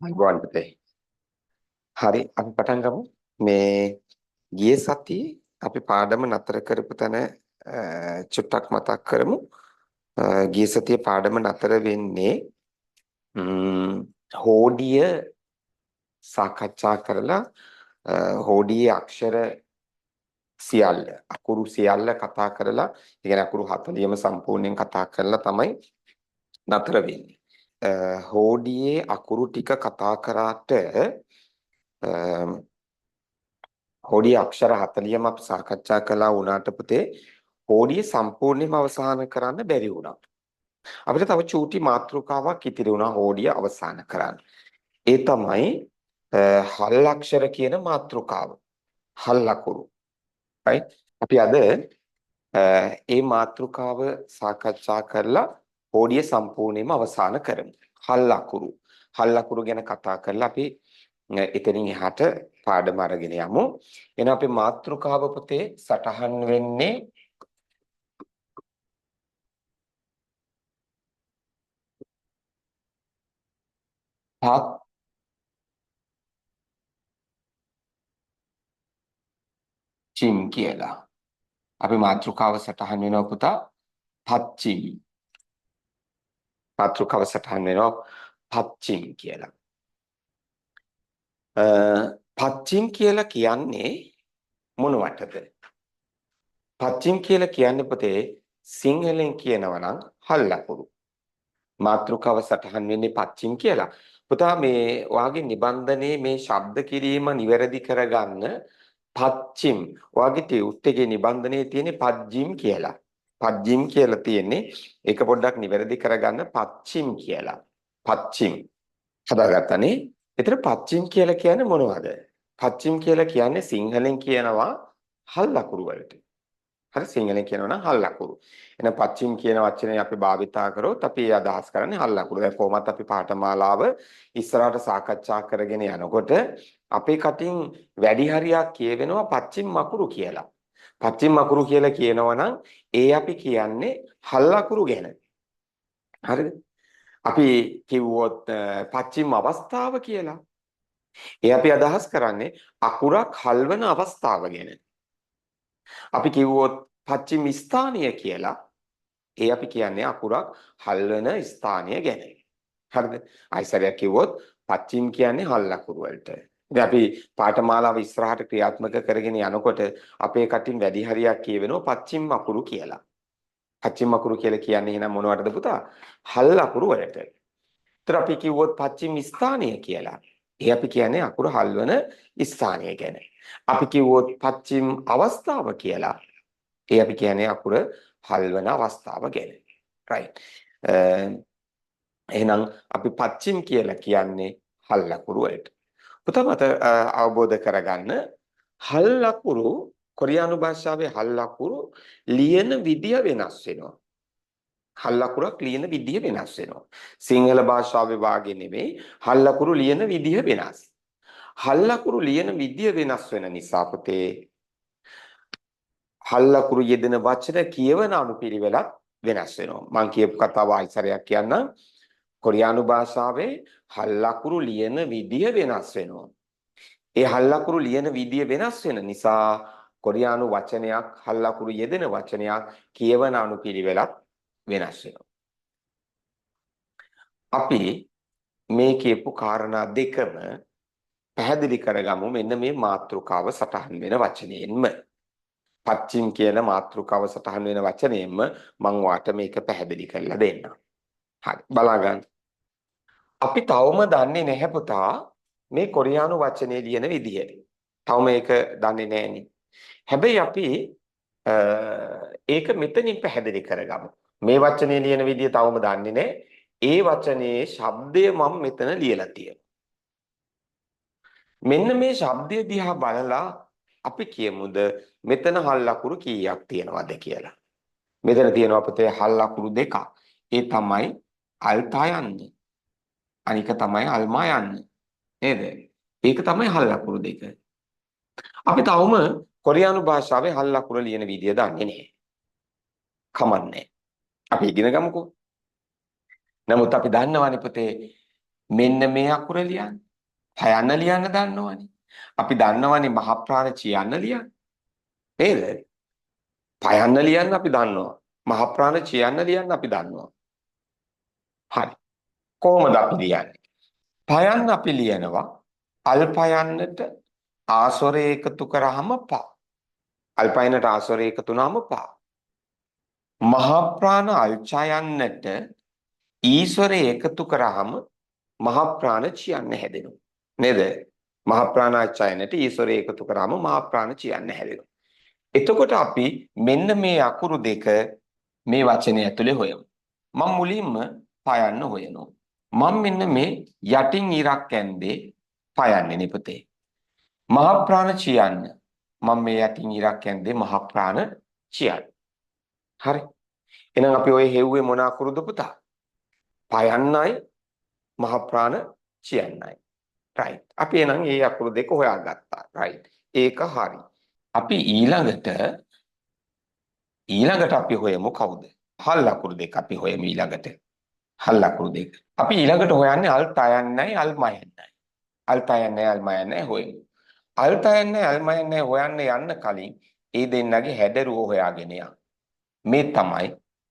අයිබෝන් පුතේ. හරි අපි පටන් ගමු. මේ ගිය සතියේ අපි පාඩම නතර කරපු තැන චුට්ටක් මතක් කරමු. ගිය සතියේ පාඩම නතර වෙන්නේ හෝඩිය සාකච්ඡා කරලා හෝඩියේ අක්ෂර සියල්ල අකුරු සියල්ල කතා කරලා ඉගෙන අකුරු 40ම සම්පූර්ණයෙන් කතා කරලා තමයි නතර වෙන්නේ. හෝඩියේ අකුරු ටික කතා කරාට හෝඩිය අක්ෂර 40ම අපි සාකච්ඡා කළා වුණාට පුතේ හෝඩිය සම්පූර්ණයෙන්ම අවසන් කරන්න බැරි වුණා. අපිට තව චූටි මාතෘකාවක් ඉතිරි වුණා හෝඩිය අවසන් කරන්න. ඒ තමයි හල් අක්ෂර කියන මාතෘකාව. හල් අකුරු. right? අපි අද ඒ මාතෘකාව සාකච්ඡා කරලා හෝඩිය සම්පූර්ණයෙන්ම අවසන් කරමු. හල් අකුරු. හල් අකුරු ගැන කතා කරලා අපි එතනින් එහාට පාඩම අරගෙන යමු. එහෙනම් අපේ මාතෘකාව පුතේ සටහන් වෙන්නේ පච්චිම් කියලා. අපි මාතෘකාව සටහන් වෙනවා පුතා පච්චිම්. මාතෘකාව සටහන් වෙනවා පච්චිම් කියලා. පච්චිම් කියලා කියන්නේ මොනවටද? පච්චිම් කියලා කියන්නේ පුතේ සිංහලෙන් කියනවා නම් හල් අකුරු. මාතෘකාව සටහන් වෙන්නේ පච්චිම් කියලා. පුතා මේ වාගේ නිබන්ධනයේ මේ ශබ්ද කිරීම නිවැරදි කරගන්න පච්චිම් වාගේ ටියුට්ගේ නිබන්ධනයේ තියෙන්නේ පජ්ජිම් කියලා. පජ්ජිම් කියලා තියෙන්නේ ඒක පොඩ්ඩක් නිවැරදි කරගන්න පච්චිම් කියලා. පච්චිම් හදාගත්තනේ. ඒතර පච්චිම් කියලා කියන්නේ මොනවද? පච්චිම් කියලා කියන්නේ සිංහලෙන් කියනවා හල් අකුරු වලට. හරි සිංහලෙන් කියනවා නම් හල් අකුරු. එහෙනම් පච්චිම් කියන වචනේ අපි භාවිතා කරොත් අපි ඒ අදහස් කරන්නේ හල් අකුරු. දැන් කොහොමත් අපි පාඨමාලාව ඉස්සරහට සාකච්ඡා කරගෙන යනකොට අපේ කටින් වැඩි හරියක් කියවෙනවා පච්චිම් අකුරු කියලා. පච්චිම් අකුරු කියලා කියනවා නම් ඒ අපි කියන්නේ හල් අකුරු ගැන. හරිද? අපි කිව්වොත් පච්චිම් අවස්ථාව කියලා. ඒ අපි අදහස් කරන්නේ අකුරක් හල්වන අවස්ථාව ගැන. අපි කිව්වොත් පච්චිම ස්ථානීය කියලා ඒ අපි කියන්නේ අකුරක් හල්වන ස්ථානීය ගැන. හරිද? ආයිසරයක් කිව්වොත් පච්චිම කියන්නේ හල් අකුරු වලට. ඉතින් අපි පාඨමාලාව ඉස්සරහට ක්‍රියාත්මක කරගෙන යනකොට අපේ කටින් වැඩි හරියක් කියවෙනවා පච්චිම අකුරු කියලා. පච්චිම අකුරු කියලා කියන්නේ එහෙනම් මොනවටද පුතා? හල් අකුරු වලට. ඒතර අපි කිව්වොත් පච්චිම ස්ථානීය කියලා. ඒ අපි කියන්නේ අකුර හල්වන ස්ථානීය ගැන. අපි කිව්වොත් පච්චිම අවස්ථාව කියලා. ඒ අපි කියන්නේ අකුර හල්වන අවස්ථාව ගැන. right. එහෙනම් අපි පච්චිම කියලා කියන්නේ හල් අකුරු වලට. පුතා මත අවබෝධ කරගන්න හල් අකුරු කොරියානු භාෂාවේ හල් අකුරු ලියන විදිය වෙනස් වෙනවා. හල් අකුරක් ලියන විදිය වෙනස් වෙනවා. සිංහල භාෂාවේ වාගේ නෙමෙයි හල් අකුරු ලියන විදිය වෙනස්. හල් අකුරු ලියන විදිය වෙනස් වෙන නිසා පුතේ හල් අකුරු යෙදෙන වචන කියවන අනුපිළිවෙලක් වෙනස් වෙනවා. මම කියපු කතාව ආයිසරයක් කියන්නම්. කොරියානු භාෂාවේ හල් අකුරු ලියන විදිය වෙනස් වෙනවා. ඒ හල් අකුරු ලියන විදිය වෙනස් වෙන නිසා කොරියානු වචනයක් හල් අකුරු යෙදෙන වචනයක් කියවන අනුපිළිවෙලක් වෙනස් වෙනවා. අපි මේ කියපු කාරණා දෙකම පැහැදිලි කරගමු මෙන්න මේ මාතෘකාව සටහන් වෙන වචනයෙන්ම. පච්චිම් කියන මාතෘකාව සටහන් වෙන වචනයෙන්ම මම වාට මේක පැහැදිලි කරලා දෙන්නම්. හරි බලාගන්න. අපි තවම දන්නේ නැහැ පුතා මේ කොරියානු වචනේ ලියන විදිය. තවම ඒක දන්නේ නැහෙනි. හැබැයි අපි ඒක මෙතනින් පැහැදිලි කරගමු. මේ වචනේ ලියන විදිය තවම දන්නේ නැහැ. ඒ වචනේ ශබ්දය මම මෙතන ලියලා තියෙනවා. මෙන්න මේ ශබ්දය දිහා බලලා අපි කියමුද මෙතන හල් අකුරු කීයක් තියෙනවද කියලා. මෙතන තියෙනවා පුතේ හල් අකුරු දෙකක්. ඒ තමයි අල්තා යන්නේ. අනික තමයි අල්මා යන්නේ. නේද? ඒක තමයි හල් අකුරු දෙක. අපි තවම කොරියානු භාෂාවේ හල් අකුරු ලියන විදිය දන්නේ නැහැ. කමන්නේ. අපි ඉගෙන ගමුකෝ. නමුත් අපි දන්නවනේ පුතේ මෙන්න මේ අකුර ලියන්න. හයන්න ලියන්න දන්නවනේ. අපි දන්නවනේ මහ ප්‍රාණ චියන්න ලියන්න. නේද? පයන්න ලියන්න අපි දන්නවා. මහ ප්‍රාණ චියන්න ලියන්න අපි දන්නවා. හරි. කොහොමද අපි ලියන්නේ? පයන්න අපි ලියනවා අල්පයන්නට ආස්වරය එකතු කරාම ප. අල්පයන්නට ආස්වරය එකතු වුණාම ප. මහ ප්‍රාණ අල්චයන්නට ඊශ්වරය එකතු කරාම මහ ප්‍රාණ චියන්න හැදෙනවා. නේද? මහ ප්‍රාණ අල්චයන්නට ඊශ්වරය එකතු කරාම මහ ප්‍රාණ චියන්න හැදෙනවා. එතකොට අපි මෙන්න මේ අකුරු දෙක මේ වචනේ ඇතුලේ හොයමු. මම මුලින්ම පයන්න හොයනවා. මම මෙන්න මේ යටින් ඉරක් ඇන්දේ පයන්නේ නේ පුතේ. මහ ප්‍රාණ චියන්න. මම මේ යටින් ඉරක් ඇන්දේ මහ ප්‍රාණ චියන්න. හරි. එහෙනම් අපි ඔය හෙව්වේ මොන අකුරුද පුතා? පයන්නයි මහ ප්‍රාණ චියන්නයි. right. අපි එහෙනම් මේ අකුරු දෙක හොයාගත්තා. right. ඒක හරි. අපි ඊළඟට අපි හොයමු කවුද? හල් අකුරු දෙක අපි හොයමු ඊළඟට. හල් අකුරු දෙක. අපි ඊළඟට හොයන්නේ අල් තයන්නයි අල් මයන්නයි. අල් තයන්නයි අල් මයන්නයි හොයමු. අල් තයන්නයි අල් මයන්නයි හොයන්න යන්න කලින් ඒ දෙන්නගේ හැඩරුව හොයාගෙන යන්න. මේ තමයි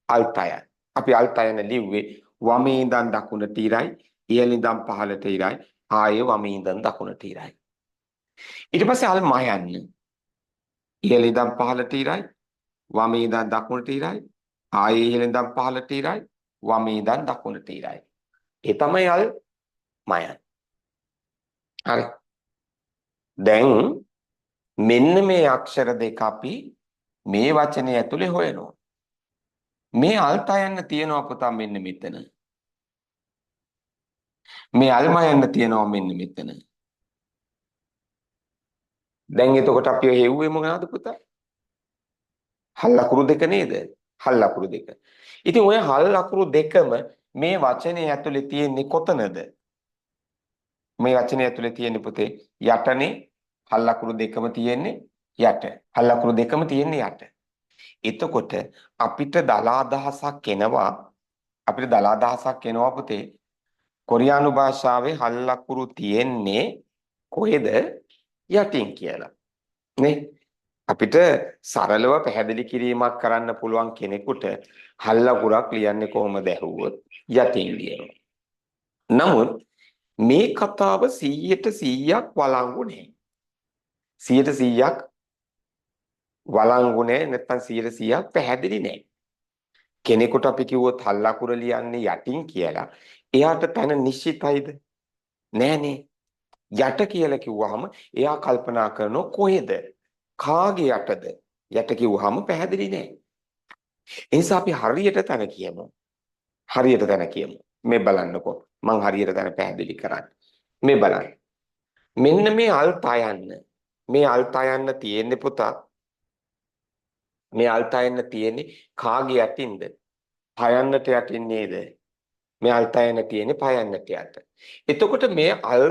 අල් තයන්. අපි අල් තයන්න ලිව්වේ වමේ ඉඳන් දකුණට ඉරයි, ඉහළ ඉඳන් පහළට ඉරයි, ආයේ වමේ ඉඳන් දකුණට ඉරයි. ඊට පස්සේ අල් මයන්න. ඉහළ ඉඳන් පහළට ඉරයි, වමේ ඉඳන් දකුණට ඉරයි, ආයේ ඉහළ ඉඳන් පහළට ඉරයි, වමේ ඉඳන් දකුණට ඉරයි. ඒ තමයි අල් මයන්. හරි. දැන් මෙන්න මේ අක්ෂර දෙක අපි මේ වචනේ ඇතුලේ හොයනවා. මේ අල් තයන්න තියෙනවා පුතා මෙන්න මෙතන. මේ අල් මයන්න තියෙනවා මෙන්න මෙතන. දැන් එතකොට අපි හෙව්වේ මොනවද පුතා? හල් අකුරු දෙක නේද? හල් අකුරු දෙක. ඉතින් ඔය හල් අකුරු දෙකම මේ වචනේ ඇතුලේ තියෙන්නේ කොතනද? මේ වචනේ ඇතුලේ තියෙන්නේ පුතේ යටනේ. හල් අකුරු දෙකම තියෙන්නේ යට. හල් අකුරු දෙකම තියෙන්නේ යට. එතකොට අපිට දල අදහසක් එනවා පුතේ. කොරියානු භාෂාවේ හල් අකුරු තියෙන්නේ කොහෙද? යටින් කියලා. නේ? අපිට සරලව පැහැදිලි කිරීමක් කරන්න පුළුවන් කෙනෙකුට හල් අකුරක් ලියන්නේ කොහොමද ඇහුවොත් යටින් ලියනවා. නමුත් මේ කතාව 100% වළංගු නැහැ. 100% වළංගු නැහැ නැත්නම් 100% පැහැදිලි නැහැ. කෙනෙකුට අපි කිව්වොත් හල් අකුර ලියන්නේ යටින් කියලා එයාට තන නිශ්චිතයිද? නෑනේ. යට කියලා කිව්වහම එයා කල්පනා කරනවා කොහෙද? කාගේ යටද? යට කිව්වහම පැහැදිලි නෑ. ඒ නිසා අපි හරියට තන කියමු. හරියට තන කියමු. මේ බලන්නකෝ. මං හරියට තන පැහැදිලි කරන්නේ. මේ බලන්න. මෙන්න මේ අල් තයන්න. මේ අල් තයන්න තියෙන්නේ පුතා. මේ අල් තයන්න තියෙන්නේ කාගේ යටින්ද? පයන්නට යටින් නේද? මේ අල් තයන්න තියෙන්නේ පයන්නට යට. එතකොට මේ අල්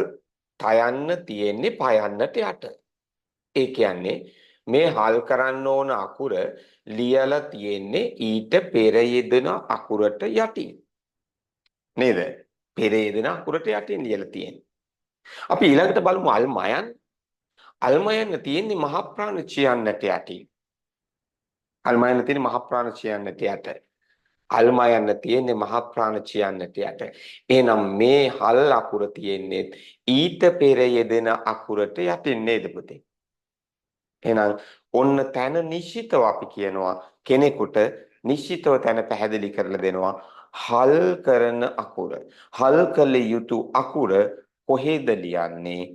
තයන්න තියෙන්නේ පයන්නට යට. ඒ කියන්නේ මේ හල් කරන්න ඕන අකුර ලියලා තියෙන්නේ ඊට පෙර යෙදෙන අකුරට යටින්. නේද? පෙර යෙදෙන අකුරට යටින් ලියලා තියෙන්නේ. අපි ඊළඟට බලමු අල් මයන්. අල් මයන් තියෙන්නේ මහ ප්‍රාණ චියන්නට යටින්. අල් මයන් තියෙන්නේ මහ ප්‍රාණ චියන්නට යට. අල් මයන් තියෙන්නේ මහ ප්‍රාණ චියන්නට යට. එහෙනම් මේ හල් අකුර තියෙන්නේ ඊට පෙර යෙදෙන අකුරට යටින් නේද පුතේ? එහෙනම් ඔන්න තැන නිශ්චිතව අපි කියනවා කෙනෙකුට නිශ්චිතව තැන පැහැදිලි කරලා දෙනවා හල් කරන අකුර. හල් කළ යුතු අකුර කොහෙද ලියන්නේ?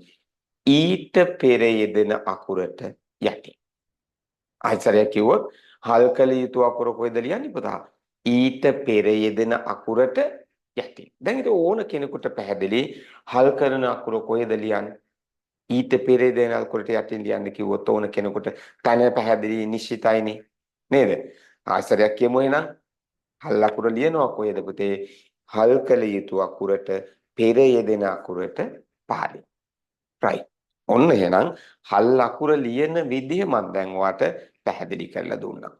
ඊට පෙර යෙදෙන අකුරට යටින්. ආයතරය කිව්වොත් හල් කළ යුතු අකුර කොහෙද ලියන්නේ පුතා? ඊට පෙර යෙදෙන අකුරට යටින්. දැන් ඒක ඕන කෙනෙකුට පැහැදිලි හල් කරන අකුර කොහෙද ලියන්නේ? ඊට පෙර යෙදෙන අකුරට යටින් ලියන්න කිව්වොත් ඕන කෙනෙකුට තන පැහැදිලි නිශ්චිතයිනේ. නේද? ආයතරයක් කියමු එහෙනම්. හල් අකුර ලියනවා කොහෙද පුතේ? හල් කළ යුතු අකුරට පෙර යෙදෙන අකුරට පහළින්. right. ඔන්න එහෙනම් හල් අකුර ලියන විදිහ මම දැන් ඔයාලට පැහැදිලි කරලා දුන්නා.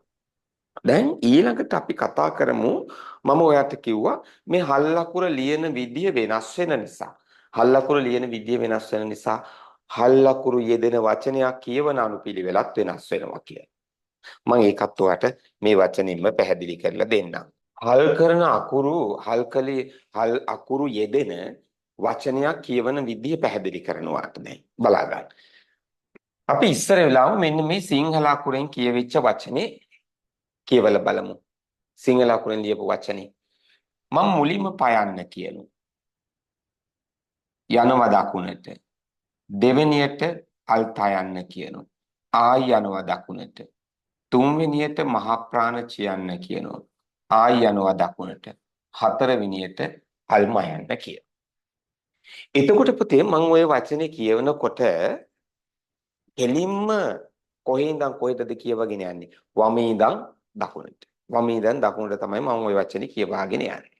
දැන් ඊළඟට අපි කතා කරමු මම ඔයාලට කිව්වා මේ හල් ලකුර ලියන විදිය වෙනස් වෙන නිසා හල් ලකුර ලියන විදිය වෙනස් වෙන නිසා හල් ලකුරු යෙදෙන වචනයක් කියවන අනුපිළිවෙලත් වෙනස් වෙනවා කියලා. මම ඒකත් ඔයාලට මේ වචනින්ම පැහැදිලි කරලා දෙන්නම්. හල් කරන අකුරු හල් අකුරු යෙදෙන වචනයක් කියවන විදිය පැහැදිලි කරනවාට දැන් බලා ගන්න. අපි ඉස්සර වෙලාව මෙන්න මේ සිංහල අකුරෙන් කියවිච්ච වචනේ කියවලා බලමු. සිංහල අකුරෙන් ලියපු වචනේ. මම මුලින්ම පයන්න කියනවා. යනවා දකුණට. දෙවෙනියට අල්තා යන්න කියනවා. ආයි යනවා දකුණට. තුන්වෙනියට මහ ප්‍රාණ චියන්න කියනවා. ආයි යනවා දකුණට. හතරවෙනියට අල්ම යන්න කියනවා. එතකොට පුතේ මම ওই වචනේ කියවනකොට එලින්ම කොහේ ඉඳන් කොහෙටද කියවගෙන යන්නේ? වමේ ඉඳන් දකුණට. වමේ ඉඳන් දකුණට තමයි මම ওই වචනේ කියවාගෙන යන්නේ.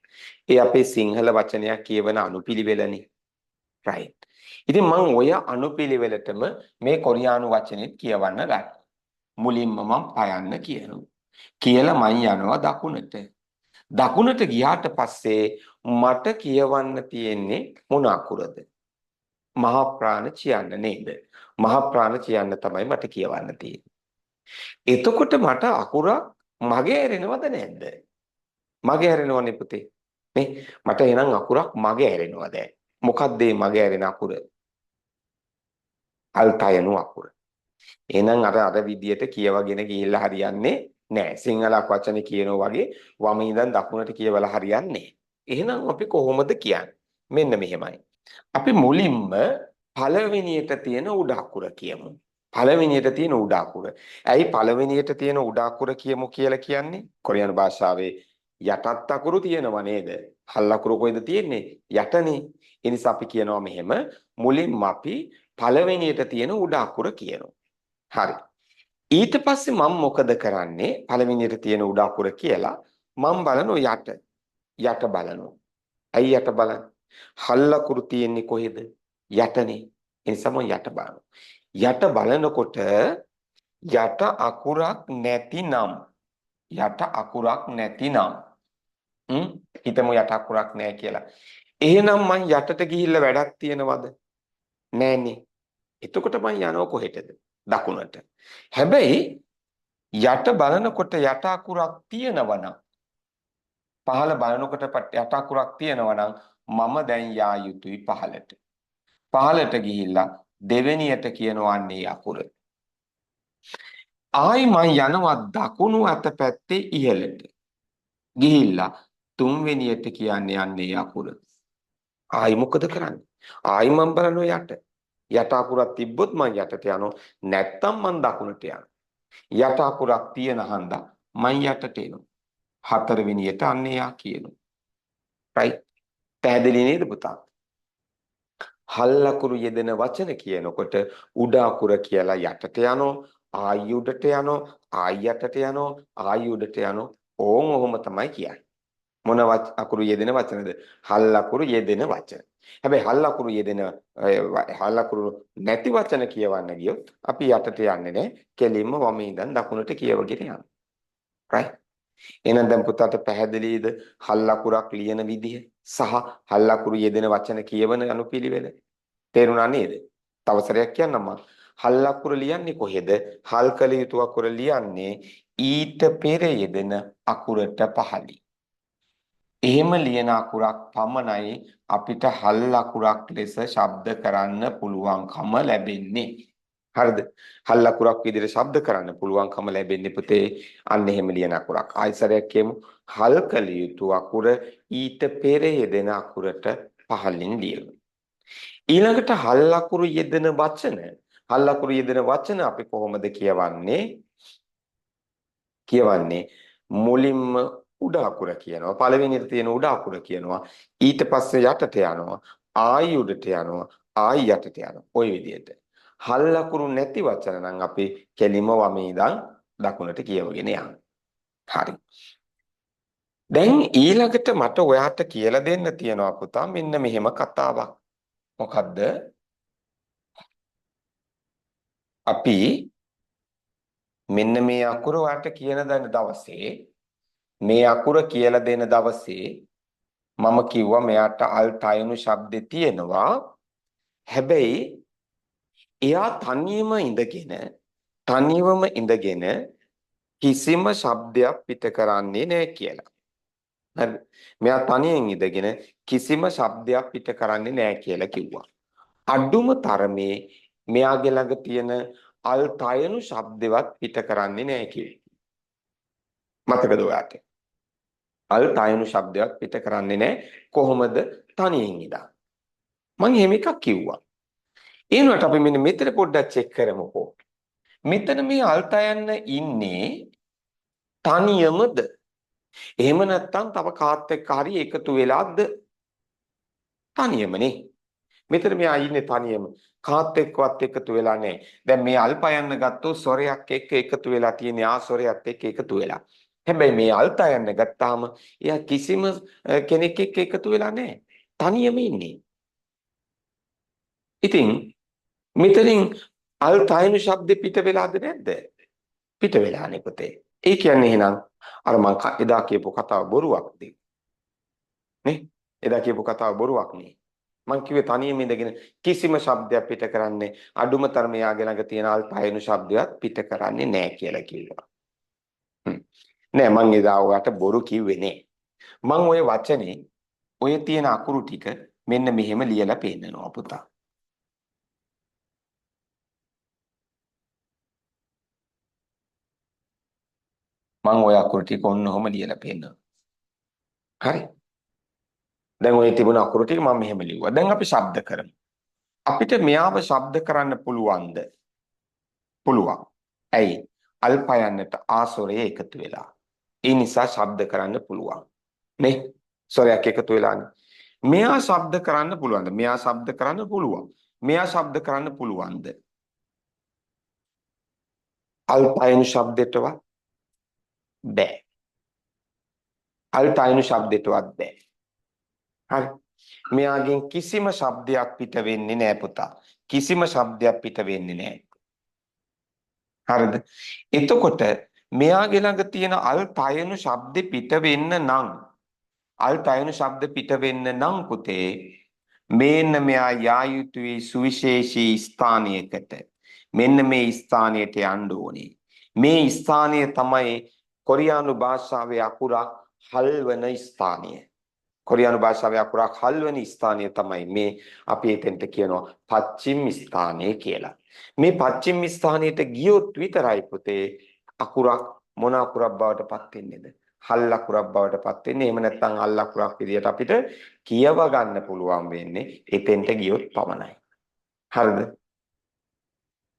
ඒ අපේ සිංහල වචනයක් කියවන අනුපිළිවෙලනේ. right. ඉතින් මම ඔය අනුපිළිවෙලටම මේ කොරියානු වචනේත් කියවන්න ගන්නවා. මුලින්ම මම පයන්න කියනවා. කියලා මම යනවා දකුණට. දකුණට ගියාට පස්සේ මට කියවන්න තියෙන්නේ මොන අකුරද? මහ ප්‍රාණ කියන්න නේද? මහ ප්‍රාණ කියන්න තමයි මට කියවන්න තියෙන්නේ. එතකොට මට අකුරක් මගේ ඇරෙනවද නැද්ද? මගේ ඇරෙනවනේ පුතේ. නේ? මට එහෙනම් අකුරක් මගේ ඇරෙනවා දැන්. මොකක්ද මේ මගේ ඇරෙන අකුර? අල්තයනු අකුර. එහෙනම් අර විදියට කියවගෙන ගිහිල්ලා හරියන්නේ නැහැ. සිංහලක් වචනේ කියනවා වගේ වම ඉඳන් දකුණට කියවලා හරියන්නේ. එහෙනම් අපි කොහොමද කියන්නේ? මෙන්න මෙහෙමයි. අපි මුලින්ම පළවෙනියට තියෙන උඩ අකුර කියමු. පළවෙනියට තියෙන උඩ අකුර. ඇයි පළවෙනියට තියෙන උඩ අකුර කියමු කියලා කියන්නේ? කොරියානු භාෂාවේ යටත් අකුරු තියෙනවා නේද? හල් අකුරු කොයිද තියෙන්නේ? යටනේ. ඒ නිසා අපි කියනවා මෙහෙම මුලින්ම අපි පළවෙනියට තියෙන උඩ අකුර කියනවා. හරි. ඊට පස්සේ මම මොකද කරන්නේ? පළවෙනියට තියෙන උඩ අකුර කියලා මම බලනවා යට බලනවා. ඇයි යට බලන්නේ? හල් අකුරු තියෙන්නේ කොහෙද? යටනේ. ඒ නිසා මම යට බලනවා. යට බලනකොට යට අකුරක් නැතිනම් හිතමු යට අකුරක් නැහැ කියලා. එහෙනම් මං යටට ගිහිල්ලා වැඩක් තියනවද? නෑනේ. එතකොට මං යනවා කොහෙටද? දකුණට. හැබැයි යට බලනකොට යට අකුරක් තියෙනවනම් පහළ බලනකොට යට අකුරක් තියෙනවනම් මම දැන් යා යුතුයි පහළට. පහළට ගිහිල්ලා දෙවෙනියට කියනවා අන්නේ අකුර. ආයි මං යනවා දකුණු අත පැත්තේ ඉහළට. ගිහිල්ලා තුන්වෙනියට කියන්නේ අන්නේ අකුර. ආයි මොකද කරන්නේ? ආයි මං බලනවා යට. යට අකුරක් තිබ්බොත් මං යටට යනවා. නැත්තම් මං දකුණට යනවා. යට අකුරක් තියෙන හන්දා මං යටට එනවා. හතරවෙනියට අන්නේ යා කියනවා. right? පැහැදිලි නේද පුතා? හල් අකුරු යෙදෙන වචන කියනකොට උඩ අකුර කියලා යටට යනවා. ආයි උඩට යනවා. ආයි යටට යනවා. ආයි උඩට යනවා. ඕම් ඔහොම තමයි කියන්නේ. මොන අකුරු යෙදෙන වචනද? හල් අකුරු යෙදෙන වචන. හැබැයි හල් අකුරු නැති වචන කියවන්න ගියොත් අපි යටට යන්නේ නැහැ. කෙලින්ම වම ඉඳන් දකුණට කියවගෙන යනවා. right? එහෙනම් දැන් පුතාට පැහැදිලිද හල් අකුරක් ලියන විදිහ සහ හල් අකුරු යෙදෙන වචන කියවන අනුපිළිවෙල? තේරුණා නේද? තව සැරයක් කියන්නම් මම. හල් අකුර ලියන්නේ කොහෙද? හල් කළ යුතු අකුර ලියන්නේ ඊට පෙර යෙදෙන අකුරට පහළින්. එහෙම ලියන අකුරක් පමණයි අපිට හල් අකුරක් ලෙස ශබ්ද කරන්න පුළුවන්කම ලැබෙන්නේ. හරිද? හල් අකුරක් විදිහට ශබ්ද කරන්න පුළුවන්කම ලැබෙන්නේ පුතේ අන්න එහෙම ලියන අකුරක්. ආයිසරයක් කියමු. හල් කළ යුතු අකුර ඊට පෙර යෙදෙන අකුරට පහළින් ලියමු. ඊළඟට හල් අකුරු යෙදෙන වචන අපි කොහොමද කියවන්නේ? මුලින්ම උඩ අකුර කියනවා. පළවෙනියට තියෙන උඩ අකුර කියනවා. ඊට පස්සේ යටට යනවා. ආයි උඩට යනවා. ආයි යටට යනවා. ওই විදිහට. හල් අකුරු නැති වචන නම් අපි කෙලිම වමේ ඉඳන් දකුණට කියවගෙන යනවා. හරි. දැන් ඊළඟට මට ඔයාට කියලා දෙන්න තියෙනවා පුතා මෙන්න මෙහෙම කතාවක්. මොකද්ද? අපි මෙන්න මේ අකුර වට කියන දවසේ මේ අකුර කියලා දෙන දවසේ මම කිව්වා මෙයාට අල් තයනු ශබ්දේ තියෙනවා. හැබැයි එයා තනියම ඉඳගෙන කිසිම ශබ්දයක් පිට කරන්නේ නැහැ කියලා. හරි. මෙයා තනියෙන් ඉඳගෙන කිසිම ශබ්දයක් පිට කරන්නේ නැහැ කියලා කිව්වා. අඩුම තරමේ මෙයාගේ ළඟ තියෙන අල් තයනු ශබ්දවත් පිට කරන්නේ නැහැ කියලා. මතකද ඔයාට? අල් තයනු ශබ්දයක් පිට කරන්නේ නැහැ. කොහොමද? තනියෙන් ඉඳන්. මම එහෙම එකක් කිව්වා. ඊනොට අපි මෙන්න මෙතන පොඩ්ඩක් චෙක් කරමුකෝ. මෙතන මේ අල් තයන්න ඉන්නේ තනියමද? එහෙම නැත්නම් තව කාත් එක්ක හරි එකතු වෙලාද? තනියමනේ. මෙතන මෙයා ඉන්නේ තනියම. කාත් එක්කවත් එකතු වෙලා නැහැ. දැන් මේ අල්පයන්න ගත්තොත් ස්වරයක් එක්ක එකතු වෙලා තියෙන ආස්වරයත් එක්ක එකතු වෙලා. හැබැයි මේ අල්තයන්න ගත්තාම එයා කිසිම කෙනෙක් එක්ක එකතු වෙලා නැහැ. තනියම ඉන්නේ. ඉතින් මෙතනින් අල්තයන ශබ්ද පිට වෙලාද නැද්ද? පිට වෙලානේ පුතේ. ඒ කියන්නේ එහෙනම් අර මං එදා කියපු කතාව බොරුවක්ද? නේ? එදා කියපු කතාව බොරුවක් නේ. මං කිව්වේ තනියම ඉඳගෙන කිසිම ශබ්දයක් පිට කරන්නේ අඩුම තරමේ යාගේ ළඟ තියෙන අල්පයන ශබ්දයක් පිට කරන්නේ නැහැ කියලා කිව්වා. නෑ මං එදා ඔයාට බොරු කිව්වේ නෑ. මං ওই වචනේ ඔය තියෙන අකුරු ටික මෙන්න මෙහෙම ලියලා පෙන්නනවා පුතා. මං ඔය අකුරු ටික ඔන්නෝම ලියලා පෙන්නනවා. හරි. දැන් ඔය තිබුණ අකුරු ටික මම මෙහෙම ලිව්වා. දැන් අපි ශබ්ද කරමු. අපිට මෙයාව ශබ්ද කරන්න පුළුවන්ද? පුළුවන්. ඇයි? අල්පයන්නට ආස්වරයේ එකතු වෙලා. ඒ නිසා ශබ්ද කරන්න පුළුවන්. නේ? ස්වරයක් එකතු වෙලානේ. මෙයා ශබ්ද කරන්න පුළුවන්ද? මෙයා ශබ්ද කරන්න පුළුවන්. මෙයා ශබ්ද කරන්න පුළුවන්ද? අල්පයන ශබ්දෙටවත් බෑ. අල්පයන ශබ්දෙටවත් බෑ. හරි. මෙයාගෙන් කිසිම ශබ්දයක් පිට වෙන්නේ නෑ පුතා. කිසිම ශබ්දයක් පිට වෙන්නේ නෑ. හරිද? එතකොට මෙයාගේ ළඟ තියෙන අල්පයන ශබ්ද පිට වෙන්න නම් අල්පයන ශබ්ද පිට වෙන්න නම් පුතේ මේන්න මෙයා යා යුතුයි සුවිශේෂී ස්ථානයකට. මෙන්න මේ ස්ථානයට යන්න ඕනේ. මේ ස්ථානය තමයි කොරියානු භාෂාවේ අකුරක් හල්වන ස්ථානය. කොරියානු භාෂාවේ අකුරක් හල්වන ස්ථානය තමයි මේ අපි එතෙන්ට කියනවා පච්චිම ස්ථානය කියලා. මේ පච්චිම ස්ථානයට ගියොත් විතරයි පුතේ අකුරක් මොන අකුරක් බවට පත් වෙන්නේද? හල් අකුරක් බවට පත් වෙන්නේ. එහෙම නැත්නම් හල් අකුරක් විදියට අපිට කියව ගන්න පුළුවන් වෙන්නේ එතෙන්ට ගියොත් පමණයි. හරිද?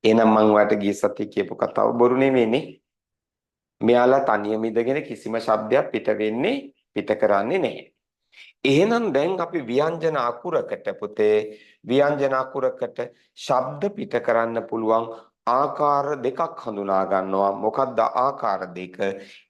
එහෙනම් මම ඔයාලට ගිය සතියේ කියපු කතාව බොරු නෙවෙයිනේ. මෙයාලා තනියම ඉඳගෙන කිසිම શબ્දයක් පිට කරන්නේ නැහැ. එහෙනම් දැන් අපි ව්‍යංජන අකුරකට පුතේ ව්‍යංජන අකුරකට ශබ්ද පිට කරන්න පුළුවන් ආකාර දෙකක් හඳුනා ගන්නවා. මොකක්ද ආකාර දෙක?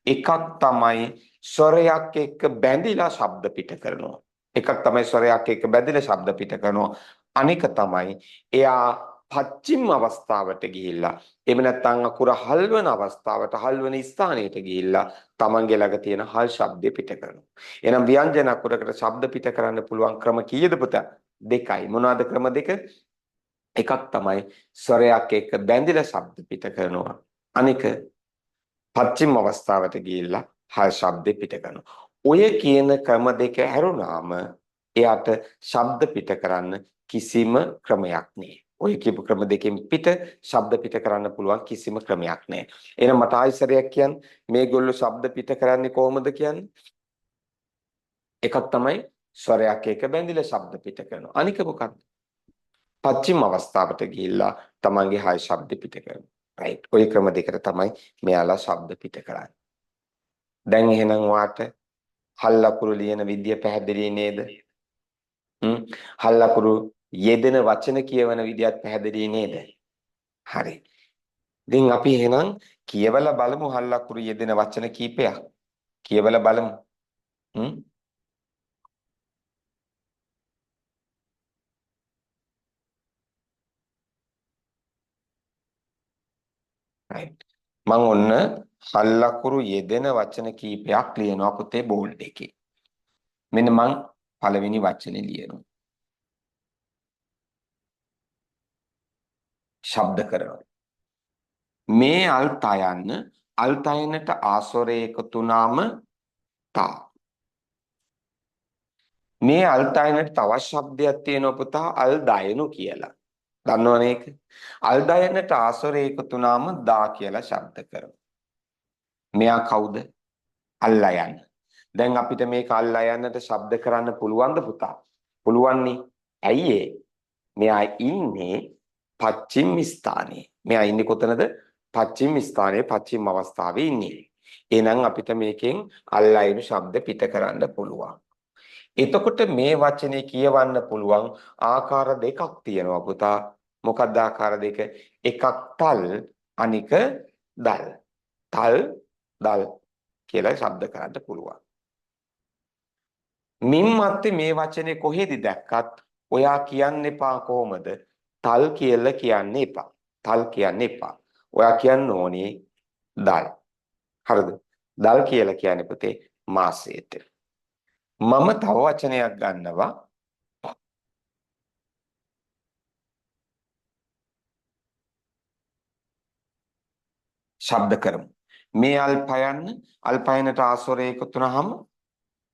එකක් තමයි ස්වරයක් එක්ක බැඳිලා ශබ්ද පිට කරනවා. එකක් තමයි ස්වරයක් එක්ක බැඳිලා ශබ්ද පිට කරනවා. අනික තමයි එයා පච්චිම අවස්ථාවට ගිහිල්ලා එහෙම නැත්නම් අකුර හල්වන අවස්ථාවට හල්වන ස්ථානයට ගිහිල්ලා තමන්ගේ ළඟ තියෙන හල් ශබ්දය පිට කරනවා. එහෙනම් ව්‍යංජන අකුරකට ශබ්ද පිට කරන්න පුළුවන් ක්‍රම කීයද පුතා? දෙකයි. මොනවාද ක්‍රම දෙක? එකක් තමයි ස්වරයක් එක්ක බැඳිලා ශබ්ද පිට කරනවා. අනික පච්චිම අවස්ථාවට ගිහිල්ලා හල් ශබ්ද පිට කරනවා. ඔය කියන ක්‍රම දෙක හැරුණාම එයාට ශබ්ද පිට කරන්න කිසිම ක්‍රමයක් නෑ. ඔය කියපු ක්‍රම දෙකෙන් පිට ශබ්ද පිට කරන්න පුළුවන් කිසිම ක්‍රමයක් නෑ. එහෙනම් මට ආයෙසරයක් කියන්න මේගොල්ලෝ ශබ්ද පිට කරන්නේ කොහොමද කියන්නේ? එකක් තමයි ස්වරයක් එක්ක බැඳිලා ශබ්ද පිට කරනවා. අනික මොකක්ද? පච්චිම අවස්ථාවට ගිහිල්ලා තමන්ගේ හය ශබ්ද පිට කරනවා. රයිට්. ওই ක්‍රම දෙකට තමයි මෙයාලා ශබ්ද පිට කරන්නේ. දැන් එහෙනම් වාට හල් අකුරු ලියන විදිය පැහැදිලි නේද? හල් අකුරු යෙදෙන වචන කියවන විදියත් පැහැදිලි නේද? හරි. ඉතින් අපි එහෙනම් කියවලා බලමු හල් අකුරු යෙදෙන වචන කීපයක්. කියවලා බලමු. හ්ම්. right. මම ඔන්න හල් ලකුරු යෙදෙන වචන කීපයක් ලියනවා පුතේ බෝල්ඩ් එකේ. මෙන්න මං පළවෙනි වචනේ ලියනවා. ශබ්ද කරනවා. මේ අල්තයනට ආස්වරය එකතු වුණාම තා. මේ අල්තයනට තවත් ශබ්දයක් තියෙනවා පුතා අල්දයනු කියලා. දන්නවනේ ඒක? අල්දයනට ආස්වරය එකතු වුණාම දා කියලා ශබ්ද කරනවා. මෙයා කවුද? අල්ලයන්. දැන් අපිට මේක අල්ලයන්ට ශබ්ද කරන්න පුළුවන්ද පුතා? පුළුවන් නේ. ඇයි ඒ? මෙයා ඉන්නේ පච්චිම ස්ථානයේ. මෙයා ඉන්නේ කොතනද? පච්චිම ස්ථානයේ පච්චිම අවස්ථාවේ ඉන්නේ. එහෙනම් අපිට මේකෙන් අල්ලයිනු ශබ්ද පිට කරන්න පුළුවන්. එතකොට මේ වචනේ කියවන්න පුළුවන් ආකාර දෙකක් තියෙනවා පුතා. මොකක්ද ආකාර දෙක? එකක් තල් අනික දල්. තල් දල් කියලා ශබ්ද කරන්න පුළුවන්. මින්මත්තේ මේ වචනේ කොහෙදි දැක්කත් ඔයා කියන්න එපා කොහොමද? තල් කියලා කියන්න එපා. තල් කියන්න එපා. ඔයා කියන්න ඕනේ දල්. හරිද? දල් කියලා කියන්නේ පුතේ මාසයට. මම තව වචනයක් ගන්නවා. ශබ්ද කරමු. මේ අල්පයනට ආස්වරය එකතු වුනහම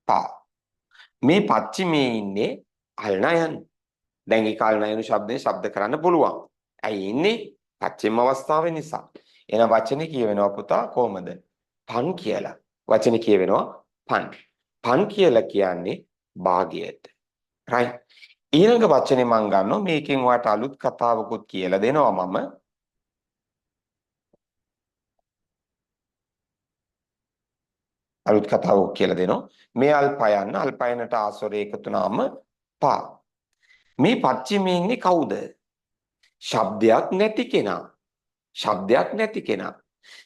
පා. මේ පච්චිමේ ඉන්නේ අල්නයන්. දැන් ඒ කාලනයන ශබ්දේ ශබ්ද කරන්න පුළුවන්. ඇයි ඉන්නේ? පච්චිම අවස්ථාවේ නිසා. එන වචනේ කියවෙනවා පුතා කොහමද? පන් කියලා. වචනේ කියවෙනවා පන්. පන් කියලා කියන්නේ භාගයට. right? ඊළඟ වචනේ මම ගන්නවා මේකෙන් ඔයාලට අලුත් කතාවකුත් කියලා දෙනවා මම. අලුත් කතාවක් කියලා දෙනවා. මේ අල්පයනට ආස්වරය එකතු වුනාම පා. මේ පච්චිමේ ඉන්නේ කවුද? ශබ්දයක් නැති කෙනා. ශබ්දයක් නැති කෙනා.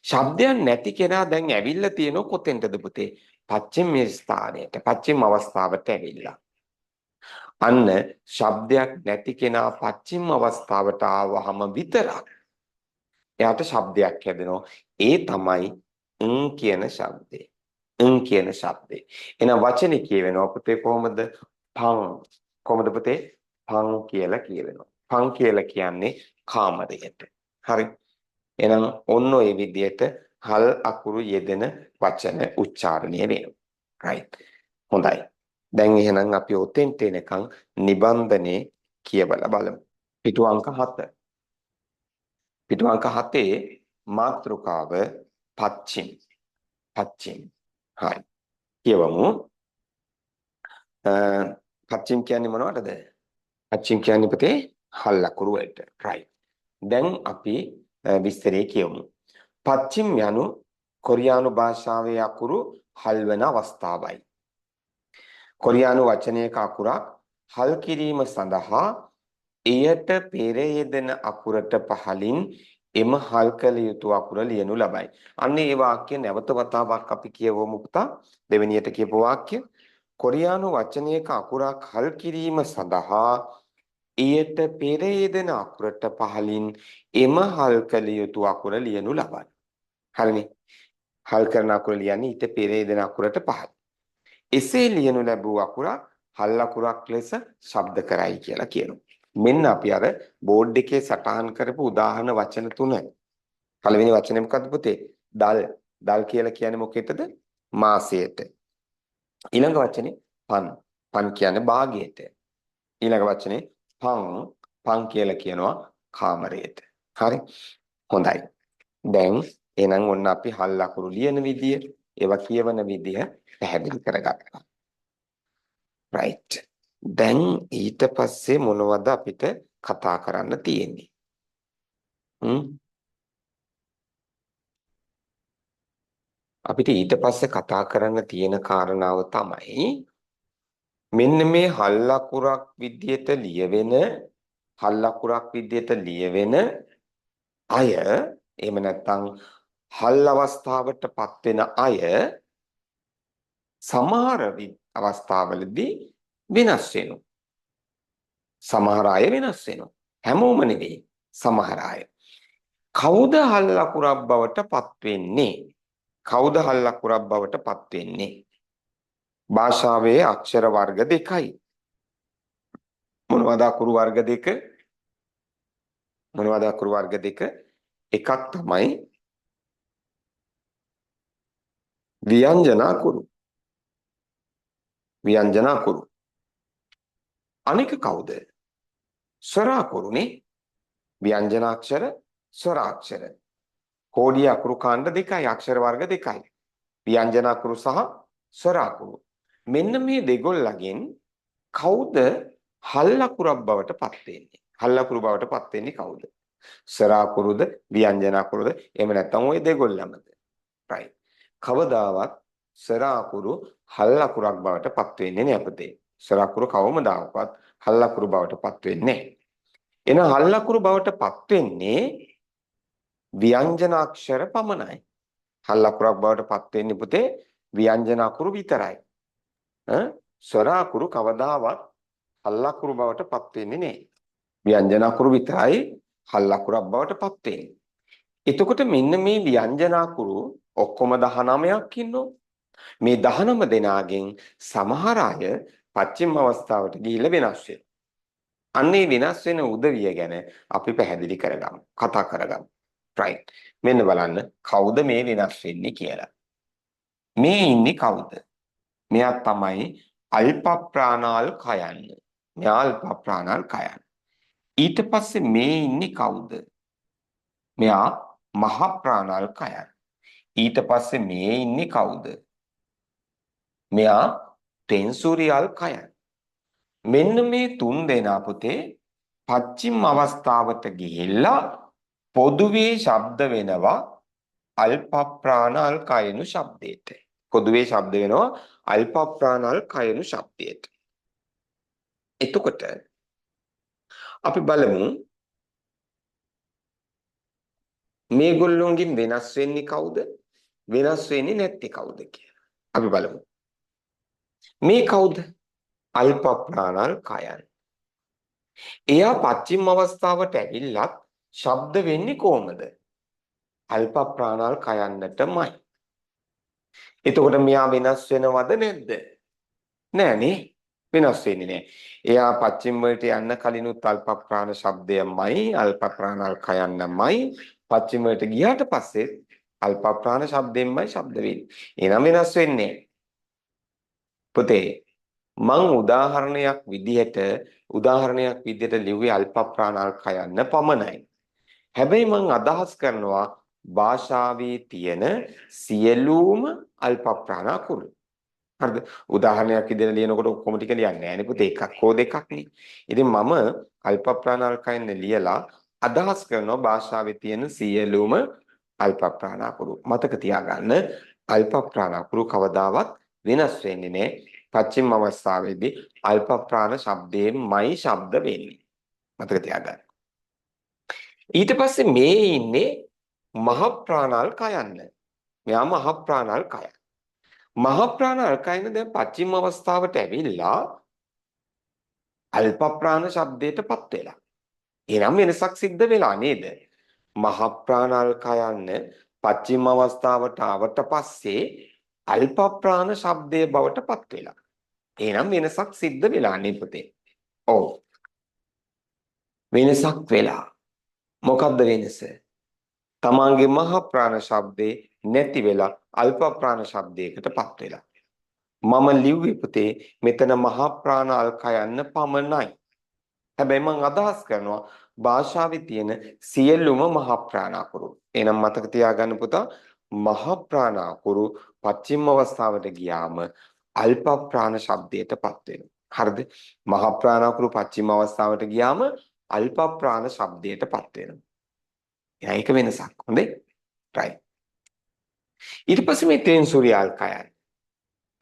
ශබ්දයක් නැති කෙනා දැන් ඇවිල්ලා තියෙන කොතෙන්ටද පුතේ? පච්චිම ස්ථානයට. පච්චිම අවස්ථාවට ඇවිල්ලා. අන්න ශබ්දයක් නැති කෙනා පච්චිම අවස්ථාවට ආවහම විතරක් එයාට ශබ්දයක් හැදෙනවා. ඒ තමයි කියන ශබ්දේ. කියන ශබ්දේ. එහෙනම් වචනේ කියවෙනවා පුතේ කොහොමද? පං. කොහොමද පුතේ? පං කියලා කියවෙනවා. පං කියලා කියන්නේ කාමරයට. හරි. එහෙනම් ඔන්න ඔය විදිහට හල් අකුරු යෙදෙන වචන උච්චාරණය වෙනවා. right. හොඳයි. දැන් එහෙනම් අපි ඔතෙන්ට එනකන් නිබන්ධනේ කියවලා බලමු. පිටු අංක 7. පිටු අංක 7 මාත්‍රිකාව පච්චිම. පච්චිම. හරි. කියවමු. පච්චිම කියන්නේ මොනවටද? පච්චිම කියන්නේ පුතේ හල් අකුරු වලට. right. දැන් අපි විස්තරේ කියමු. පච්චිම යනු කොරියානු භාෂාවේ අකුරු හල් වෙන අවස්ථාවයි. කොරියානු වචනයක අකුරක් හල් කිරීම සඳහා එයට පෙර යෙදෙන අකුරට පහලින් එම හල් කළ යුතු අකුර ලියනු ලබයි. අන්න ඒ වාක්‍ය නැවත වතාවක් අපි කියවමු පුතා. දෙවෙනියට කියපු වාක්‍ය. කොරියානු වචනයක අකුරක් හල් කිරීම සඳහා එයට පෙර යෙදෙන අකුරට පහලින් එම හල් කළ යුතු අකුර ලියනු ලබයි. හරිනේ. හල් කරන අකුර ලියන්නේ ඊට පෙර යෙදෙන අකුරට පහළ. එසේ ලියනු ලැබූ අකුරක් හල් අකුරක් ලෙස ශබ්ද කරයි කියලා කියනවා. මෙන්න අපි අර බෝඩ් එකේ සටහන් කරපු උදාහරණ වචන තුන. පළවෙනි වචනේ මොකක්ද පුතේ? දල්. දල් කියලා කියන්නේ මොකේද? මාසයට. ඊළඟ වචනේ පන්. පන් කියන්නේ භාගයට. ඊළඟ වචනේ පං. පං කියලා කියනවා කාමරයට. හරි. හොඳයි. දැන් එහෙනම් ඔන්න අපි හල් අකුරු ලියන විදිය, ඒවා කියවන විදිය පැහැදිලි කරගත්තා. right. දැන් ඊට පස්සේ මොනවද අපිට කතා කරන්න තියෙන්නේ? අපිට ඊට පස්සේ කතා කරන්න තියෙන කාරණාව තමයි මෙන්න මේ හල් අකුරක් විදියට ලියවෙන අය එහෙම නැත්නම් හල් අවස්ථාවටපත් වෙන අය සමහර අවස්ථාවලදී වෙනස් වෙනවා. සමහර අය වෙනස් වෙනවා. හැමෝම නෙවෙයි. සමහර අය. කවුද හල් ලකුරක් බවට පත් වෙන්නේ? කවුද හල් ලකුරක් බවට පත් වෙන්නේ? භාෂාවේ අක්ෂර වර්ග දෙකයි. මොනවද අකුරු වර්ග දෙක? මොනවද අකුරු වර්ග දෙක? එකක් තමයි ව්‍යංජන අකුරු. ව්‍යංජන අකුරු. අනික කවුද? ස්වර අකුරුනේ. ව්‍යංජනාක්ෂර, ස්වරාක්ෂර. කෝඩිය අකුරු කාණ්ඩ දෙකයි, අක්ෂර වර්ග දෙකයි. ව්‍යංජන අකුරු සහ ස්වර අකුරු. මෙන්න මේ දෙගොල්ලගෙන් කවුද හල් ලකුරක් බවට පත් වෙන්නේ? හල් ලකුරු බවට පත් වෙන්නේ කවුද? ස්වර අකුරුද, ව්‍යංජන අකුරුද? එහෙම නැත්නම් ওই දෙගොල්ලමද? right. කවදාවත් ස්වර අකුරු හල් ලකුරක් බවට පත් වෙන්නේ නැහැ පුතේ. ස්වර අකුරු කවමදාකවත් හල් ලකුරු බවට පත් වෙන්නේ නැහැ. එන හල් ලකුරු බවට පත් වෙන්නේ ව්‍යංජනාක්ෂර පමණයි. හල් ලකුරක් බවට පත් වෙන්නේ පුතේ ව්‍යංජන අකුරු විතරයි. ස්වර අකුරු කවදාවත් හල් ලකුරු බවට පත් වෙන්නේ නැහැ. ව්‍යංජන අකුරු විතරයි හල් ලකුරක් බවට පත් වෙන්නේ. එතකොට මෙන්න මේ ව්‍යංජන අකුරු ඔක්කොම 19ක් ඉන්නවා. මේ 19 දෙනාගෙන් සමහර අය පච්චිම අවස්ථාවට ගිහිල්ලා වෙනස් වෙනවා. අන්නේ වෙනස් වෙන උදවිය ගැන අපි පැහැදිලි කරගමු. කතා කරගමු. right. මෙන්න බලන්න කවුද මේ වෙනස් වෙන්නේ කියලා. මේ ඉන්නේ කවුද? මෙයා තමයි අල්ප ප්‍රාණාල් කයන්න. මෙයා අල්ප ප්‍රාණාල් කයන්න. ඊට පස්සේ මේ ඉන්නේ කවුද? මෙයා මහ ප්‍රාණාල් කයන්න. ඊට පස්සේ මේ ඉන්නේ කවුද? මෙයා ටෙන්සුරියල් කයන්න. මෙන්න මේ තුන් දෙනා පුතේ පච්චිම අවස්ථාවට ගිහිල්ලා පොදුවේ ශබ්ද වෙනවා අල්ප ප්‍රාණාල් කයනු ශබ්දයට. පොදුවේ ශබ්ද වෙනවා අල්ප ප්‍රාණාල් කයනු ශබ්දයට. එතකොට අපි බලමු මේගොල්ලොන්ගෙන් වෙනස් වෙන්නේ කවුද? වෙනස් වෙන්නේ නැත්තේ කවුද කියලා. අපි බලමු. මේ කවුද? අල්ප ප්‍රාණාල් කයන්. එයා පච්චිම අවස්ථාවට ඇවිල්ලත් ශබ්ද වෙන්නේ කොහමද? අල්ප ප්‍රාණාල් කයන්නටමයි. එතකොට මෙයා වෙනස් වෙනවද නැද්ද? නෑනේ. වෙනස් වෙන්නේ නෑ. එයා පච්චිම වලට යන්න කලිනුත් අල්ප ප්‍රාණ ශබ්දයමයි අල්ප ප්‍රාණාල් කයන්නමයි පච්චිම වලට ගියාට පස්සේ අල්ප ප්‍රාණ ශබ්දෙන්මයි ශබ්ද වෙන්නේ. එනම් වෙනස් වෙන්නේ පුතේ මං උදාහරණයක් විදිහට ලිව්වේ අල්ප ප්‍රාණාල් කයන්න පමණයි. හැබැයි මං අදහස් කරනවා භාෂාවේ තියෙන සියලුම අල්ප ප්‍රාණ අකුරු. හරිද? උදාහරණයක් විදිහට ලියනකොට ඔක්කොම ටික ලියන්නේ නැහැ නේ පුතේ එකක් හෝ දෙකක් නේ. ඉතින් මම අල්ප ප්‍රාණාල් කයන්න ලියලා අදහස් කරනවා භාෂාවේ තියෙන සියලුම අල්ප ප්‍රාණ අකුරු. මතක තියාගන්න අල්ප ප්‍රාණ අකුරු කවදාවත් වෙනස් වෙන්නේ නැහැ. පච්චිම අවස්ථාවේදී අල්ප ප්‍රාණ ශබ්දයෙන්මයි ශබ්ද වෙන්නේ. මතක තියාගන්න. ඊට පස්සේ මේ ඉන්නේ මහ ප්‍රාණාල් කයන්න. මෙයා මහ ප්‍රාණාල් කයන්න. මහ ප්‍රාණාල් කයන්න දැන් පච්චිම අවස්ථාවට ඇවිල්ලා අල්ප ප්‍රාණ ශබ්දයටපත් වෙලා. එනම් වෙනසක් සිද්ධ වෙලා නේද? මහ ප්‍රාණාල් කයන්න පච්චිම අවස්ථාවට ආවට පස්සේ අල්ප ප්‍රාණ ශබ්දයේ බවටපත් වෙලා. එනම් වෙනසක් සිද්ධ වෙලා නේ පුතේ. ඔව්. වෙනසක් වෙලා. මොකද්ද වෙනස? තමාගේ මහ ප්‍රාණ ශබ්දේ නැති වෙලා අල්ප ප්‍රාණ ශබ්දයකටපත් වෙලා. මම ලිව්වේ පුතේ මෙතන මහ ප්‍රාණාල් කයන්න පමණයි. හැබැයි මම අදහස් කරනවා භාෂාවේ තියෙන සියලුම මහ ප්‍රාණ අකුරු. එහෙනම් මතක තියාගන්න පුතා මහ ප්‍රාණ අකුරු පච්චිම අවස්ථාවට ගියාම අල්ප ප්‍රාණ ශබ්දයටපත් වෙනවා. හරිද? මහ ප්‍රාණ අකුරු පච්චිම අවස්ථාවට ගියාම අල්ප ප්‍රාණ ශබ්දයටපත් වෙනවා. ඒක වෙනසක්. හොඳේ? right. ඊට පස්සේ මේ තෙන්සුරියල් කයන්.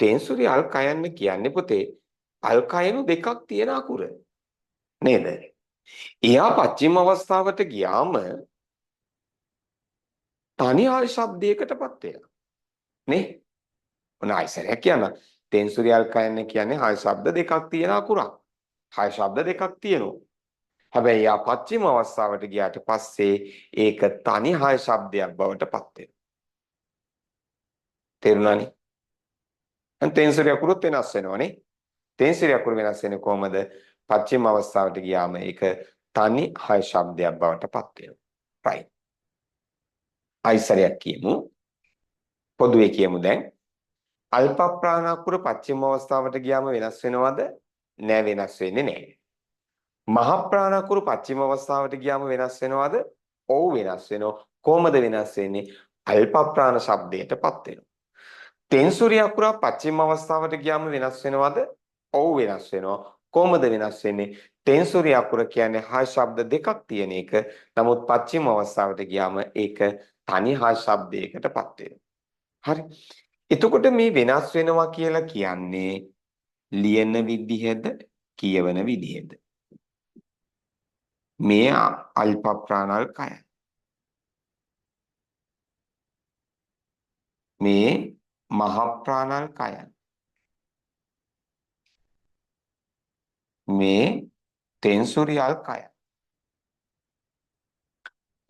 තෙන්සුරියල් කයන්න කියන්නේ පුතේ අල් කයනු දෙකක් තියෙන අකුර. නේද? එයා පච්චිම අවස්ථාවට ගියාම තනි හල් ශබ්දයකටපත් වෙනවා. නේ? මොන ආයිසරයක් කියන්න. තෙන්සුරියල් කයන්න කියන්නේ හල් ශබ්ද දෙකක් තියෙන අකුරක්. හල් ශබ්ද දෙකක් තියෙනවා. හැබැයි යා පස්චිම අවස්ථාවට ගියාට පස්සේ ඒක තනි හය ශබ්දයක් බවට පත් වෙනවා. තේරුණානේ? දැන් තෙන්සුරි අකුරුත් වෙනස් වෙනවනේ. තෙන්සුරි අකුරු වෙනස් වෙන්නේ කොහමද? පස්චිම අවස්ථාවට ගියාම ඒක තනි හය ශබ්දයක් බවට පත් වෙනවා. right. ආයිසරයක් කියමු. පොදුවේ කියමු දැන්. අල්ප ප්‍රාණ අකුර පස්චිම අවස්ථාවට ගියාම වෙනස් වෙනවද? නෑ, වෙනස් වෙන්නේ නෑ. මහ ප්‍රාණ අකුරු පස්චිම අවස්ථාවට ගියාම වෙනස් වෙනවද? ඔව්, වෙනස් වෙනවා. කොහොමද වෙනස් වෙන්නේ? අල්ප ප්‍රාණ ශබ්දයටපත් වෙනවා. තෙන්සුරි අකුර පස්චිම අවස්ථාවට ගියාම වෙනස් වෙනවද? ඔව්, වෙනස් වෙනවා. කොහොමද වෙනස් වෙන්නේ? තෙන්සුරි අකුර කියන්නේ හා ශබ්ද දෙකක් තියෙන එක. නමුත් පස්චිම අවස්ථාවට ගියාම ඒක තනි හා ශබ්දයකටපත් වෙනවා. හරි. එතකොට මේ වෙනස් වෙනවා කියලා කියන්නේ ලියන විදිහද කියවන විදිහද? මේ අල්ප ප්‍රාණල් කය. මේ මහ ප්‍රාණල් කය. මේ තෙන්සුරියල් කය.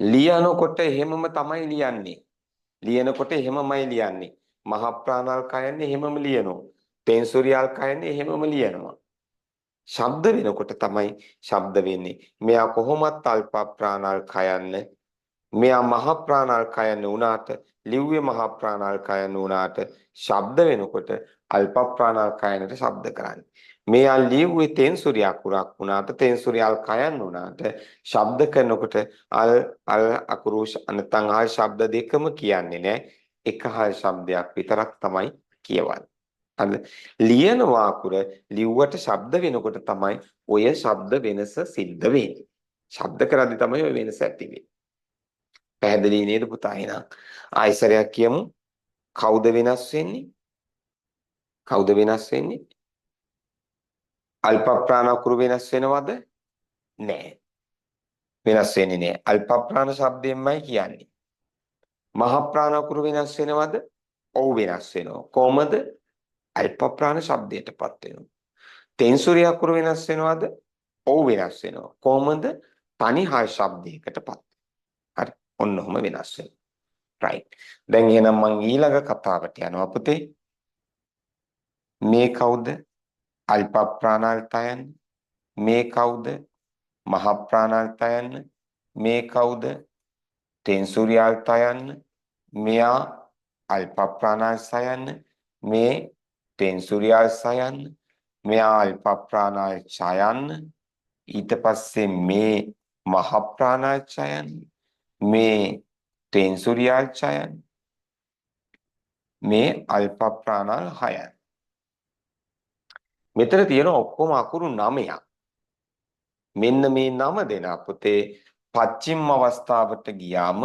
ලියනකොට එහෙමම තමයි ලියන්නේ. ලියනකොට එහෙමමයි ලියන්නේ. මහ ප්‍රාණල් කයන්නේ එහෙමම ලියනවා. තෙන්සුරියල් කයන්නේ එහෙමම ලියනවා. ශබ්ද වෙනකොට තමයි ශබ්ද වෙන්නේ. මෙයා කොහොමත් අල්ප ප්‍රාණල් කයන්න, මෙයා මහ ප්‍රාණල් කයන්න උනාට, ලිව්වේ මහ ප්‍රාණල් කයන්න උනාට ශබ්ද වෙනකොට අල්ප ප්‍රාණල් කයනට ශබ්ද කරන්නේ. මෙයා ලිව්වේ තෙන්සුරි අකුරක් උනාට, තෙන්සුරියල් කයන්න උනාට ශබ්ද කරනකොට අල් අකුරු නැත්නම් ආල් ශබ්ද දෙකම කියන්නේ නැහැ. එක හල් ශබ්දයක් විතරක් තමයි කියවන්නේ. හරිද? ලියන වාකුර ලිව්වට ශබ්ද වෙනකොට තමයි ඔය ශබ්ද වෙනස සිද්ධ වෙන්නේ. ශබ්ද කරද්දී තමයි ඔය වෙනස ඇති වෙන්නේ. පැහැදිලි නේද පුතා? එහෙනම් ආයිසරයක් කියමු. කවුද වෙනස් වෙන්නේ? කවුද වෙනස් වෙන්නේ? අල්ප ප්‍රාණ අකුරු වෙනස් වෙනවද? නෑ. වෙනස් වෙන්නේ නෑ. අල්ප ප්‍රාණ શબ્දයෙන්මයි කියන්නේ. මහ ප්‍රාණ අකුරු වෙනස් වෙනවද? ඔව්, වෙනස් වෙනවා. කොහමද? අල්ප ප්‍රාණ શબ્දයටපත් වෙනවා. තෙන්සුරි අකුරු වෙනස් වෙනවද? ඔව්, වෙනස් වෙනවා. කොහමද? තනි හා ශබ්දයකටපත්. හරි. ඔන්න ඔහම වෙනස් වෙනවා. right. දැන් එහෙනම් මම ඊළඟ කතාවට යනවා පුතේ. මේ කවුද? අල්ප ප්‍රාණාල්තයන්. මේ කවුද? මහ ප්‍රාණාල්තයන්. මේ කවුද? තෙන්සුරියාල්තයන්. මෙයා අල්ප ප්‍රාණාල්සයන්. මේ තෙන්සුරියාල්සයන්. මෙයා අල්ප ප්‍රාණාල්චයන්. ඊට පස්සේ මේ මහ ප්‍රාණාල්චයන්. මේ තෙන්සුරියාල්චයන්. මේ අල්ප ප්‍රාණාල් 6යි. මෙතන තියෙන ඔක්කොම අකුරු 9ක්. මෙන්න මේ 9 දෙනා පුතේ පච්චිම අවස්ථාවට ගියාම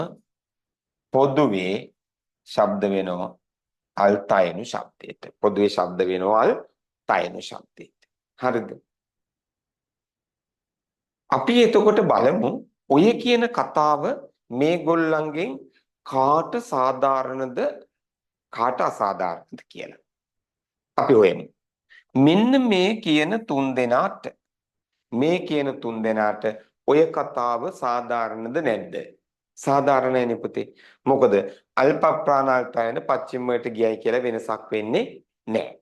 පොදුවේ ශබ්ද වෙනවා අල්තයනු ශබ්දයට. පොදුවේ ශබ්ද වෙනවා අල්තයනු ශබ්දයට. හරිද? අපි එතකොට බලමු ඔය කියන කතාව මේගොල්ලන්ගෙන් කාට සාධාරණද කාට අසාධාරණද කියලා. අපි හොයමු. මෙන්න මේ කියන තුන් දෙනාට ඔය කතාව සාධාරණද නැද්ද? සාධාරණයි පුතේ. මොකද අල්ප ප්‍රාණාල්තයන පච්චිමයට ගියයි කියලා වෙනසක් වෙන්නේ නැහැ.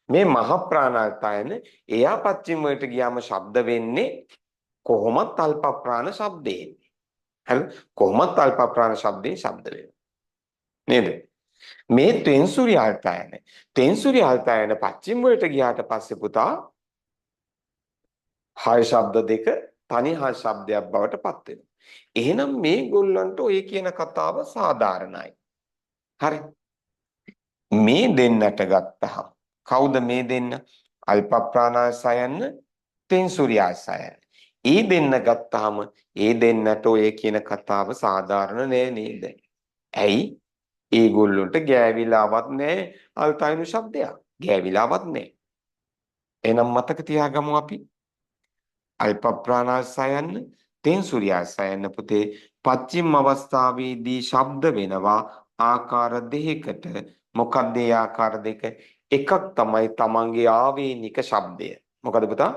මේ මහ ප්‍රාණාල්තයන එයා පච්චිමයට ගියාම ශබ්ද වෙන්නේ කොහොමත් අල්ප ප්‍රාණ ශබ්දයෙන්. හරි? කොහොමත් අල්ප ප්‍රාණ ශබ්දයෙන් ශබ්ද වෙනවා. නේද? මේ තෙන්සුරියාල්තයන පච්චිමයට ගියාට පස්සේ පුතා හය ශබ්ද දෙක තනි හය ශබ්දයක් බවට පත් වෙනවා. එහෙනම් මේගොල්ලන්ට ඔය කියන කතාව සාධාරණයි. හරි. මේ දෙන්නට ගත්තහම කවුද මේ දෙන්න? අල්ප ප්‍රාණාසයන් තෙන්සුරියාසයන්. ඒ දෙන්න ගත්තාම ඒ දෙන්නට ඔය කියන කතාව සාධාරණ නෑ නේද? ඇයි? ඒගොල්ලන්ට ගෑවිලාවත් නෑ අල්තයිනු ශබ්දයක්. ගෑවිලාවත් නෑ. එහෙනම් මතක තියාගමු අපි අල්ප ප්‍රාණාසයන් තෙන්සුරියාසයන් පුතේ පච්චිම අවස්ථාවේදී ශබ්ද වෙනවා ආකාර දෙකකට. මොකක්ද ඒ ආකාර දෙක? එකක් තමයි තමන්ගේ ආවේනික ශබ්දය. මොකද පුතා?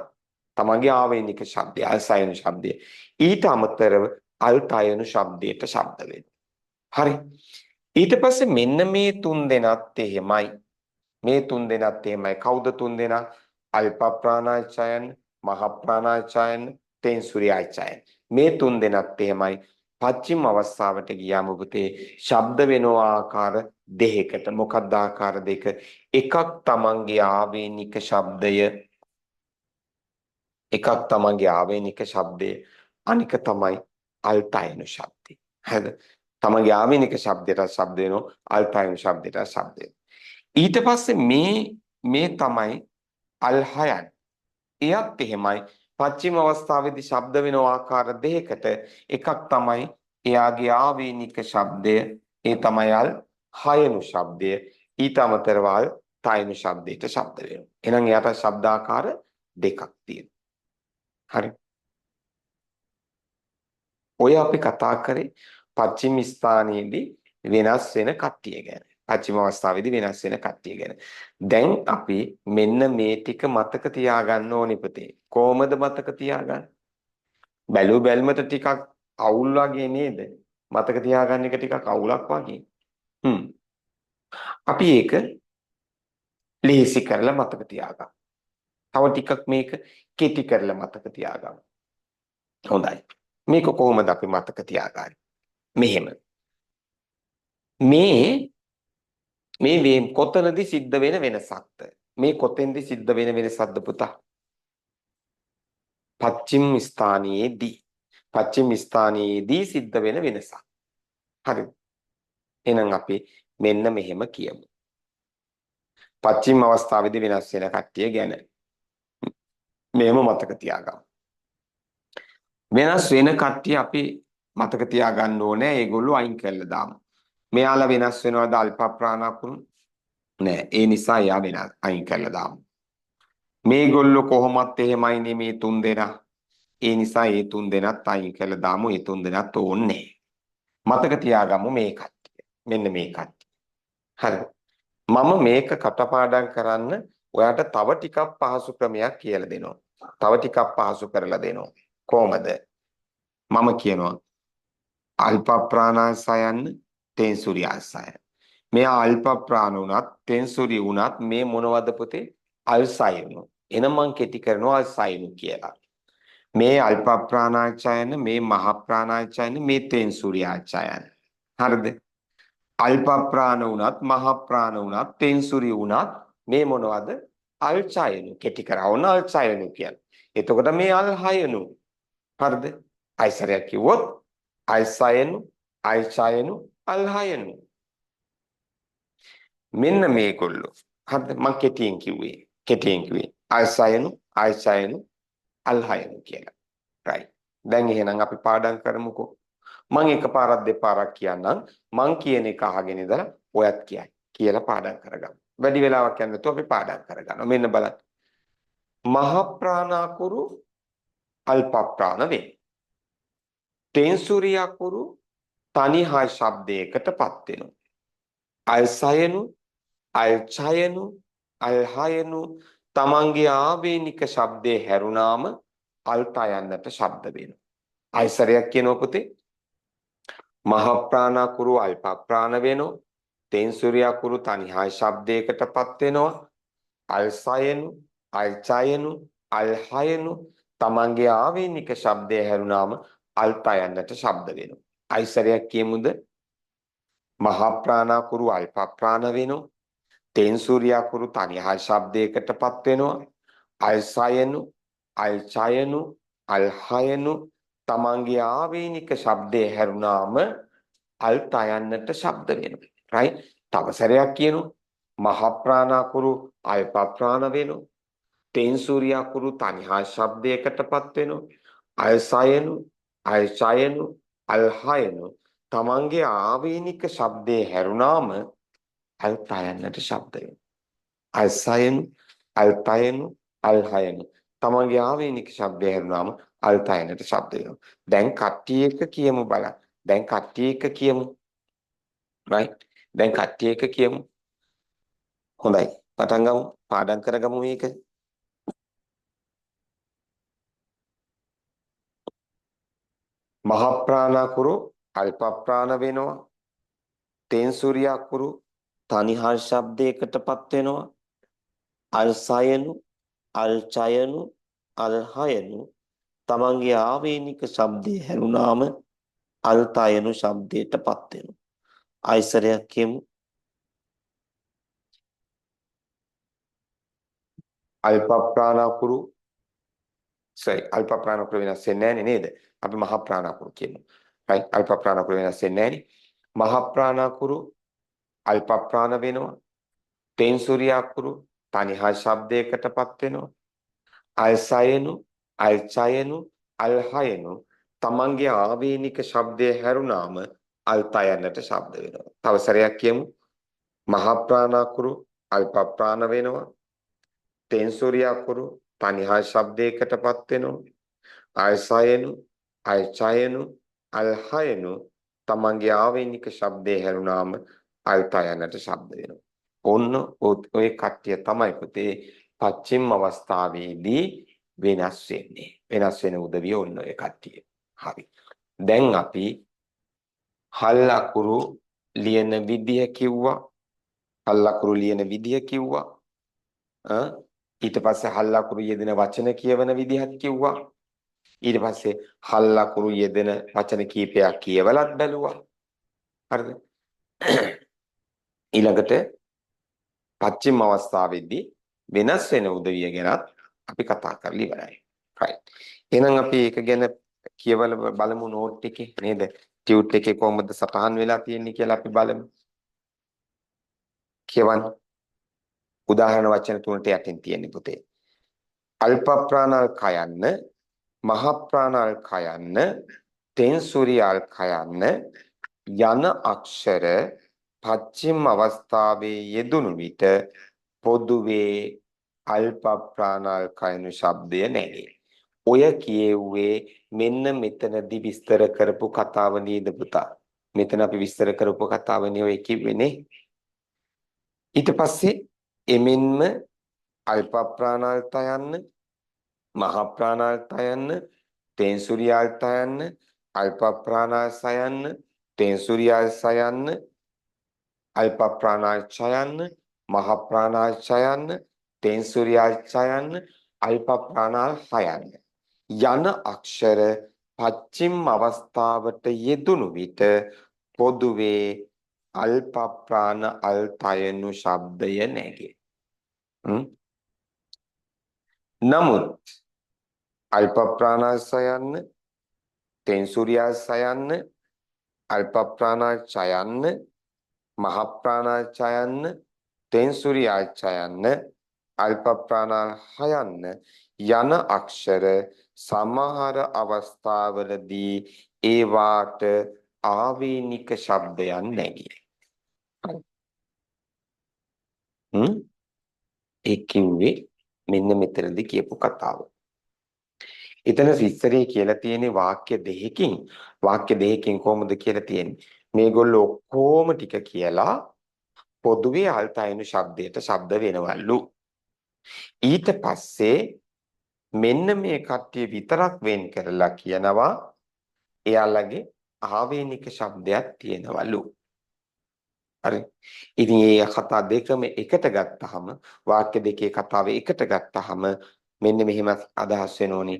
තමන්ගේ ආවේනික ශබ්දය අල්සයනු ශබ්දය. ඊට අමතරව අල්තයනු ශබ්දයට ශබ්ද වෙනවා. හරි. ඊට පස්සේ මෙන්න මේ තුන් දෙනාත් එහෙමයි. මේ තුන් දෙනාත් එහෙමයි. කවුද තුන් දෙනා? අල්ප ප්‍රාණායචයන්, මහ ප්‍රාණායචයන්, තෙන්සුරියායචයන්. මේ තුන් දෙනාත් එහෙමයි. පච්චිම අවස්ථාවට ගියාම පුතේ ශබ්ද වෙනවා ආකාර දෙකකට. මොකක්ද ආකාර දෙක? එකක් තමන්ගේ ආවේනික ශබ්දය, එකක් තමන්ගේ ආවේනික ශබ්දය, අනික තමයි අල්තයනු ශබ්දය. හරිද? තමන්ගේ ආවේනික ශබ්දයට ශබ්ද වෙනවා, අල්තයනු ශබ්දයට ශබ්ද වෙනවා. ඊට පස්සේ මේ තමයි අල්හයන්. එයත් එහෙමයි. පච්චිම අවස්ථාවේදී ශබ්ද වෙන ආකාර දෙකකට එකක් තමයි එයාගේ ආවේනික ශබ්දය, ඒ තමයි අල් හයනු ශබ්දය. ඊට අමතරව අල් තයනු ශබ්දයට ශබ්ද වෙනවා. එහෙනම් එයාට ශබ්දාකාර දෙකක් තියෙනවා. හරි. ඔය අපි කතා කරේ පච්චිම ස්ථානයේදී වෙනස් වෙන කට්ටිය ගැන. පච්චිම අවස්ථාවේදී වෙනස් වෙන කට්ටිය ගැන. දැන් අපි මෙන්න මේ ටික මතක තියාගන්න ඕනි පුතේ. කොහොමද මතක තියාගන්නේ? බැලු බැල්මට ටිකක් අවුල් වගේ නේද? මතක තියාගන්න එක ටිකක් අවුලක් වගේ. අපි ඒක ලේසි කරලා මතක තියාගමු. තව ටිකක් මේක කෙටි කරලා මතක තියාගමු. හොඳයි. මේක කොහොමද අපි මතක තියාගන්නේ? මෙහෙම. මේ කොතනදී සිද්ධ වෙන වෙනසක්ද? මේ කොතෙන්ද සිද්ධ වෙන වෙනසක්ද පුතා? පච්චිම ස්ථානයේදී. පච්චිම ස්ථානයේදී සිද්ධ වෙන වෙනසක්. හරිද? එහෙනම් අපි මෙන්න මෙහෙම කියමු. පච්චිම අවස්ථාවේදී වෙනස් වෙන කට්ටිය ගැන. මෙහෙම මතක තියාගමු. වෙනස් වෙන කට්ටිය අපි මතක තියාගන්න ඕනේ. ඒගොල්ලෝ අයින් කරලා දාමු. මෙයාලා වෙනස් වෙනවද අල්ප ප්‍රාණකුණු? නෑ. ඒ නිසා එයා වෙනස් අයින් කරලා දාමු. මේගොල්ලෝ කොහොමත් එහෙමයිනේ මේ තුන් දෙනා. ඒ නිසා ඒ තුන් දෙනාත් අයින් කරලා දාමු. ඒ තුන් දෙනාත් ඕනේ. මතක තියාගමු මේ කට්ටිය. මෙන්න මේ කට්ටිය. හරිද? මම මේක කටපාඩම් කරන්න ඔයාට තව ටිකක් පහසු ක්‍රමයක් කියලා දෙනවා. තව ටිකක් පහසු කරලා දෙනවා. කොහමද? මම කියනවා අල්ප ප්‍රාණාසයන්, තෙන්සුරියාසයන්. මෙයා අල්ප ප්‍රාණ උනත් තෙන්සුරි උනත් මේ මොනවද පුතේ? අල්සයනු. එහෙනම් මං කෙටි කරනවා අල්සයනු කියලා. මේ අල්ප ප්‍රාණාචයන, මේ මහ ප්‍රාණාචයන, මේ තෙන්සුරියාචයන. හරිද? අල්ප ප්‍රාණ උනත් මහ ප්‍රාණ උනත් තෙන්සුරි උනත් මේ මොනවද? අල්චයනු. කෙටි කරවන අල්චයනු කියලා. එතකොට මේ අල්හයනු. හරිද? අයිසරයක් කිව්වොත් අල්සයනු, අල්චයනු, අල්හයනු. මෙන්න මේගොල්ලෝ. හරිද? මම කෙටියෙන් කිව්වේ. අල්සයනු, අල්චයනු, අල්හයනු කියලා. right. දැන් එහෙනම් අපි පාඩම් කරමුකෝ. මම එකපාරක් දෙපාරක් කියන්නම්. මං කියන එක අහගෙන ඉඳලා ඔයත් කියයි. කියලා පාඩම් කරගමු. වැඩි වෙලාවක් යන්න නැතුව අපි පාඩම් කරගන්නවා. මෙන්න බලන්න. මහ ප්‍රාණාකුරු අල්ප ප්‍රාණ වේ. තෙන්සුරියාකුරු තනිහා ශබ්දයකටපත් වෙනවා. අල්සයනු, අල්චයනු, අල්හයනු තමන්ගේ ආවේනික ශබ්දේ හැරුණාම අල්තයන්නට ශබ්ද වෙනවා. අයිසරයක් කියනවා පුතේ. මහ ප්‍රාණකුරු අල්ප ප්‍රාණ වෙනවා. තෙන්සුරියාකුරු තනිහා ශබ්දයකටපත් වෙනවා. අල්සයනු, අල්චයනු, අල්හයනු තමන්ගේ ආවේනික ශබ්දය හැරුණාම අල්තයන්නට ශබ්ද වෙනවා. අයිසරයක් කියමුද? මහ ප්‍රාණකුරු අල්ප ප්‍රාණ වෙනවා. තෙන්සුරියාකුරු තනිහා ශබ්දයකටපත් වෙනවා. අල්සයනු, අල්චයනු, අල්හයනු තමන්ගේ ආවේනික ශබ්දය හැරුණාම අල්තයන්නට ශබ්ද වෙනවා. right? තව සැරයක් කියනවා. මහ ප්‍රාණකුරු අල්ප ප්‍රාණ වෙනවා. තෙන්සුරියාකුරු තනිහා ශබ්දයකටපත් වෙනවා. අල්සයනු, අල්චයනු, අල්හයනු තමන්ගේ ආවේනික ශබ්දේ හැරුණාම අල්තයන්නට ශබ්ද වෙනවා. අල්සයනු, අල්තයනු, අල්හයනු තමන්ගේ ආවේනික ශබ්දය හැරුණාම අල්තයන්නට ශබ්ද වෙනවා. දැන් කට්ටිය එක කියමු බලන්න. දැන් කට්ටිය එක කියමු. right? දැන් කට්ටිය එක කියමු. හොඳයි. පටන් ගමු. පාඩම් කරගමු මේක. මහ ප්‍රාණාකුරු අල්ප ප්‍රාණ වෙනවා. තෙන්සුරියාකුරු තනිහා ශබ්දයකටපත් වෙනවා. අල්සයනු අල්චයනු අල්හයනු තමන්ගේ ආවේනික ශබ්දය හැරුණාම අල්තයනු ශබ්දයටපත් වෙනවා. ආයසරයක් කියමු. අල්ප ප්‍රාණාකුරු අල්ප ප්‍රාණාකුරු වෙනස් වෙන්නේ නැහැ නේද? අපි මහ ප්‍රාණාකුරු කියමු. right අල්ප ප්‍රාණාකුරු වෙනස් වෙන්නේ නැහැ. මහ ප්‍රාණාකුරු අල්ප ප්‍රාණ වෙනවා. තෙන්සුරියාකුරු තනිහා ශබ්දයකටපත් වෙනවා. අල්සයනු අල්චයනු අල්හයනු තමන්ගේ ආවේනික ශබ්දය හැරුණාම අල්තයනට ශබ්ද වෙනවා. තව සැරයක් කියමු. මහ ප්‍රාණාකුරු අල්ප ප්‍රාණ වෙනවා. තෙන්සුරියාකුරු තනිහා ශබ්දයකටපත් වෙනවා. අල්සයනු අල්චයනු අල්හයනු තමන්ගේ ආවේනික ශබ්දය හැරුණාම අල්තයනට ශබ්ද වෙනවා. ඔන්න ඔය කට්ටිය තමයි පුතේ පච්චිම අවස්ථාවේදී වෙනස් වෙන්නේ. වෙනස් වෙන උදවිය ඔන්න ඔය කට්ටිය. හරි. දැන් අපි හල් අකුරු ලියන විදිය කිව්වා. හල් අකුරු ලියන විදිය කිව්වා. ඊට පස්සේ හල් අකුරු යෙදෙන වචන කියවන විදිහත් කිව්වා. ඊට පස්සේ හල් අකුරු යෙදෙන වචන කීපයක් කියවලත් බැලුවා. හරිද? ඊළඟට පච්චිම අවස්ථාවේදී වෙනස් වෙන උදවිය ගැනත් අපි කතා කරලා ඉවරයි. right. එහෙනම් අපි ඒක ගැන කියවලා බලමු නෝට් එකේ නේද? ටියුට් එකේ කොහොමද සටහන් වෙලා තියෙන්නේ කියලා අපි බලමු. කියවන්න. උදාහරණ වචන තුනට යටින් තියෙන්නේ පුතේ. අල්ප ප්‍රාණල් කයන්න, මහ ප්‍රාණල් කයන්න, තෙන්සුරියල් කයන්න යන අක්ෂර පච්චිම අවස්ථාවේ යෙදුණු විට පොදුවේ අල්ප ප්‍රාණල් කයන ශබ්දය නැගේ. ඔය කියෙව්වේ මෙන්න මෙතනදී විස්තර කරපු කතාව නේද පුතා? මෙතන අපි විස්තර කරපු කතාවනේ ඔය කිව්වේනේ. ඊට පස්සේ එමෙන්ම අල්ප ප්‍රාණාල්ත යන්න, මහ ප්‍රාණාල්ත යන්න, තෙන්සුරියාල්ත යන්න, අල්ප ප්‍රාණාල්ස යන්න, තෙන්සුරියාල්ස යන්න, අල්ප ප්‍රාණාල්ච යන්න, මහ ප්‍රාණාල්ච යන්න, තෙන්සුරියාල්ච යන්න, අල්ප ප්‍රාණාල් හයන්න යන අක්ෂර පච්චිම අවස්ථාවට යෙදුණු විට පොදුවේ අල්ප ප්‍රාණ අල්තයනු ශබ්දය නැගේ. නමුත් අල්ප ප්‍රාණාල්ස යන්න, තෙන්සුරියාල්ස යන්න, අල්ප ප්‍රාණාල්ච යන්න, මහ ප්‍රාණාල්ච යන්න, තෙන්සුරියාල්ච යන්න, අල්ප ප්‍රාණාල් හයන්න යන අක්ෂර සමහර අවස්ථාවලදී ඒවාට ආවේනික ශබ්දයන් නැගී. ඒ කිව්වේ මෙන්න මෙතනදී කියපු කතාව. එතන විස්තරේ කියලා තියෙන්නේ වාක්‍ය දෙකකින්. වාක්‍ය දෙකකින් කොහොමද කියලා තියෙන්නේ? මේගොල්ලෝ ඔක්කොම ටික කියලා පොදුවේ අල්තයනු ශබ්දයට ශබ්ද වෙනවලු. ඊට පස්සේ මෙන්න මේ කට්ටිය විතරක් වෙන් කරලා කියනවා එයාලගේ ආවේනික ශබ්දයක් තියෙනවලු. හරි. ඉතින් මේ කතා දෙකම එකට ගත්තාම වාක්‍ය දෙකේ කතාව එකට ගත්තාම මෙන්න මෙහෙම අදහස් වෙනෝනේ.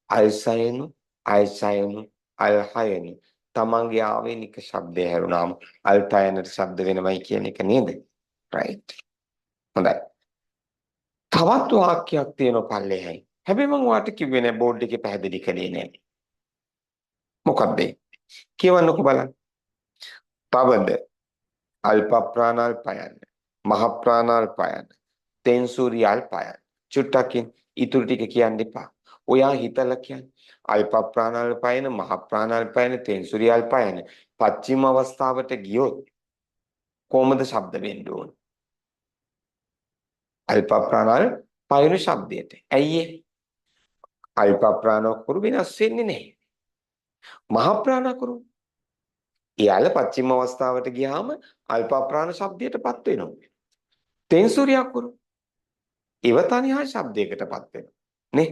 අල්සයනු අල්සයනු අල්හයනු තමන්ගේ ආවේනික ශබ්දය හැරුණාම අල්තයනට ශබ්ද වෙනවයි කියන එක නේද? right. හොඳයි. තවත් වාක්‍යයක් තියෙනවා පල්ලෙහායි. හැබැයි මම ඔයාලට කිව්වේ නෑ බෝඩ් එකේ පැහැදිලි කළේ නෑ. මොකක්ද? කියවන්නකෝ බලන්න. තවද අල්ප ප්‍රාණල් පයන්න, මහ ප්‍රාණල් පයන්න, තෙන්සුරියල් පයන්න. චුට්ටකින් ඊටු ටික කියන්න එපා. ඔයා හිතලා කියන්නේ අල්ප ප්‍රාණල් පයන, මහ ප්‍රාණල් පයන, තෙන්සුරියල් පයන පච්චිම අවස්ථාවට ගියොත් කොහොමද ශබ්ද වෙන්න ඕන? අල්ප ප්‍රාණල් පයන ශබ්දයට. ඇයි ඒ? අල්ප ප්‍රාණකුරු වෙනස් වෙන්නේ නැහැ. මහ ප්‍රාණකුරු එයාල පච්චිම අවස්ථාවට ගියාම අල්ප ප්‍රාණ ශබ්දයටපත් වෙනවා. තෙන්සුරියකුරු ඒව තනිහා ශබ්දයකටපත් වෙනවා. නේ?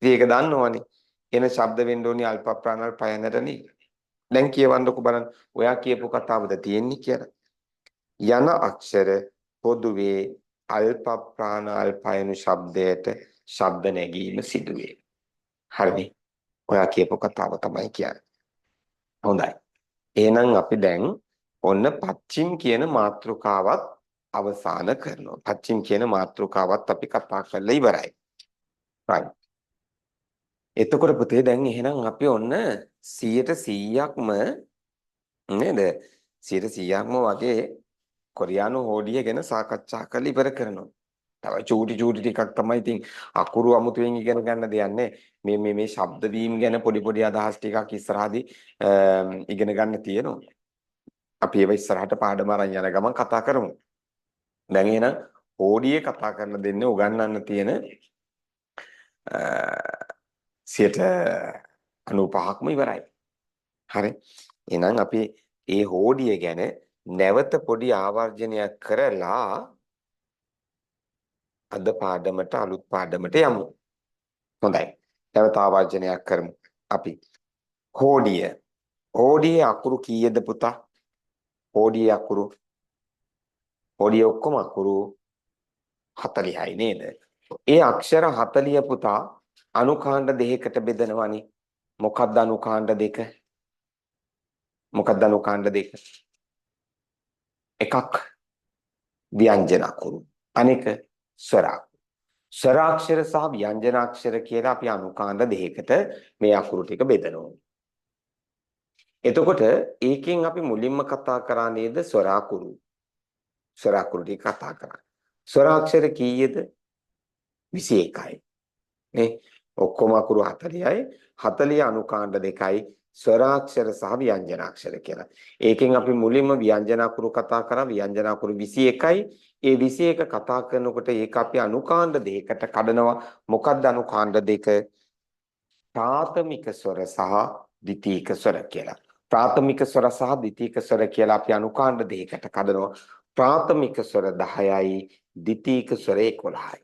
ඉතින් ඒක දන්නවනේ. එන ශබ්ද වෙන්න ඕනි අල්ප ප්‍රාණ අල්පයනට නේ. දැන් කියවන්නකො බලන්න. ඔයා කියපු කතාවද තියෙන්නේ කියලා. යන අක්ෂර පොදුවේ අල්ප ප්‍රාණ අල්පයන ශබ්දයට ශබ්ද නැගීම සිදුවේ. හරිනේ. ඔයා කියපු කතාව තමයි කියන්නේ. හොඳයි. එහෙනම් අපි දැන් ඔන්න පච්චිම් කියන මාතෘකාවත් අවසන් කරනවා. පච්චිම් කියන මාතෘකාවත් අපි කතා කරලා ඉවරයි. right. එතකොට පුතේ දැන් එහෙනම් අපි ඔන්න 100%ක්ම නේද? 100%ක්ම වගේ කොරියානු හෝඩිය ගැන සාකච්ඡා කරලා ඉවර කරනවා. තව චූටි ටිකක් තමයි ඉතින් අකුරු අමුතුවෙන් ඉගෙන ගන්න දෙයක් නැහැ. මේ ශබ්ද වීම ගැන පොඩි අදහස් ටිකක් ඉස්සරහදී ඉගෙන ගන්න තියෙනවා. අපි ඒව ඉස්සරහට පාඩම අරන් යන ගමන් කතා කරමු. දැන් එහෙනම් හෝඩියේ කතා කරන්න දෙන්නේ උගන්වන්න තියෙන 95%ක්ම ඉවරයි. හරි. එහෙනම් අපි ඒ හෝඩිය ගැන නැවත පොඩි ආවර්ජනයක් කරලා අද පාඩමට අලුත් පාඩමට යමු. හොඳයි. නැවත ආවර්ජනයක් කරමු. අපි හෝඩිය. හෝඩියේ අකුරු කීයද පුතා? හෝඩියේ අකුරු. හෝඩියේ ඔක්කොම අකුරු 40යි නේද? ඒ අක්ෂර 40 පුතා අනුකාණ්ඩ දෙකකට බෙදනවනේ. මොකක්ද අනුකාණ්ඩ දෙක? මොකක්ද අනුකාණ්ඩ දෙක? එකක් ව්‍යංජන අකුරු. අනෙක ස්වර අකුරු. ස්වරාක්ෂර සහ ව්‍යංජනාක්ෂර කියලා අපි අනුකාණ්ඩ දෙකකට මේ අකුරු ටික බෙදනවා. එතකොට ඒකෙන් අපි මුලින්ම කතා කරා නේද ස්වර අකුරු. ස්වර අකුරු ටික කතා කරා. ස්වරාක්ෂර කීයද? 21යි. නේ? ඔක්කොම අකුරු 40යි. 40 අනුකාණ්ඩ දෙකයි ස්වරාක්ෂර සහ ව්‍යංජනාක්ෂර කියලා. ඒකෙන් අපි මුලින්ම ව්‍යංජන අකුරු කතා කරා. ව්‍යංජන අකුරු 21යි. ඒ 21 කතා කරනකොට ඒක අපි අනුකාණ්ඩ දෙකකට කඩනවා. මොකක්ද අනුකාණ්ඩ දෙක? ප්‍රාථමික ස්වර සහ ද්විතීයික ස්වර කියලා. ප්‍රාථමික ස්වර සහ ද්විතීයික ස්වර කියලා අපි අනුකාණ්ඩ දෙකකට කඩනවා. ප්‍රාථමික ස්වර 10යි, ද්විතීයික ස්වර 11යි.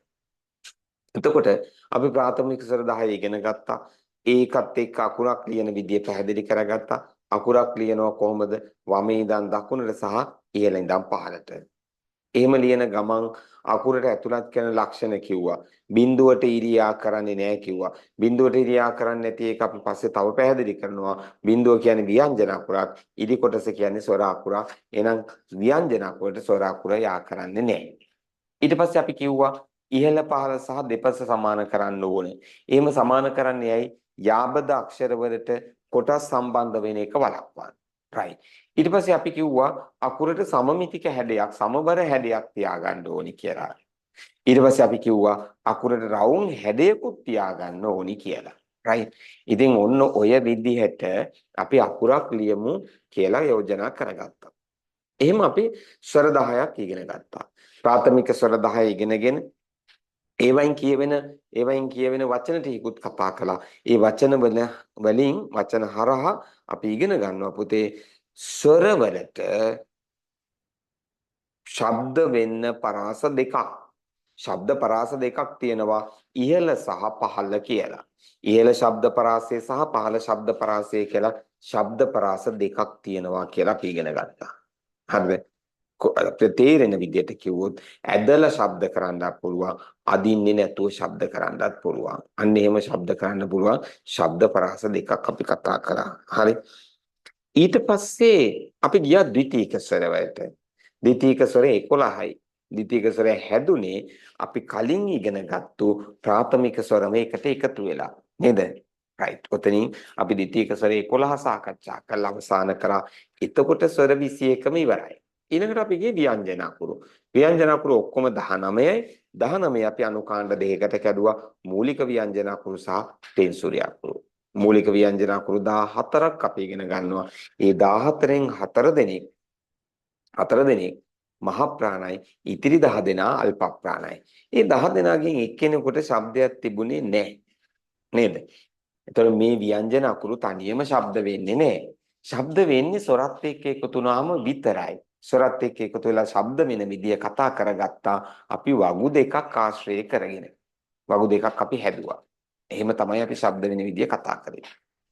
එතකොට අපි ප්‍රාථමික ස්වර 10 ඉගෙන ගත්තා. ඒකත් එක්ක අකුරක් ලියන විදිය පැහැදිලි කරගත්තා. අකුරක් ලියනවා කොහොමද? වමේ ඉඳන් දකුණට සහ ඉහළ ඉඳන් පහළට. එහෙම ලියන ගමන් අකුරට ඇතුළත් කරන ලක්ෂණ කිව්වා. බිඳුවට ඉරියා කරන්නේ නැහැ කිව්වා. බිඳුවට ඉරියා කරන්නේ නැති එක අපි පස්සේ තව පැහැදිලි කරනවා. බිඳුව කියන්නේ ව්‍යංජන අකුරක්, ඉරි කොටස කියන්නේ ස්වර අකුරක්. එහෙනම් ව්‍යංජන අකුරට ස්වර අකුර යා කරන්නේ නැහැ. ඊට පස්සේ අපි කිව්වා ඉහළ පහළ සහ දෙපස සමාන කරන්න ඕනේ. එහෙම සමාන කරන්නේ ඇයි? යාබද අක්ෂර වලට කොටස් සම්බන්ධ වෙන එක වළක්වන්න. right. ඊට පස්සේ අපි කිව්වා අකුරට සමමිතික හැඩයක්, සමබර හැඩයක් තියාගන්න ඕනි කියලා. ඊට පස්සේ අපි කිව්වා අකුරට රවුම් හැඩයකුත් තියාගන්න ඕනි කියලා. right. ඉතින් ඔන්න ඔය විදිහට අපි අකුරක් ලියමු කියලා යෝජනා කරගත්තා. එහෙම අපි ස්වර 10ක් ඉගෙන ගත්තා. ප්‍රාථමික ස්වර 10 ඉගෙනගෙන ඒවයින් කියවෙන වචන ටිකකුත් කතා කළා. ඒ වචන වලින් වචන හරහා අපි ඉගෙන ගන්නවා පුතේ ස්වර වලට ශබ්ද වෙන්න පරාස දෙකක්. ශබ්ද පරාස දෙකක් තියෙනවා ඉහළ සහ පහළ කියලා. ඉහළ ශබ්ද පරාසය සහ පහළ ශබ්ද පරාසය කියලා ශබ්ද පරාස දෙකක් තියෙනවා කියලා අපි ඉගෙන ගත්තා. හරිද? තේරෙන විදිහට කිව්වොත් ඇදලා ශබ්ද කරන්නත් පුළුවන්, අදින්නේ නැතුව ශබ්ද කරන්නත් පුළුවන්. අන්න එහෙම ශබ්ද කරන්න පුළුවන් ශබ්ද පරාස දෙකක් අපි කතා කරා. හරි. ඊට පස්සේ අපි ගියා ද්විතීයික ස්වර වලට. ද්විතීයික ස්වරය 11යි. ද්විතීයික ස්වරය හැදුනේ අපි කලින් ඉගෙන ගත්තු ප්‍රාථමික ස්වරම එකට එකතු වෙලා. නේද? right. ඔතනින් අපි ද්විතීයික ස්වරය 11 සාකච්ඡා කරලා අවසන් කරා. එතකොට ස්වර 21ම ඉවරයි. ඊළඟට අපි ගියේ ව්‍යංජන අකුරු. ව්‍යංජන අකුරු ඔක්කොම 19යි. 19 අපි අනුකාණ්ඩ දෙකකට කැඩුවා. මූලික ව්‍යංජන අකුරු සහ තෙන්සුරි අකුරු. මූලික ව්‍යංජන අකුරු 14ක් අපි ඉගෙන ගන්නවා. ඒ 14න් 4 දෙනෙක් මහ ප්‍රාණයි, ඉතිරි 10 දෙනා අල්ප ප්‍රාණයි. ඒ 10 දෙනාගෙන් එක්කෙනෙකුට ශබ්දයක් තිබුණේ නැහැ. නේද? එතකොට මේ ව්‍යංජන අකුරු තනියම ශබ්ද වෙන්නේ නැහැ. ශබ්ද වෙන්නේ ස්වරත් එක්ක එකතු වුණාම විතරයි. ස්වරත් එක්ක එකතු වෙලා ශබ්ද වෙන විදිය කතා කරගත්තා අපි වගු දෙකක් ආශ්‍රය කරගෙන. වගු දෙකක් අපි හැදුවා. එහෙම තමයි අපි ශබ්ද වෙන විදිය කතා කරේ.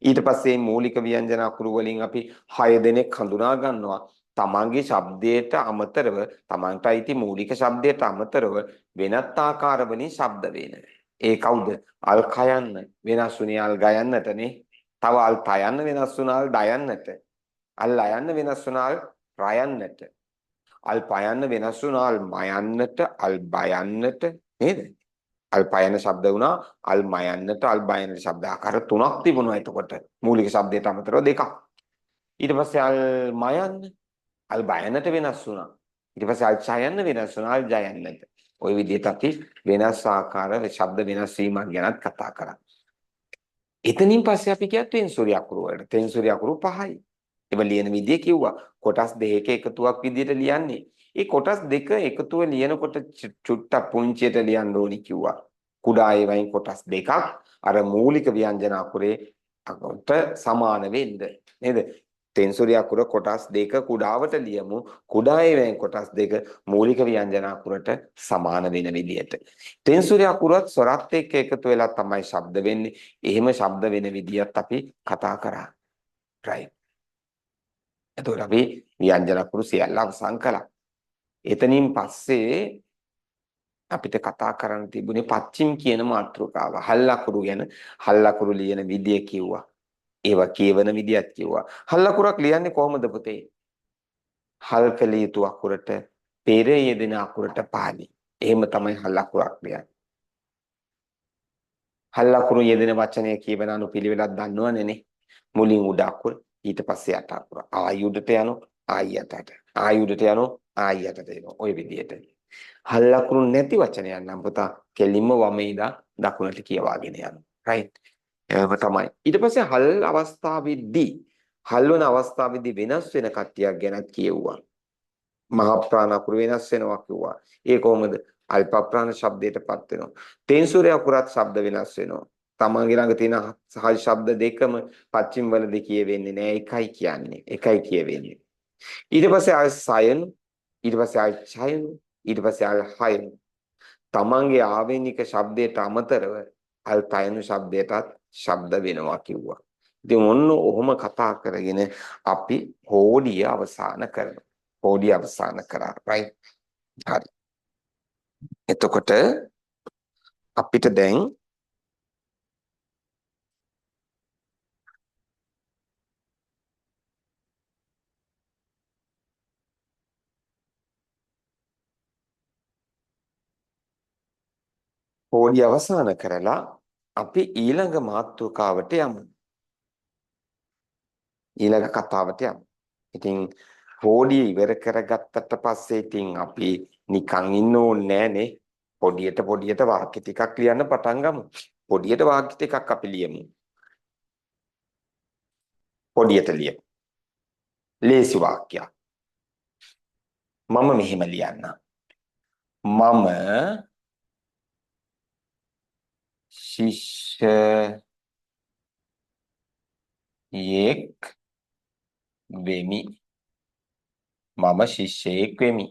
ඊට පස්සේ මූලික ව්‍යංජන අකුරු වලින් අපි 6 දෙනෙක් හඳුනා ගන්නවා. තමන්ගේ ශබ්දයට අමතරව තමන්ට අයිති මූලික ශබ්දයට අමතරව වෙනත් ආකාර වලින් ශබ්ද වෙන. ඒ කවුද? අල් කයන්න වෙනස් වුණේ අල් ගයන්නටනේ. තව අල් තයන්න වෙනස් වුණා අල් දයන්නට. අල් අයන්න වෙනස් වුණා අල් රයන්නට. අල් පයන්න වෙනස් වුණා අල් මයන්නට අල් බයන්නට නේද? අල් පයන ශබ්ද වුණා අල් මයන්නට අල් බයන්නට ශබ්ද ආකාර තුනක් තිබුණා. එතකොට මූලික ශබ්දයට අමතරව දෙකක්. ඊට පස්සේ අල් මයන්න අල් බයන්නට වෙනස් වුණා. ඊට පස්සේ අල් ඡයන්න වෙනස් වුණා අල් ජයන්නට. ওই විදිහට අපි වෙනස් ආකාර ශබ්ද වෙනස් වීමක් ගැනත් කතා කරා. එතනින් පස්සේ අපි කිය තෙන්සුරි අකුරු වලට. තෙන්සුරි අකුරු 5යි. ඒව ලියන විදිය කිව්වා. කොටස් දෙකක එකතුවක් විදියට ලියන්නේ. ඒ කොටස් දෙක එකතුව ලියනකොට චුට්ටක් පුංචියට ලියන්න ඕනි කිව්වා. කුඩා ඒවායින් කොටස් දෙකක් අර මූලික ව්‍යංජන අකුරේ අකට සමාන වෙන්න. නේද? තෙන්සුරි අකුර කොටස් දෙක කුඩාවට ලියමු. කුඩා ඒවායින් කොටස් දෙක මූලික ව්‍යංජන අකුරට සමාන වෙන විදියට. තෙන්සුරි අකුරත් ස්වරත් එක්ක එකතු වෙලා තමයි ශබ්ද වෙන්නේ. එහෙම ශබ්ද වෙන විදියත් අපි කතා කරා. right. එතකොට අපි ව්‍යංජන අකුරු සියල්ල අවසන් කළා. එතනින් පස්සේ අපිට කතා කරන්න තිබුණේ පච්චිම් කියන මාතෘකාව. හල් අකුරු ගැන හල් අකුරු ලියන විදිය කිව්වා. ඒවා කියවන විදියත් කිව්වා. හල් අකුරක් ලියන්නේ කොහොමද පුතේ? හල් කළ යුතු අකුරට පෙර යෙදෙන අකුරට පාලි. එහෙම තමයි හල් අකුරක් ලියන්නේ. හල් අකුරු යෙදෙන වචනය කියවන අනුපිළිවෙලක් දන්නවනේ නේ. මුලින් උඩ අකුර ඊට පස්සේ යට අකුර. ආයි උඩට යනවා ආයි යටට. ආයි උඩට යනවා ආයි යටට එනවා. ওই විදිහට. හල් අකුරු නැති වචනයක් නම් පුතා කෙලින්ම වමේ ඉඳන් දකුණට කියවාගෙන යනවා. right. එහෙම තමයි. ඊට පස්සේ හල් අවස්ථාවේදී හල් වන අවස්ථාවේදී වෙනස් වෙන කට්ටියක් ගැනත් කියුවා. මහා ප්‍රාණ අකුරු වෙනස් වෙනවා කිව්වා. ඒ කොහොමද? අල්ප ප්‍රාණ ශබ්දයටපත් වෙනවා. තෙන්සුරේ අකුරත් ශබ්ද වෙනස් වෙනවා. තමන්ගේ ළඟ තියෙන සහජ ශබ්ද දෙකම පච්චිම වලදී කියවෙන්නේ නෑ. එකයි කියන්නේ. එකයි කියවෙන්නේ. ඊට පස්සේ ආය සයන, ඊට පස්සේ ආය ඡයන, ඊට පස්සේ ආය හයන. තමන්ගේ ආවේනික ශබ්දයට අමතරව අල් තයන ශබ්දයටත් ශබ්ද වෙනවා කිව්වා. ඉතින් ඔන්න ඔහොම කතා කරගෙන අපි හෝඩිය අවසන් කරනවා. හෝඩිය අවසන් කරා. right. හරි. එතකොට අපිට දැන් හෝඩිය අවසන් කරලා අපි ඊළඟ මාතෘකාවට යමු. ඊළඟ කතාවට යමු. ඉතින් හෝඩිය ඉවර කරගත්තට පස්සේ ඉතින් අපි නිකන් ඉන්න ඕනේ නෑනේ. පොඩියට වාක්‍ය ටිකක් ලියන්න පටන් ගමු. පොඩියට වාක්‍ය ටිකක් අපි ලියමු. පොඩියට ලියමු. ලේසි වාක්‍යයක්. මම මෙහෙම ලියන්න. මම ශිෂ්‍යයෙක් වෙමි. මම ශිෂ්‍යයෙක් වෙමි.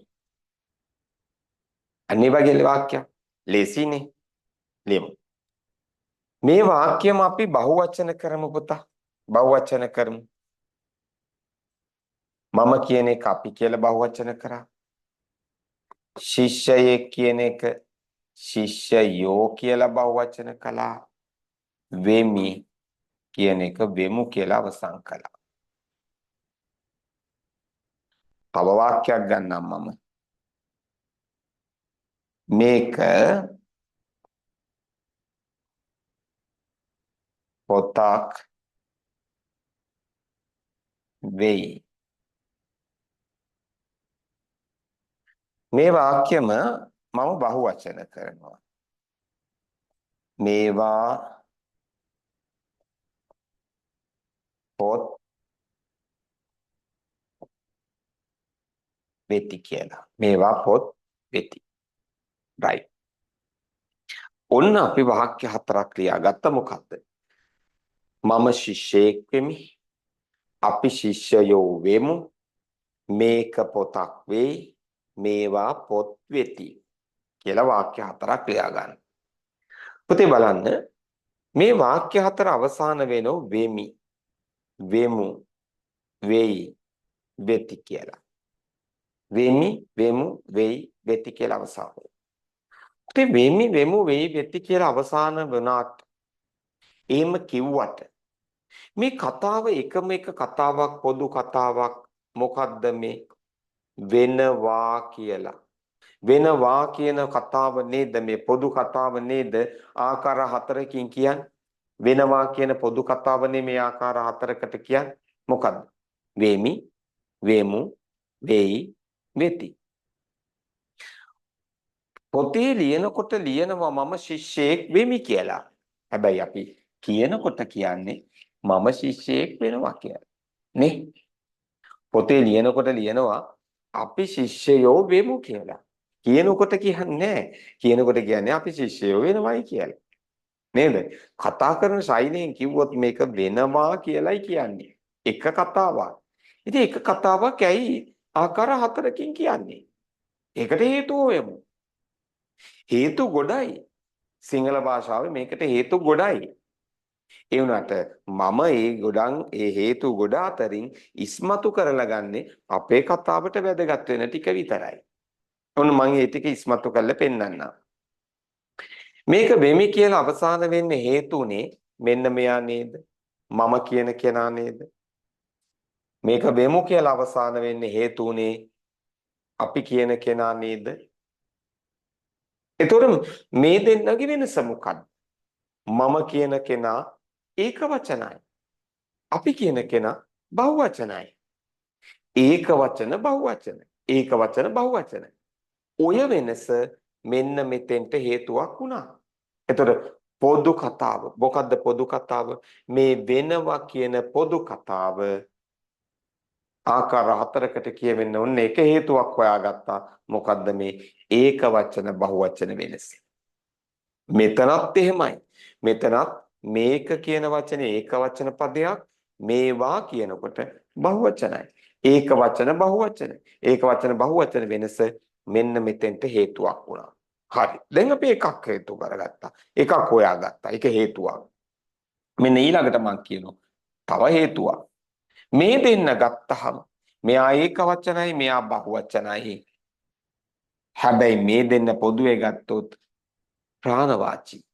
අනිත් වගේ වාක්‍යයක්. ලේසිනේ. ලියමු. මේ වාක්‍යම අපි බහුවචන කරමු පුතා. බහුවචන කරමු. මම කියන එක අපි කියලා බහුවචන කරා. ශිෂ්‍යයෙක් කියන එක ශිෂ්‍යයෝ කියලා බහුවචන කළා. වෙමි කියන එක වෙමු කියලා අවසන් කළා. තව වාක්‍යයක් ගන්නම් මම. මේක පොතක් වෙයි. මේ වාක්‍යම මම බහුවචන කරනවා. මේවා පොත් වෙති කියලා. මේවා පොත් වෙති. right. ඔන්න අපි වාක්‍ය හතරක් ලියාගත්ත මොකද්ද? මම ශිෂ්‍යයෙක් වෙමි. අපි ශිෂ්‍යයෝ වෙමු. මේක පොතක් වෙයි. මේවා පොත් වෙති කියලා වාක්‍ය හතරක් ලියා ගන්න. පුතේ බලන්න මේ වාක්‍ය හතර අවසාන වෙනෝ වෙමි, වෙමු, වෙයි, වෙති කියලා. වෙමි, වෙමු, වෙයි, වෙති කියලා අවසාන වෙනවා. ඉතින් වෙමි, වෙමු, වෙයි, වෙති කියලා අවසාන වුණාට එහෙම කිව්වට මේ කතාව එකම එක කතාවක්, පොදු කතාවක්. මොකද්ද මේ වෙනවා කියලා? වෙනවා කියන කතාව නේද මේ පොදු කතාව නේද? ආකාර හතරකින් කියන්නේ වෙනවා කියන පොදු කතාවනේ මේ ආකාර හතරකට කියන්නේ. මොකද්ද? වෙමි, වෙමු, වෙයි, වෙති. පොතේ ලියනකොට ලියනවා මම ශිෂ්‍යයෙක් වෙමි කියලා. හැබැයි අපි කියනකොට කියන්නේ මම ශිෂ්‍යයෙක් වෙනවා කියලා. නේ? පොතේ ලියනකොට ලියනවා අපි ශිෂ්‍යයෝ වෙමු කියලා. කියනකොට කියන්නේ කියනකොට කියන්නේ අපි ශිෂ්‍යයෝ වෙනවයි කියලා. නේද? කතා කරන ශෛලියෙන් කිව්වොත් මේක වෙනවා කියලායි කියන්නේ. එක කතාවක්. ඉතින් එක කතාවක් ඇයි ආකාර හතරකින් කියන්නේ? ඒකට හේතුව වෙමු. හේතු ගොඩයි. සිංහල භාෂාවේ මේකට හේතු ගොඩයි. ඒ වුණාට මම ඒ හේතු ගොඩ අතරින් ඉස්මතු කරලා ගන්නේ අපේ කතාවට වැදගත් වෙන ටික විතරයි. ඔන්න මම ඒ ටික ඉස්මතු කරලා පෙන්නන්නම්. මේක වෙමි කියලා අවසාන වෙන්නේ හේතුනේ මෙන්න මෙයා නේද? මම කියන කෙනා නේද? මේක වෙමු කියලා අවසාන වෙන්නේ හේතුනේ අපි කියන කෙනා නේද? එතකොට මේ දෙන්නගේ වෙනස මොකක්ද? මම කියන කෙනා ඒක වචනයි. අපි කියන කෙනා බහුවචනයි. ඒක වචන බහුවචන. ඒක වචන බහුවචන. ඔය වෙනස මෙන්න මෙතෙන්ට හේතුවක් වුණා. එතකොට පොදු කතාව මොකද්ද පොදු කතාව? මේ වෙනවා කියන පොදු කතාව ආකාර හතරකට කියවෙන්න ඕනේ එක හේතුවක් හොයාගත්තා. මොකද්ද මේ ඒක වචන බහුවචන වෙනස? මෙතනත් එහෙමයි. මෙතනත් මේක කියන වචනේ ඒක වචන පදයක් මේවා කියනකොට බහුවචනයි. ඒක වචන බහුවචන. ඒක වචන බහුවචන වෙනස මෙන්න මෙතෙන්ට හේතුවක් වුණා. හරි. දැන් අපි එකක් හේතු කරගත්තා. එකක් හොයාගත්තා. ඒක හේතුවක්. මෙන්න ඊළඟට මම කියනවා තව හේතුවක්. මේ දෙන්න ගත්තහම මෙයා ඒක වචනයි මෙයා බහුවචනයි. හැබැයි මේ දෙන්න පොදුවේ ගත්තොත් ප්‍රාණවාචී.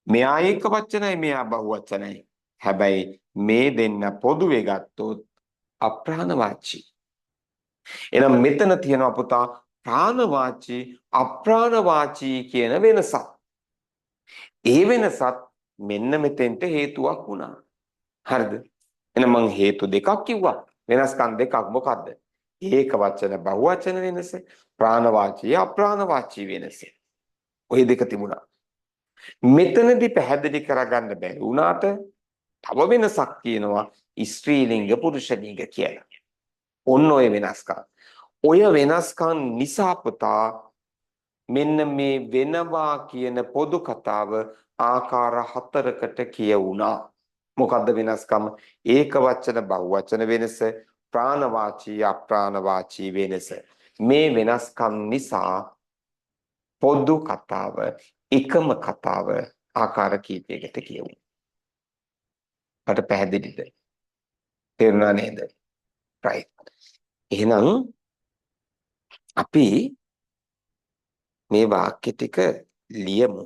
මෙයා ඒක වචනයි මෙයා බහුවචනයි. හැබැයි මේ දෙන්න පොදුවේ ගත්තොත් අප්‍රාණවාචී. එහෙනම් මෙතන තියෙනවා පුතා ප්‍රාණවාචී අප්‍රාණවාචී කියන වෙනසක්. ඒ වෙනසත් මෙන්න මෙතෙන්ට හේතුවක් වුණා. හරිද? එහෙනම් මං හේතු දෙකක් කිව්වා. වෙනස්කම් දෙකක් මොකද්ද? ඒක වචන බහුවචන වෙනස, ප්‍රාණවාචී අප්‍රාණවාචී වෙනස. ඔය දෙක තිබුණා. මෙතනදී පැහැදිලි කරගන්න බැරි වුණාට තව වෙනසක් තියෙනවා ස්ත්‍රීලිංග පුරුෂලිංග කියලා. ඔන්න ඔය වෙනස්කම්. ඔය වෙනස්කම් නිසා පුතා මෙන්න මේ වෙනවා කියන පොදු කතාව ආකාර හතරකට කියවුණා. මොකද්ද වෙනස්කම? ඒක වචන බහුවචන වෙනස, ප්‍රාණවාචී අප්‍රාණවාචී වෙනස. මේ වෙනස්කම් නිසා පොදු කතාව එකම කතාව ආකාර කීපයකට කියවුණා. මට පැහැදිලිද? තේරුණා නේද? right. එහෙනම් අපි මේ වාක්‍ය ටික ලියමු.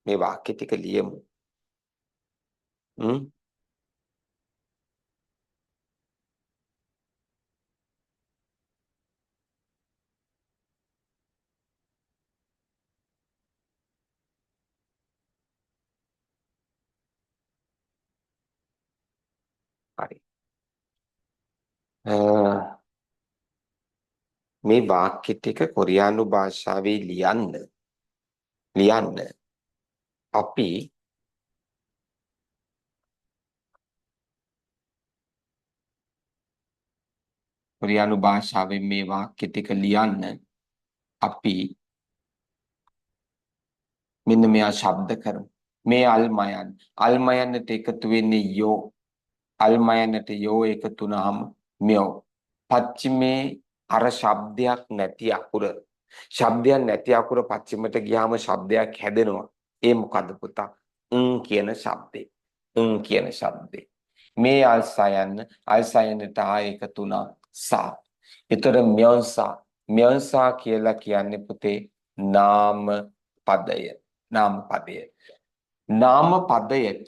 මේ වාක්‍ය ටික ලියමු. හරි. මේ වාක්‍ය ටික කොරියානු භාෂාවේ ලියන්න අපි කොරියානු භාෂාවෙන් මේ වාක්‍ය ටික ලියන්න අපි මෙන්න මෙයා ශබ්ද කරමු. මේ අල්මයන්ට එකතු වෙන්නේ යෝ. අල්මයන්ට යෝ එකතු වුනහම මෙයෝ. පච්චිමේ අර ශබ්දයක් නැති අකුර. ශබ්දයක් නැති අකුර පච්චිමට ගියාම ශබ්දයක් හැදෙනවා. ඒ මොකද්ද පුතා? කියන ශබ්දේ. කියන ශබ්දේ. මේ අල්සයන්ට එකතු වුණා සා. ඒතර म्योंसा කියලා කියන්නේ පුතේ නාම පදය. නාම පදය. නාම පදයට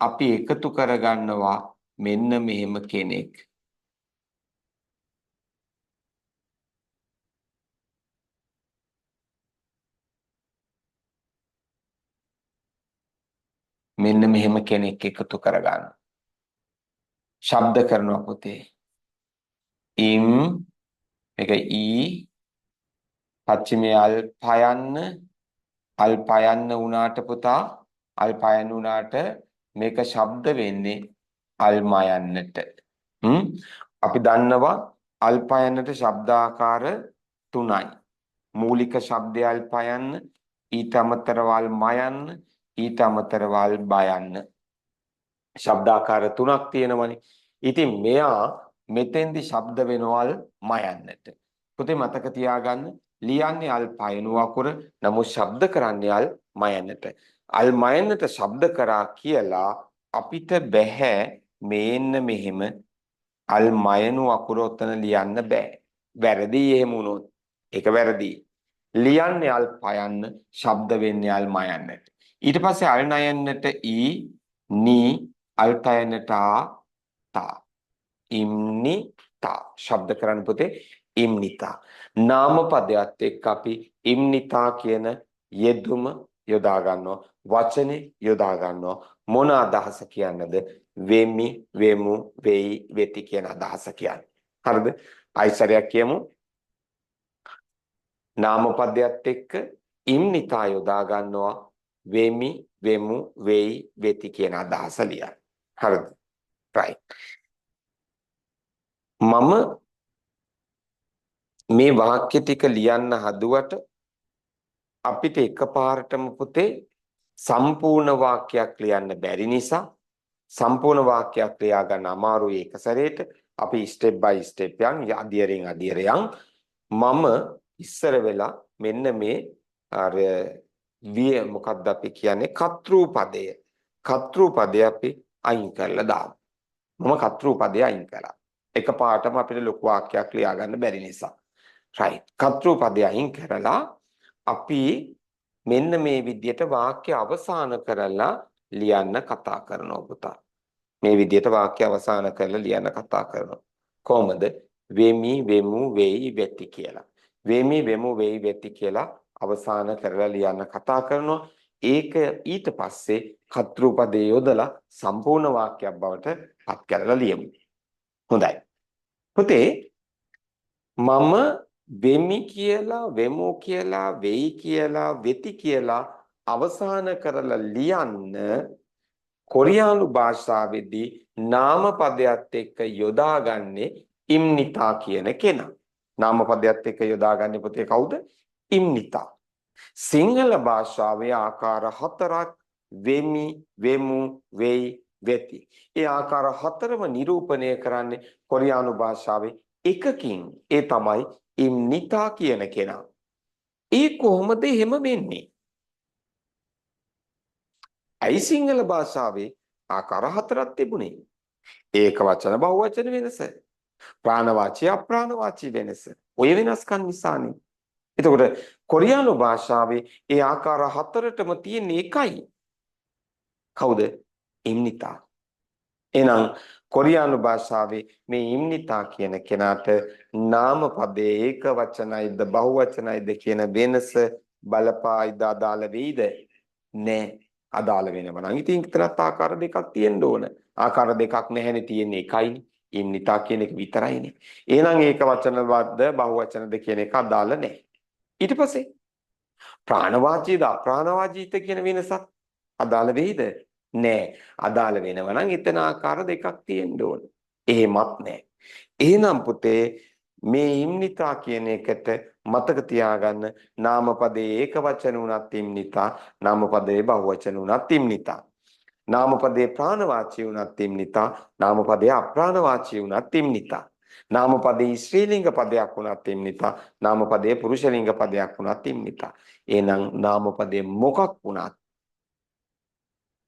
අපි එකතු කරගන්නවා මෙන්න මෙහෙම කෙනෙක්. මෙන්න මෙහෙම කෙනෙක් එකතු කරගන්න. ශබ්ද කරනවා පුතේ. ඉම් මේක ඊ පච්චිමේ අල්පයන්න වුණාට පුතා අල්පයන්න වුණාට මේක ශබ්ද වෙන්නේ අල්මයන්නට. අපි දන්නවා අල්පයන්නට ශබ්දාකාර 3යි. මූලික ශබ්දය අල්පයන්න, ඊට අමතරව අල්මයන්න, ඊට අමතරව අල්බයන්න. ශබ්දාකාර 3ක් තියෙනවනේ. ඉතින් මෙයා මෙතෙන්දි ශබ්ද වෙනවල් මයන්නට. පුතේ මතක තියාගන්න ලියන්නේ අල්පයනු අකුර නමුත් ශබ්ද කරන්නේ අල් මයන්නට. අල් මයන්නට ශබ්ද කරා කියලා අපිට බෑ මේන්න මෙහෙම අල් මයනු අකුර ඔතන ලියන්න බෑ. වැරදි එහෙම වුණොත්. ඒක වැරදි. ලියන්නේ අල්පයන්න ශබ්ද වෙන්නේ අල් මයන්නට. ඊට පස්සේ අල් නයන්නට ඊ නී අල්පයන්නට තා ඉම්නිතා ශබ්ද කරන්න පුතේ ඉම්නිතා. නාම පදයට එක්ක අපි ඉම්නිතා කියන යෙදුම යොදා ගන්නවා. වචනේ යොදා ගන්නවා. මොන අදහස කියන්නද? වෙමි, වෙමු, වෙයි, වෙති කියන අදහස කියන්නේ. හරිද? ආයිසරයක් කියමු. නාම පදයට එක්ක ඉම්නිතා යොදා ගන්නවා. වෙමි, වෙමු, වෙයි, වෙති කියන අදහස ලියන්න. හරිද? right. මම මේ වාක්‍ය ටික ලියන්න හදුවට අපිට එකපාරටම පුතේ සම්පූර්ණ වාක්‍යයක් ලියන්න බැරි නිසා සම්පූර්ණ වාක්‍යයක් ලියා ගන්න අමාරුයි එක සැරේට. අපි ස්ටෙප් බයි ස්ටෙප් අදියරෙන් මම ඉස්සර වෙලා මෙන්න මේ අර මොකක්ද අපි කියන්නේ කර්තෘ පදය අපි අයින් කරලා දාමු. මම කර්තෘ පදය අයින් කළා. එකපාරටම අපිට ලොකු වාක්‍යයක් ලියා ගන්න බැරි නිසා. right. කර්තෘ පදය අයින් කරලා අපි මෙන්න මේ විදිහට වාක්‍ය අවසන් කරලා ලියන්න කතා කරනවා පුතා. මේ විදිහට වාක්‍ය අවසන් කරලා ලියන්න කතා කරනවා. කොහොමද? වෙමි, වෙමු, වෙයි, වෙති කියලා. වෙමි, වෙමු, වෙයි, වෙති කියලා අවසන් කරලා ලියන්න කතා කරනවා. ඒක ඊට පස්සේ කර්තෘ පදේ යොදලා සම්පූර්ණ වාක්‍යයක් බවට පත් කරලා ලියමු. හොඳයි. පුතේ මම වෙමි කියලා, වෙමු කියලා, වෙයි කියලා, වෙති කියලා අවසන් කරලා ලියන්න කොරියානු භාෂාවේදී නාම පදයට එක්ක යොදාගන්නේ ඉම්නිතා කියන කෙනා. නාම පදයට එක්ක යොදාගන්නේ පුතේ කවුද? ඉම්නිතා. සිංහල භාෂාවේ ආකාර 4ක් වෙමි, වෙමු, වෙයි, වෙති. ඒ ආකාර 4ම නිරූපණය කරන්නේ කොරියානු භාෂාවේ එකකින්. ඒ තමයි ඉම්නිතා කියන කෙනා. ඒ කොහොමද එහෙම වෙන්නේ? ඇයි සිංහල භාෂාවේ ආකාර 4ක් තිබුණේ? ඒක වචන බහුවචන වෙනස. ප්‍රාණවාචී අප්‍රාණවාචී වෙනස. ඔය වෙනස්කම් නිසානේ. එතකොට කොරියානු භාෂාවේ ඒ ආකාර 4ටම තියෙන එකයි. කවුද? ඉම්නිතා. එහෙනම් කොරියානු භාෂාවේ මේ ඉම්නිතා කියන කෙනාට නාම පදයේ ඒක වචනයිද බහුවචනයිද කියන වෙනස බලපායිද අදාළ වෙයිද? නෑ. අදාළ වෙනවා නම් ඉතින් එක්තරා ආකාර දෙකක් තියෙන්න ඕන. ආකාර දෙකක් නැහැනේ තියෙන්නේ එකයිනේ. ඉම්නිතා කියන එක විතරයිනේ. එහෙනම් ඒක වචනවත්ද බහුවචනද කියන එක අදාළ නැහැ. ඊට පස්සේ ප්‍රාණවාචීද අප්‍රාණවාචීද කියන වෙනසත් අදාළ වෙයිද? නෑ. අදාළ වෙනවා නම් එතන ආකාර දෙකක් තියෙන්න ඕන. එහෙමත් නෑ. එහෙනම් පුතේ මේ ඉම්නිතා කියන එකට මතක තියාගන්න නාමපදයේ ඒක වචන උනත් ඉම්නිතා, නාමපදයේ බහුවචන උනත් ඉම්නිතා. නාමපදයේ ප්‍රාණවාචී උනත් ඉම්නිතා, නාමපදයේ අප්‍රාණවාචී උනත් ඉම්නිතා. නාමපදයේ ස්ත්‍රීලිංග පදයක් උනත් ඉම්නිතා, නාමපදයේ පුරුෂලිංග පදයක් උනත් ඉම්නිතා. එහෙනම් නාමපදයේ මොකක් වුණත්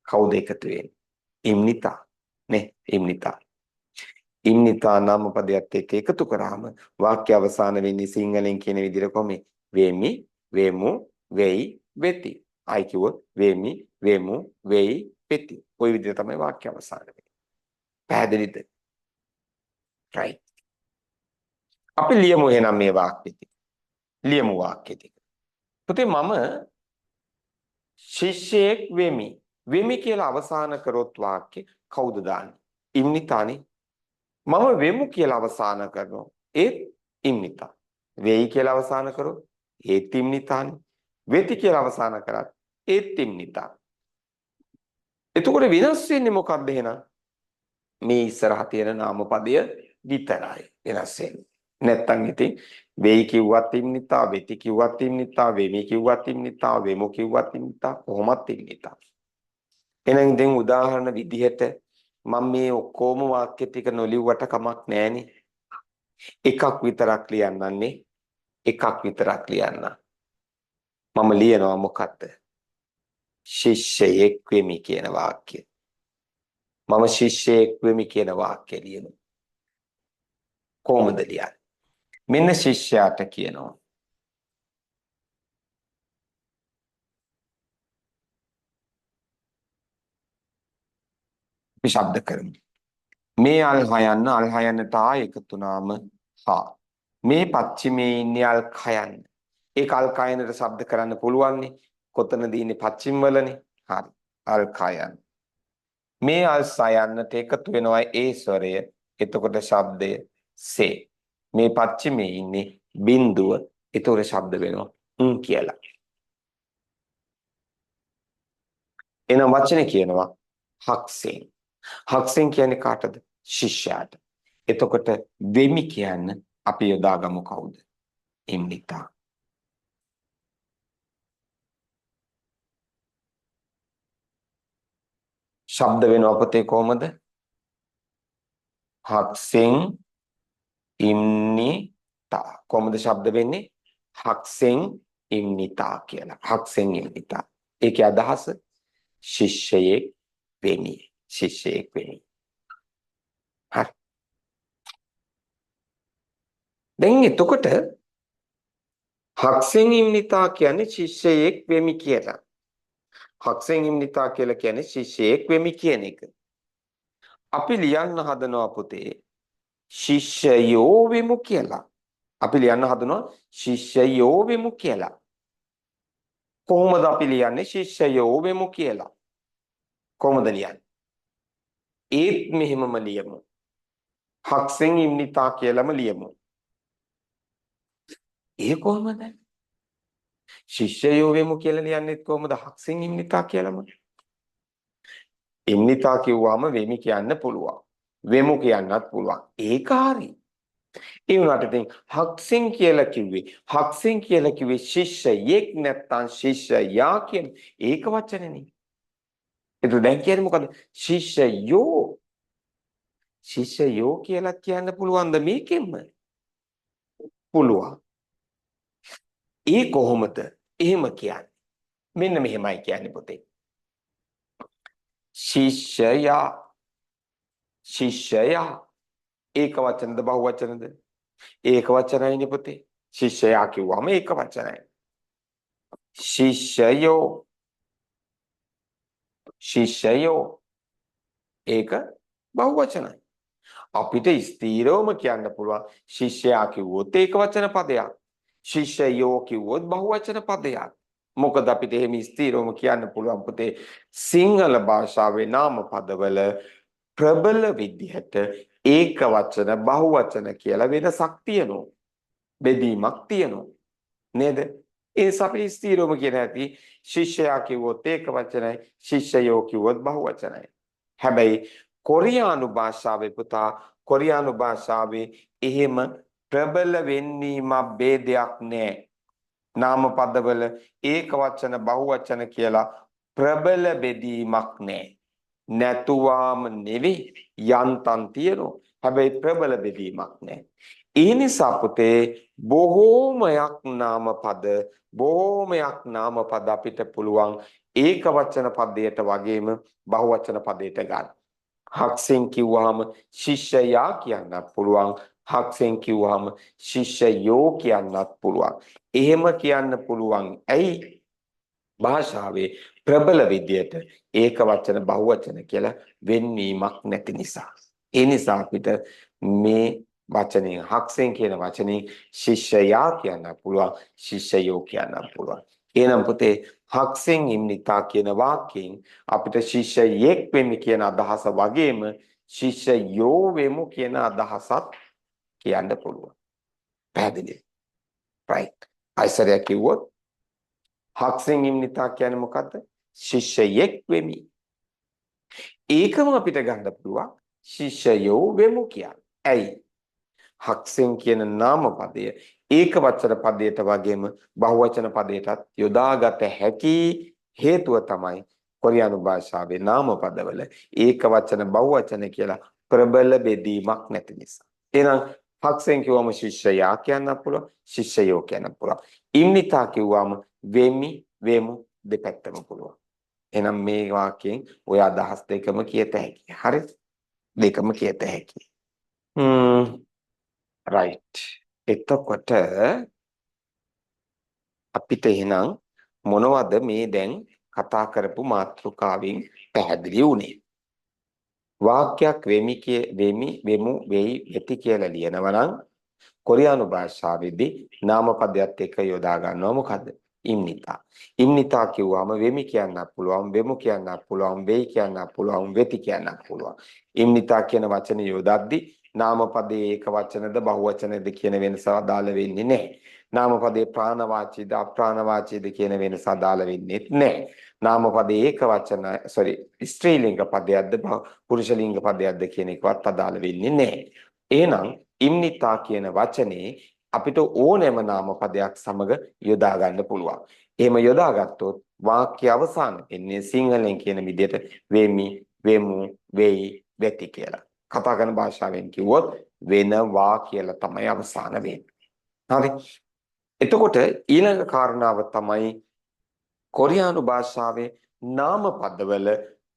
කවුද එකතු වෙන්නේ? ඉම්නිතා නේ ඉම්නිතා. ඉම්නිතා නාම පදයට එක්ක එකතු කරාම වාක්‍ය අවසාන වෙන්නේ සිංහලෙන් කියන විදිහට කොහොමද? වෙමි, වෙමු, වෙයි, වෙති. ආයි කිව්වොත් වෙමි, වෙමු, වෙයි, වෙති. ওই විදිහට තමයි වාක්‍ය අවසාන වෙන්නේ. පැහැදිලිද? right. අපි ලියමු එහෙනම් මේ වාක්‍ය ටික. ලියමු වාක්‍ය ටික. පුතේ මම ශිෂ්‍යයෙක් වෙමි. වෙමි කියලා අවසාන කරොත් වාක්‍ය කවුද දාන්නේ? ඉම්නිතානේ. මම වෙමු කියලා අවසාන කරනවා. ඒත් ඉම්නිතා. වෙයි කියලා අවසාන කරොත් ඒත් ඉම්නිතානේ. වෙති කියලා අවසාන කරත් ඒත් ඉම්නිතා. එතකොට වෙනස් වෙන්නේ මොකක්ද එහෙනම්? මේ ඉස්සරහ තියෙන නාම පදය විතරයි වෙනස් වෙන්නේ. නැත්තම් ඉතින් වෙයි කිව්වත් ඉම්නිතා, වෙති කිව්වත් ඉම්නිතා, වෙමි කිව්වත් ඉම්නිතා, වෙමු කිව්වත් ඉම්නිතා, කොහොමත් ඉම්නිතා. එහෙනම් දැන් උදාහරණ විදිහට මම මේ ඔක්කොම වාක්‍ය ටික නොලිව්වට කමක් නැහැනේ. එකක් විතරක් ලියන්නන්නේ. එකක් විතරක් ලියන්න. මම ලියනවා මොකක්ද? ශිෂ්‍යයෙක් වෙමි කියන වාක්‍යය. මම ශිෂ්‍යයෙක් වෙමි කියන වාක්‍යය ලියනවා. කොහොමද ලියන්නේ? මෙන්න ශිෂ්‍යයාට කියනවා. අපි ශබ්ද කරමු. මේ අල් හයන්න අල් හයන්නට එකතු වුණාම හා. මේ පච්චිමේ ඉන්නේ අල් කයන්න. ඒක අල් කයන්නට ශබ්ද කරන්න පුළුවන් නේ. කොතනද ඉන්නේ පච්චිම වලනේ. හරි. අල් කයන්න. මේ අල් සයන්නට එකතු වෙනවා ඒ ස්වරය. එතකොට ශබ්දය සේ. මේ පච්චිමේ ඉන්නේ බිඳුව. එතකොට ශබ්ද වෙනවා කියලා. එන වචනේ කියනවා හක්සෙන්. හක්සෙන් කියන්නේ කාටද? ශිෂ්‍යයාට. එතකොට වෙමි කියන්න අපි යොදාගමු කවුද? ඉම්නිතා. ශබ්ද වෙනවා පුතේ කොහමද? හක්සෙන් ඉම්නිතා. කොහමද ශබ්ද වෙන්නේ? හක්සෙන් ඉම්නිතා කියලා. හක්සෙන් ඉම්නිතා. ඒකේ අදහස ශිෂ්‍යයෙක් වෙමි. ශිෂ්‍යයෙක් වෙමි. හරි. දැන් එතකොට හක්සෙන් ඉම්නිතා කියන්නේ ශිෂ්‍යයෙක් වෙමි කියලා. හක්සෙන් ඉම්නිතා කියලා කියන්නේ ශිෂ්‍යයෙක් වෙමි කියන එක. අපි ලියන්න හදනවා පුතේ ශිෂ්‍යයෝ වෙමු කියලා. අපි ලියන්න හදනවා ශිෂ්‍යයෝ වෙමු කියලා. කොහොමද අපි ලියන්නේ ශිෂ්‍යයෝ වෙමු කියලා? කොහොමද ලියන්නේ? ඒත් මෙහෙමම ලියමු. හක්සෙන් ඉම්නිතා කියලාම ලියමු. ඒ කොහොමද? ශිෂ්‍යයෝ වෙමු කියලා ලියන්නේ කොහොමද? හක්සෙන් ඉම්නිතා කියලාම. ඉම්නිතා කිව්වම වෙමි කියන්න පුළුවන්. වෙමු කියන්නත් පුළුවන්. ඒක හරි. ඒ වුණාට ඉතින් හක්සෙන් කියලා කිව්වේ ශිෂ්‍යයෙක් නැත්තම් ශිෂ්‍යයා කියන ඒක වචනනේ. ඒක දැන් කියන්නේ මොකද? ශිෂ්‍යයෝ කියලා කියන්න පුළුවන්ද මේකෙන්ම? පුළුවන්. ඒ කොහොමද? එහෙම කියන්නේ. මෙන්න මෙහෙමයි කියන්නේ පුතේ. ශිෂ්‍යයා ඒක වචනද බහු වචනද? ඒක වචනයිනේ පුතේ. ශිෂ්‍යයා කිව්වම ඒක වචනයි. ශිෂ්‍යයෝ ඒක බහු වචනයි. අපිට ස්ථීරවම කියන්න පුළුවන් ශිෂ්‍යයා කිව්වොත් ඒක වචන පදයක්. ශිෂ්‍යයෝ කිව්වොත් බහු වචන පදයක්. මොකද අපිට එහෙම ස්ථීරවම කියන්න පුළුවන් පුතේ සිංහල භාෂාවේ නාම පදවල ප්‍රබල විදිහට ඒක වචන බහු වචන කියලා වෙනසක් තියෙනවා. බෙදීමක් තියෙනවා. නේද? ඒ අපි ස්ථීරවම කියන ඇති ශිෂ්‍යයා කිව්වොත් ඒක වචනයි ශිෂ්‍යයෝ කිව්වොත් බහු වචනයි. හැබැයි කොරියානු භාෂාවේ පුතා කොරියානු භාෂාවේ එහෙම ප්‍රබල වෙන්නීමක් ભેදයක් නැහැ. නාම පදවල ඒක වචන බහු වචන කියලා ප්‍රබල බෙදීමක් නැහැ. නැතුවාම නෙවෙයි යන්තම් තියෙනවා. හැබැයි ප්‍රබල බෙදීමක් නැහැ. ඒ නිසා පුතේ බොහෝමයක් නාම පද අපිට පුළුවන් ඒක වචන පදයට වගේම බහුවචන පදයට ගන්න. හක්සෙන් කිව්වහම ශිෂ්‍යයා කියන්නත් පුළුවන්. හක්සෙන් කිව්වහම ශිෂ්‍යයෝ කියන්නත් පුළුවන්. එහෙම කියන්න පුළුවන්. ඇයි? භාෂාවේ ප්‍රබල විදියට ඒක වචන බහුවචන කියලා වෙන්වීමක් නැති නිසා. ඒ නිසා අපිට මේ වචනේ හක්සෙන් කියන වචනේ ශිෂ්‍යයා කියන්න පුළුවන්, ශිෂ්‍යයෝ කියන්න පුළුවන්. එහෙනම් පුතේ හක්සෙන් ඉම්නිතා කියන වාක්‍යයෙන් අපිට ශිෂ්‍යයෙක් වෙමි කියන අදහස වගේම ශිෂ්‍යයෝ වෙමු කියන අදහසත් කියන්න පුළුවන්. පැහැදිලි? right. අයිසරයක් කිව්වොත් හක්සෙන් ඉම්නිතා කියන්නේ මොකද්ද? ශිෂ්‍යයෙක් වෙමි. ඒකම අපිට ගන්න පුළුවන් ශිෂ්‍යයෝ වෙමු කියන්නේ. ඇයි? හක්සෙන් කියන නාම පදය ඒක වචන පදයට වගේම බහුවචන පදයටත් යොදාගත හැකි හේතුව තමයි කොරියානු භාෂාවේ නාම පදවල ඒක වචන බහුවචන කියලා ප්‍රබල බෙදීමක් නැති නිසා. එහෙනම් හක්සෙන් කිව්වම ශිෂ්‍යයා කියන්න පුළුවන්, ශිෂ්‍යයෝ කියන්න පුළුවන්. ඉම්නිතා කිව්වම වෙමි, වෙමු දෙපැත්තම පුළුවන්. එහෙනම් මේ වාක්‍යයෙන් ඔය අදහස් දෙකම කියත හැකියි. හරිද? දෙකම කියත හැකියි. right. එතකොට අපිට එහෙනම් මොනවද මේ දැන් කතා කරපු මාතෘකාවෙන් පැහැදිලි වුණේ? වාක්‍යයක් වෙමි වෙමු වෙයි ඇති කියලා ලියනවා නම් කොරියානු භාෂාවේදී නාමපදයක් එක්ක යොදා ගන්නවා මොකද්ද? ඉම්නිතා. ඉම්නිතා කිව්වම වෙමි කියන්නත් පුළුවන්, වෙමු කියන්නත් පුළුවන්, වෙයි කියන්නත් පුළුවන්, වෙති කියන්නත් පුළුවන්. ඉම්නිතා කියන වචනේ යොදද්දී නාමපදයේ ඒක වචනද බහුවචනද කියන වෙනස අදාළ වෙන්නේ නැහැ. නාමපදයේ ප්‍රාණවාචීද අප්‍රාණවාචීද කියන වෙනස අදාළ වෙන්නේ නැහැ. නාමපදයේ ඒක වචන ස්ත්‍රීලිංග පදයක්ද පුරුෂලිංග පදයක්ද කියන එකවත් අදාළ වෙන්නේ නැහැ. එහෙනම් ඉම්නිතා කියන වචනේ අපිට ඕනෑම නාමපදයක් සමග යොදා ගන්න පුළුවන්. එහෙම යොදාගත්තොත් වාක්‍ය අවසාන වෙන්නේ සිංහලෙන් කියන විදිහට වෙමි, වෙමු, වෙයි, වෙති කියලා. කතා කරන භාෂාවෙන් කිව්වොත් වෙනවා කියලා තමයි අවසාන වෙන්නේ. හරි. එතකොට ඊළඟ කාරණාව තමයි කොරියානු භාෂාවේ නාමපදවල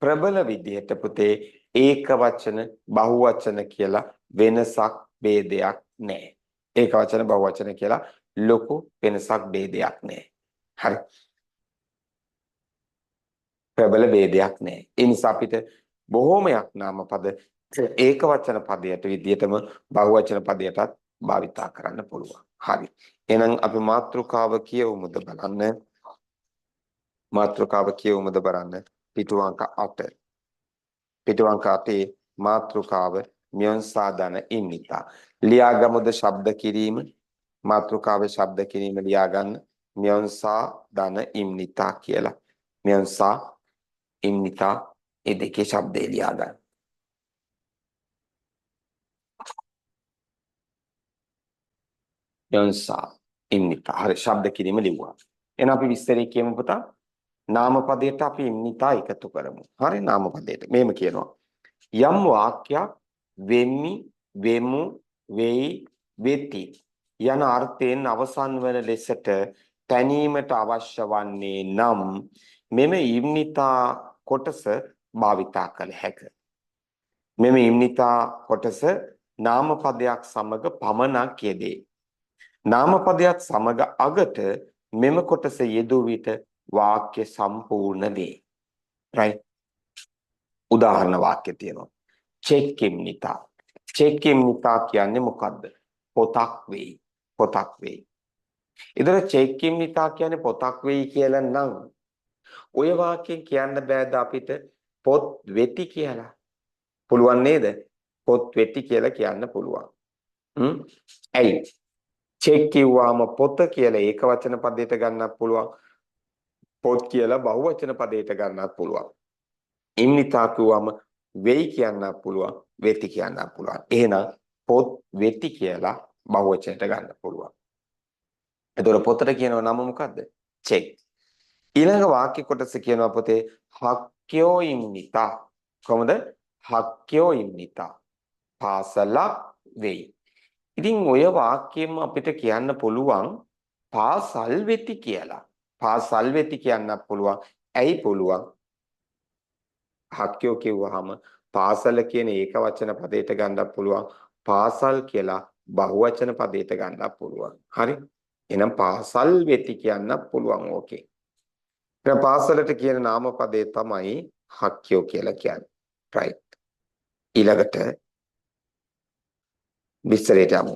ප්‍රබල විදිහට පුතේ ඒක වචන බහුවචන කියලා වෙනසක් ભેදයක් නැහැ. ඒක වචන බහුවචන කියලා ලොකු වෙනසක් ભેදයක් නැහැ. හරි. ප්‍රබල ભેදයක් නැහැ. ඒ නිසා අපිට බොහෝමයක් නාමපද ඒක වචන පදයට විදිහටම බහුවචන පදයටත් භාවිතා කරන්න පුළුවන්. හරි. එහෙනම් අපි මාතෘකාව කියවමුද බලන්න. මාතෘකාව කියවමුද බලන්න. පිටුවංක 8. පිටුවංක 8 මාතෘකාව म्योंसादन ඉම්නිතා. ලියාගමුද ශබ්ද කිරීම. මාතෘකාවේ ශබ්ද කිරීම ලියා ගන්න. म्योंसादन ඉම්නිතා කියලා. म्योंसा ඉම්නිතා ඒ දෙකේ ශබ්දේ ලියා ගන්න. म्योंसा ඉම්නිතා. හරි ශබ්ද කිරීම ලිව්වා. එහෙනම් අපි විස්තරේ කියමු පුතා. නාමපදයට අපි ඉම්නිතා එකතු කරමු. හරි නාමපදයට. මෙහෙම කියනවා. යම් වාක්‍යයක් වෙමි, වෙමු, වෙයි, වෙති යන අර්ථයෙන් අවසන් වන ලෙසට තැනීමට අවශ්‍ය වන්නේ නම් මෙම ඉම්නිතා කොටස භාවිතා කළ හැකිය. මෙම ඉම්නිතා කොටස නාමපදයක් සමග පමණක් යෙදේ. නාමපදයක් සමග අගට මෙම කොටස යෙදූ විට වාක්‍ය සම්පූර්ණ වේ. right. උදාහරණ වාක්‍ය තියෙනවා. චෙක් ඉම්නිතා. චෙක් ඉම්නිතා කියන්නේ මොකද්ද? පොතක් වෙයි. පොතක් වෙයි. ඒතර චෙක් ඉම්නිතා කියන්නේ පොතක් වෙයි කියලා නම් ඔය වාක්‍යයෙන් කියන්න බෑද අපිට පොත් වෙති කියලා? පුළුවන් නේද? පොත් වෙති කියලා කියන්න පුළුවන්. ඇයි? චෙක් කිව්වම පොත කියලා ඒක වචන පදයට ගන්නත් පුළුවන්. පොත් කියලා බහුවචන පදයට ගන්නත් පුළුවන්. ඉම්නිතා කිව්වම වෙයි කියන්නත් පුළුවන්, වෙති කියන්නත් පුළුවන්. එහෙනම් පොත් වෙති කියලා බහුවචනයට ගන්න පුළුවන්. එතකොට පොතට කියනව නම මොකද්ද? චෙක්. ඊළඟ වාක්‍ය කොටස කියනවා පොතේ හක්කයෝ ඉම්නිතා. කොහොමද? හක්කයෝ ඉම්නිතා. පාසලක් වෙයි. ඉතින් ඔය වාක්‍යයෙන්ම අපිට කියන්න පුළුවන් පාසල් වෙති කියලා. පාසල් වෙති කියන්නත් පුළුවන්, ඇයි පුළුවන්? හක්කියෝ කිව්වහම පාසල කියන ඒක වචන පදයට ගන්නත් පුළුවන්. පාසල් කියලා බහුවචන පදයට ගන්නත් පුළුවන්. හරි? එහෙනම් පාසල් වෙති කියන්නත් පුළුවන් ඕකේ. දැන් පාසලට කියන නාම පදේ තමයි හක්කියෝ කියලා කියන්නේ. right. ඊළඟට විස්තරයට යමු.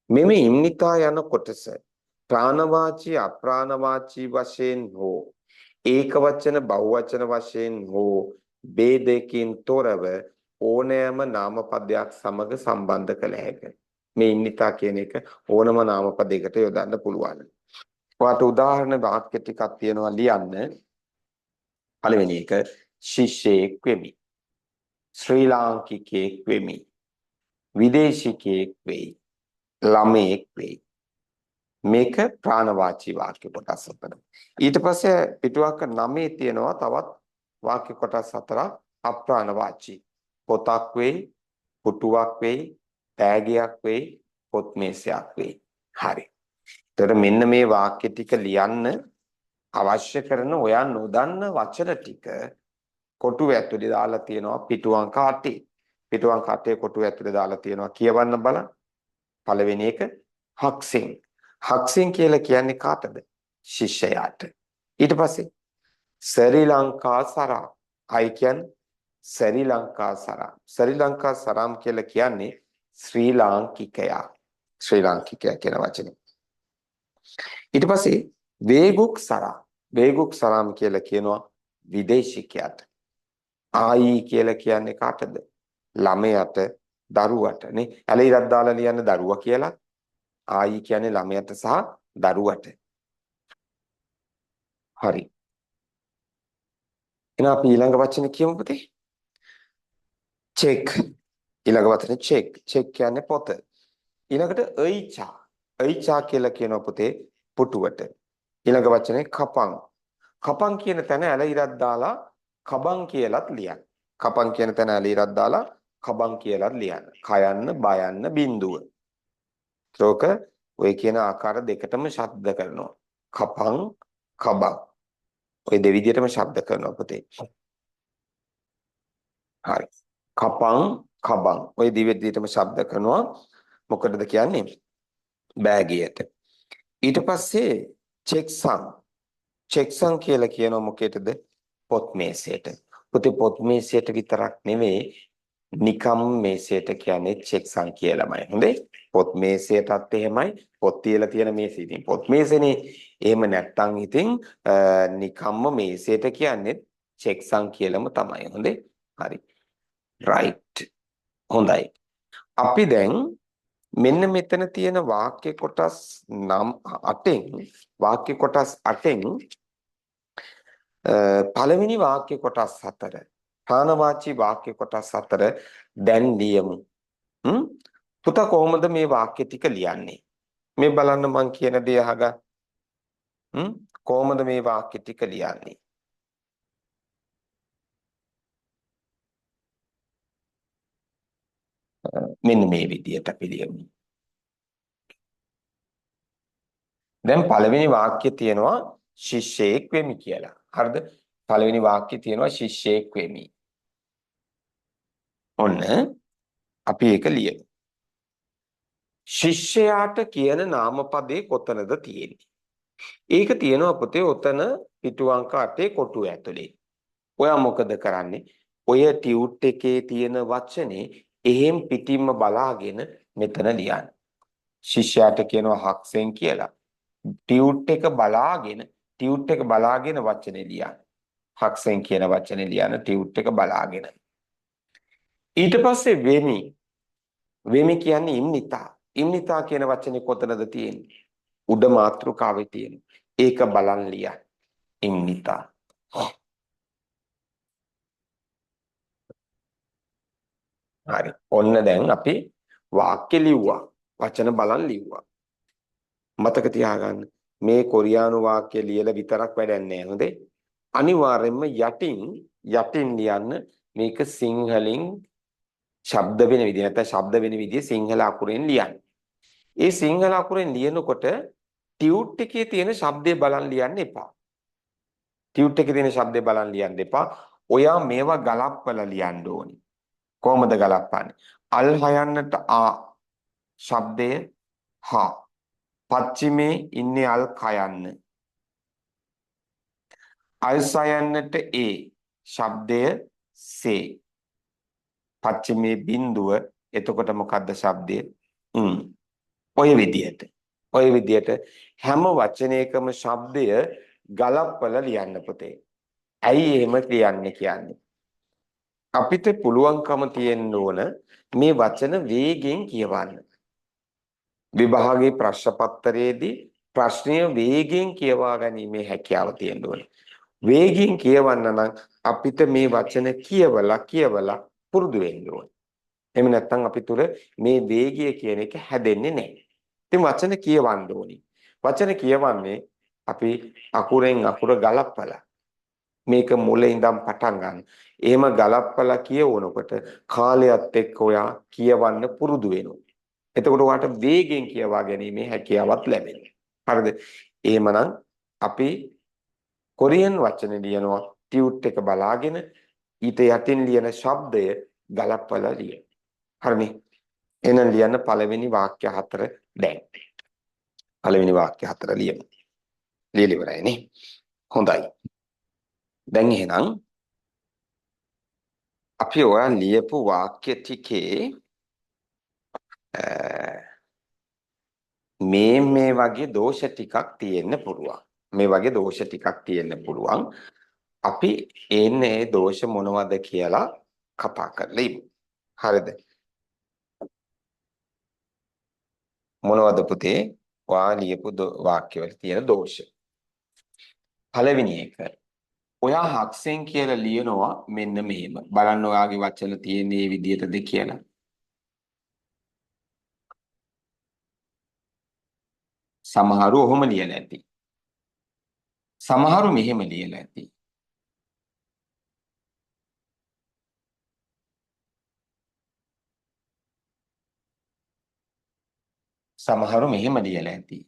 මෙමෙ ඉම්නිතා යන කොටස ප්‍රාණවාචී අප්‍රාණවාචී වශයෙන් හෝ ඒක වචන බහුවචන වශයෙන් හෝ ભેදකින් තොරව ඕනෑම නාම පදයක් සමග සම්බන්ධ කළ හැකියි. මේ ඉම්නිතා කියන එක ඕනම නාම පදයකට යොදන්න පුළුවන්. ඔයාට උදාහරණ වාක්‍ය ටිකක් තියෙනවා ලියන්න. පළවෙනි එක ශිෂ්‍යයෙක් වෙමි. ශ්‍රී ලාංකිකයෙක් වෙමි. විදේශිකයෙක් වෙයි. ළමයෙක් වෙයි. මේක ප්‍රාණවාචී වාක්‍ය කොටස් හතරක්. ඊට පස්සේ පිටුවක 9 තියෙනවා තවත් වාක්‍ය කොටස් හතරක් අප්‍රාණවාචී. පොතක් වෙයි, පුටුවක් වෙයි, තෑගියක් වෙයි, පොත් මේසයක් වෙයි. හරි. ඒතර මෙන්න මේ වාක්‍ය ටික ලියන්න අවශ්‍ය කරන ඔයා නොදන්න වචන ටික කොටුව ඇතුලේ දාලා තියෙනවා පිටු අංක 8. පිටු අංක 8 කොටුව ඇතුලේ දාලා තියෙනවා කියවන්න බලන්න. පළවෙනි එක හක්සින්. හක්සින් කියලා කියන්නේ කාටද? ශිෂ්‍යයාට. ඊට පස්සේ ශ්‍රී ලංකා සරා. අය කියන්නේ ශ්‍රී ලංකා සරා. ශ්‍රී ලංකා සරාම් කියලා කියන්නේ ශ්‍රී ලාංකිකයා. ශ්‍රී ලාංකිකයා කියන වචනේ. ඊට පස්සේ වේගුක් සරා. වේගුක් සරාම් කියලා කියනවා විදේශිකයාට. ආයි කියලා කියන්නේ කාටද? ළමයට, දරුවට නේ. ඇල ඉරක් දාලා ලියන්න දරුවා කියලා. ආයි කියන්නේ ළමයට සහ දරුවට. හරි. එහෙනම් අපි ඊළඟ වචනේ කියමු පුතේ. චෙක්. ඊළඟ වචනේ චෙක්. චෙක් කියන්නේ පොත. ඊළඟට අයිචා. අයිචා කියලා කියනවා පුතේ පුටුවට. ඊළඟ වචනේ කපං. කපං කියන තැන ඇල ඉරක් දාලා කබං කියලාත් ලියන්න. කපං කියන තැන ඇල ඉරක් දාලා කබං කියලාත් ලියන්න. කයන්න, බයන්න, බිඳුව. ශ්ලෝක ඔය කියන ආකාර දෙකටම ශබ්ද කරනවා. කපං, කබං. ඔය දෙවිදිහටම ශබ්ද කරනවා පුතේ. හරි. කපං, කබං. ඔය දෙවිදිහටම ශබ්ද කරනවා. මොකටද කියන්නේ? බෑගියට. ඊට පස්සේ චෙක්සන්. චෙක්සන් කියලා කියනවා මොකේද? පොත් මේසයට. පුතේ පොත් මේසයට විතරක් නෙවෙයි නිකම් මේසයට කියන්නේ චෙක්සන් කියලාමයි. හොඳේ? පොත් මේසයටත් එහෙමයි. පොත් තියලා තියෙන මේසෙ ඉතින් පොත් මේසෙනේ. එහෙම නැත්තම් ඉතින් නිකම්ම මේසයට කියන්නේ චෙක්සන් කියලාම තමයි. හොඳේ? හරි. right. හොඳයි. අපි දැන් මෙන්න මෙතන තියෙන වාක්‍ය කොටස් 8න් වාක්‍ය කොටස් 8න් පළවෙනි වාක්‍ය කොටස් 4 ප්‍රාණවාචී වාක්‍ය කොටස් 4 දැන් ලියමු. පුතා කොහොමද මේ වාක්‍ය ටික ලියන්නේ? මේ බලන්න මං කියන දේ අහගන්න. කොහොමද මේ වාක්‍ය ටික ලියන්නේ? මෙන්න මේ විදියට අපි ලියමු. දැන් පළවෙනි වාක්‍යය තියෙනවා ශිෂ්‍යයෙක් වෙමි කියලා. හරිද? පළවෙනි වාක්‍යය තියෙනවා ශිෂ්‍යයෙක් වෙමි. ඔන්න අපි ඒක ලියමු. ශිෂ්‍යයාට කියන නාමපදේ කොතනද තියෙන්නේ? ඒක තියෙනවා පුතේ ඔතන පිටු අංක 8 කොටුව ඇතුලේ. ඔයා මොකද කරන්නේ? ඔය ටියුට් එකේ තියෙන වචනේ එහෙම් පිටින්ම බලාගෙන මෙතන ලියන්න. ශිෂ්‍යයාට කියනවා හක්සෙන් කියලා. ටියුට් එක බලාගෙන වචනේ ලියන්න. හක්සෙන් කියන වචනේ ලියන්න ටියුට් එක බලාගෙන. ඊට පස්සේ වෙමි. වෙමි කියන්නේ ඉම්නිතා. ඉම්නිතා කියන වචනේ කොතනද තියෙන්නේ? උඩ මාතෘකාවේ තියෙන්නේ. ඒක බලන් ලියන්න. ඉම්නිතා. හරි. ඔන්න දැන් අපි වාක්‍ය ලිව්වා. වචන බලන් ලිව්වා. මතක තියාගන්න. මේ කොරියානු වාක්‍ය ලියලා විතරක් වැඩක් නැහැ. හොඳේ? අනිවාර්යයෙන්ම යටින් ලියන්න මේක සිංහලෙන් ශබ්ද වෙන විදිහ නැත්නම් ශබ්ද වෙන විදිහ සිංහල අකුරෙන් ලියන්න. ඒ සිංහල අකුරෙන් ලියනකොට ටියුට් එකේ තියෙන ශබ්දේ බලන් ලියන්න එපා. ටියුට් එකේ තියෙන ශබ්දේ බලන් ලියන්න එපා. ඔයා මේවා ගලප්පලා ලියන්න ඕනි. කොහොමද ගලප්පන්නේ? අල් හයන්නට ආ ශබ්දය හා. පච්චිමේ ඉන්නේ අල් කයන්න. අල් සයන්නට ඒ ශබ්දය සේ. පච්චිමේ බිඳුව එතකොට මොකද්ද ශබ්දය? ඔය විදියට හැම වචනයකම ශබ්දය ගලප්පලා ලියන්න පුතේ. ඇයි එහෙම කියන්නේ? අපිට පුළුවන්කම තියෙන්න ඕන මේ වචන වේගෙන් කියවන්න. විභාගයේ ප්‍රශ්න පත්‍රයේදී ප්‍රශ්නය වේගෙන් කියවා ගැනීමේ හැකියාව තියෙන්න ඕන. වේගෙන් කියවන්න නම් අපිට මේ වචන කියවලා පුරුදු වෙන්න ඕන. එහෙම නැත්නම් අපි තුල මේ වේගය කියන එක හැදෙන්නේ නැහැ. ඉතින් වචන කියවන්න ඕනි. වචන කියවන්නේ අපි අකුරෙන් අකුර ගලප්පලා. මේක මුලින් ඉඳන් පටන් ගන්න. එහෙම ගලප්පලා කියවනකොට කාලයත් එක්ක ඔයා කියවන්න පුරුදු වෙනවා. එතකොට ඔයාට වේගෙන් කියවා ගැනීමේ හැකියාවක් ලැබෙනවා. හරිද? එහෙමනම් අපි කොරියන් වචන ලියනවා ටියුට් එක බලාගෙන ඊට යටින් ලියන ශබ්දය ගලප්පලා ලියන්න. හරිනේ? එහෙනම් ලියන්න පළවෙනි වාක්‍ය හතර දැන්. පළවෙනි වාක්‍ය හතර ලියමු. ලියලා ඉවරයි නේ. හොඳයි. දැන් එහෙනම් අපි ඔයා ලියපු වාක්‍ය ටිකේ මේ වගේ දෝෂ ටිකක් තියෙන්න පුළුවන්. මේ වගේ දෝෂ ටිකක් තියෙන්න පුළුවන්. අපි එන්නේ දෝෂ මොනවද කියලා කතා කරලා ඉමු. හරිද? මොනවද පුතේ? ඔයා ලියපු වාක්‍යවල තියෙන දෝෂ. පළවෙනි එක. ඔයා හක්සෙන් කියලා ලියනවා මෙන්න මෙහෙම. බලන්න ඔයාගේ වචන තියෙන මේ විදිහටද කියලා. සමහරු ඔහොම ලියලා ඇති. සමහරු මෙහෙම ලියලා ඇති. සමහරු මෙහෙම ලියලා ඇති.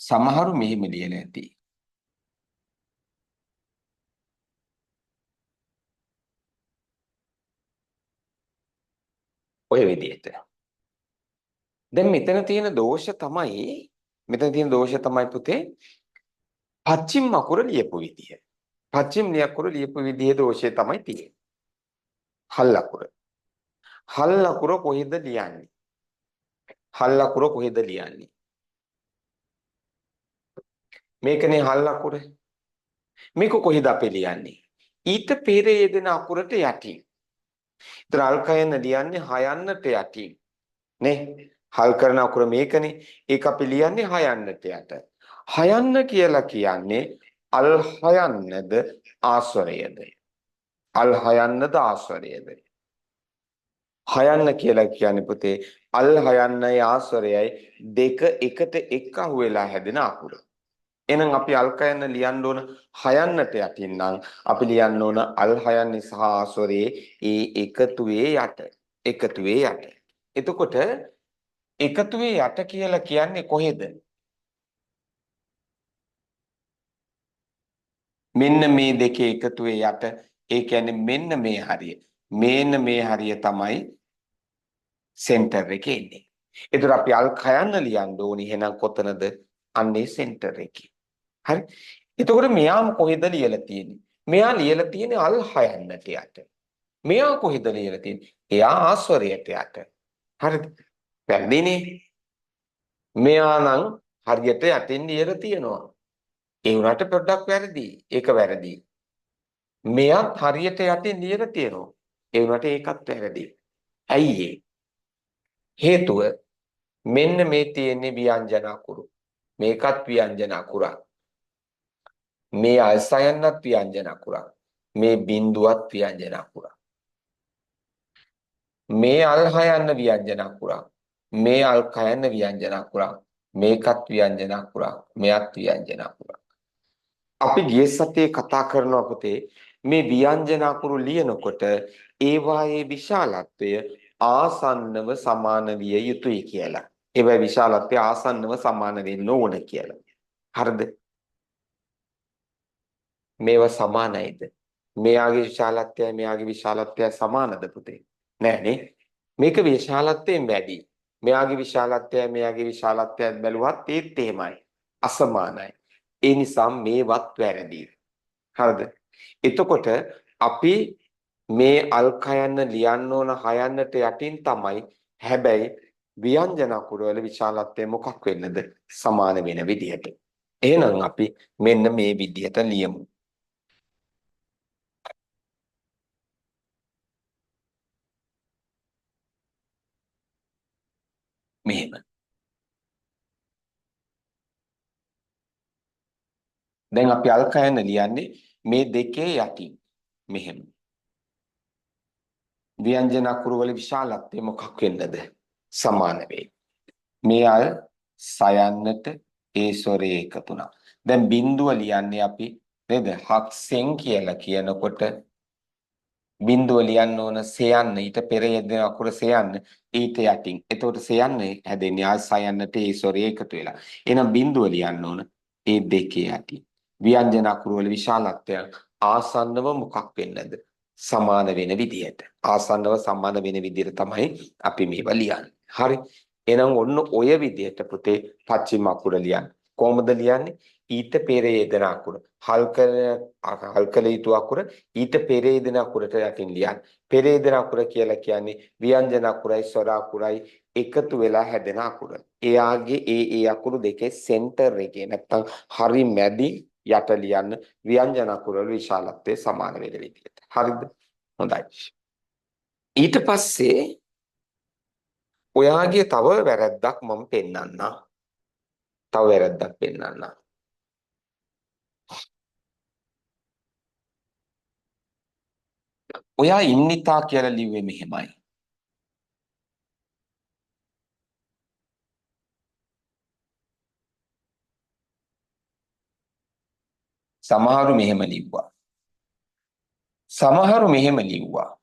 සමහරු මෙහෙම ලියලා ඇති. ඔය විදිහට. දැන් මෙතන තියෙන දෝෂ තමයි පුතේ පච්චිම අකුර ලියපු විදිය. පච්චිම අකුර ලියපු විදිහේ දෝෂය තමයි තියෙන්නේ. හල් අකුර. හල් අකුර කොහෙද ලියන්නේ? හල් අකුර කොහෙද ලියන්නේ? මේකනේ හල් අකුර. මේක කොහෙද අපි ලියන්නේ? ඊට පෙර යෙදෙන අකුරට යටින්. ඉතින් අල්කයන් ලියන්නේ හයන්නට යටින්. නේ? හල් කරන අකුර මේකනේ. ඒක අපි ලියන්නේ හයන්නට යට. හයන්න කියලා කියන්නේ අල් හයන්නද ආස්වරයද? අල් හයන්නද ආස්වරයද? හයන්න කියලා කියන්නේ පුතේ අල් හයන්නයි ආස්වරයයි දෙක එකට එක් අහු වෙලා හැදෙන අකුර. එහෙනම් අපි අල් කයන්න ලියන්න ඕන හයන්නට යටින් නම් අපි ලියන්න ඕන අල් හයන්නේ සහ ආස්වරයේ ඒ එකතුවේ යට. එකතුවේ යට. එතකොට එකතුවේ යට කියලා කියන්නේ කොහෙද? මෙන්න මේ දෙකේ එකතුවේ යට. ඒ කියන්නේ මෙන්න මේ හරිය. මෙන්න මේ හරිය තමයි සෙන්ටර් එකේ ඉන්නේ. ඒතර අපි අල් කයන්න ලියන්න ඕනි එහෙනම් කොතනද? අන්නේ සෙන්ටර් එකේ. හරි. එතකොට මෙයාම කොහෙද ලියලා තියෙන්නේ? මෙයා ලියලා තියෙන්නේ අල් හයන්නට යට. මෙයා කොහෙද ලියලා තියෙන්නේ? එයා ආස්වරයට යට. හරිද? වැරදිනේ. මෙයා නම් හරියට යටින් ලියලා තියෙනවා. ඒ උනාට පොඩ්ඩක් වැරදි. ඒක වැරදි. මෙයාත් හරියට යටින් ලියලා තියෙනවා. ඒ උනාට ඒකත් වැරදි. ඇයි ඒ? හේතුව මෙන්න මේ තියෙන්නේ ව්‍යංජන අකුරු. මේකත් ව්‍යංජන අකුරක්. මේ අල්සයන්නත් ව්‍යංජන අකුරක්. මේ බිඳුවත් ව්‍යංජන අකුරක්. මේ අල් හයන්න ව්‍යංජන අකුරක්. මේ අල් කයන්න ව්‍යංජන අකුරක්. මේකත් ව්‍යංජන අකුරක්. මෙයත් ව්‍යංජන අකුරක්. අපි ගිය සතියේ කතා කරනවා පුතේ මේ ව්‍යංජන අකුරු ලියනකොට ඒවායේ විශාලත්වය ආසන්නව සමාන විය යුතුයි කියලා. ඒවා විශාලත්වය ආසන්නව සමාන වෙන්න ඕන කියලා. හරිද? මේවා සමානයිද? මෙයාගේ විශාලත්වයයි මෙයාගේ විශාලත්වයයි සමානද පුතේ? නෑනේ. මේක විශාලත්වයෙන් වැඩි. මෙයාගේ විශාලත්වයයි මෙයාගේ විශාලත්වයයි බැලුවත් ඒත් එහෙමයි. අසමානයි. ඒ නිසා මේවත් වැරදි. හරිද? එතකොට අපි මේ අල්කයන්න ලියන්න ඕන හයන්නට යටින් තමයි හැබැයි ව්‍යංජන අකුරු වල විශාලත්වය මොකක් වෙන්නද? සමාන වෙන විදිහට. එහෙනම් අපි මෙන්න මේ විදිහට ලියමු. මෙහෙම. දැන් අපි අල්කයන්න ලියන්නේ මේ දෙකේ යටින්. මෙහෙම. ව්‍යංජන අකුරු වල විශාලත්වය මොකක් වෙන්නද? සමාන වෙයි. මේ අල් සයන්නට ඒ ස්වරයේ එකතු වුණා. දැන් බිඳුව ලියන්නේ අපි නේද? හක්සෙන් කියලා කියනකොට බිඳුව ලියන්න ඕන සයන්න ඊට පෙර යෙදෙන අකුර සයන්න ඊට යටින්. එතකොට සයන්නේ හැදෙන්නේ ආ සයන්නට ඒ ස්වරයේ එකතු වෙලා. එහෙනම් බිඳුව ලියන්න ඕන ඒ දෙකේ යටින්. ව්‍යංජන අකුරු වල විශාලත්වය ආසන්නව මොකක් වෙන්නද? සමාන වෙන විදිහට. ආසන්නව සමාන වෙන විදිහට තමයි අපි මේවා ලියන්නේ. හරි. එහෙනම් ඔන්න ඔය විදිහට පුතේ පච්චිම අකුර ලියන්න. කොහොමද ලියන්නේ? ඊට පෙර යෙදෙන අකුර. හල්කල යුතු අකුර ඊට පෙර යෙදෙන අකුරට යටින් ලියන්න. පෙර යෙදෙන අකුර කියලා කියන්නේ ව්‍යංජන අකුරයි ස්වර අකුරයි එකතු වෙලා හැදෙන අකුර. එයාගේ ඒ අකුරු දෙකේ සෙන්ටර් එකේ නැත්තම් හරි මැදි යට ලියන්න ව්‍යංජන අකුර වල විශාලත්වය සමාන වෙන විදිහට. හරිද? හොඳයි. ඊට පස්සේ ඔයාගේ තව වැරද්දක් මම පෙන්නන්නම්. තව වැරද්දක් පෙන්නන්නම්. ඔයා ඉන්නිතා කියලා ලිව්වේ මෙහෙමයි. සමහරු මෙහෙම ලිව්වා. සමහරු මෙහෙම ලිව්වා.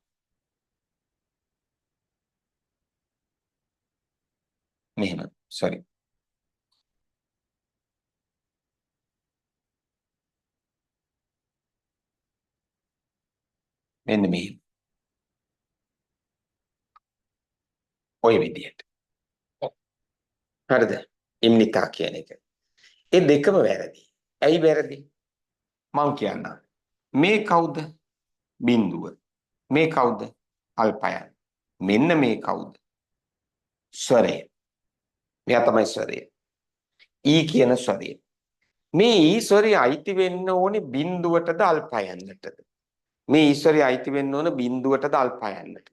මෙහෙම. sorry. මෙන්න මෙහෙම. ඔය විදිහට. හරිද? ඉන්නිතා කියන එක. ඒ දෙකම වැරදි. ඇයි වැරදි? මං කියන්නම්. මේ කවුද? බිඳුව. මේ කවුද? අල්පයන්. මෙන්න මේ කවුද? ස්වරය. මෙයා තමයි ස්වරය. ඊ කියන ස්වරය. මේ ඊ ස්වරය අයිති වෙන්න ඕනේ බිඳුවටද අල්පයන්නටද? මේ ඊ ස්වරය අයිති වෙන්න ඕන බිඳුවටද අල්පයන්නටද?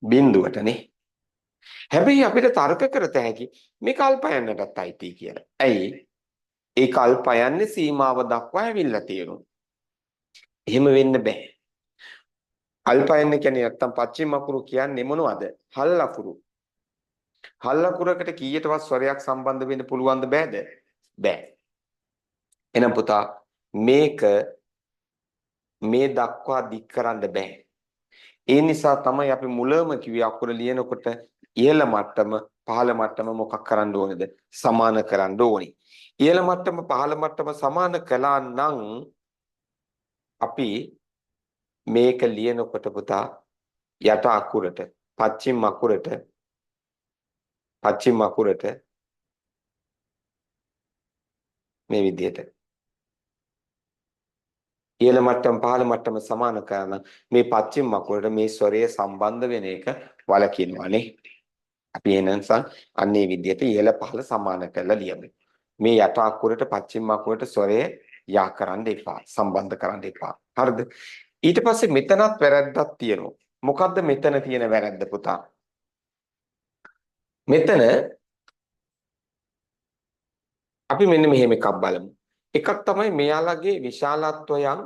බිඳුවටනේ. හැබැයි අපිට තර්ක කරත හැකි මේක අල්පයන්නටත් අයිති කියලා. ඇයි? ඒක අල්පයන්නේ සීමාව දක්වා ඇවිල්ලා තියෙනවා. එහෙම වෙන්න බෑ. අල්පයන්න කියන්නේ නැත්තම් පච්චිම අකුරු කියන්නේ මොනවද? හල් අකුරු. හල් අකුරකට කීයටවත් ස්වරයක් සම්බන්ධ වෙන්න පුළුවන්ද බෑද? බෑ. එහෙනම් පුතා මේක මේ දක්වා දික් කරන්න බෑ. ඒ නිසා තමයි අපි මුලම කිව්වේ අකුර ලියනකොට ඉහළ මට්ටම පහළ මට්ටම මොකක් කරන්න ඕනේද? සමාන කරන්න ඕනි. ඉහළ මට්ටම පහළ මට්ටම සමාන කළා නම් අපි මේක ලියනකොට පුතා යට අකුරට පච්චිම අකුරට මේ විදිහට ඉහළ මට්ටම පහළ මට්ටම සමාන කරන මේ පච්චිම අකුරට මේ ස්වරය සම්බන්ධ වෙන එක වලකිනවනේ. අපි එනන්සන් අන්නේ විදිහට ඉහළ පහළ සමාන කරලා ලියමු. මේ යට අකුරට පච්චිම අකුරට ස්වරය යා කරන්න එපා. සම්බන්ධ කරන්න එපා. හරිද? ඊට පස්සේ මෙතනත් වැරද්දක් තියෙනවා. මොකද්ද මෙතන තියෙන වැරද්ද පුතා? මෙතන අපි මෙන්න මෙහෙම එකක් බලමු. එකක් තමයි මෙයාලගේ විශාලත්වයන්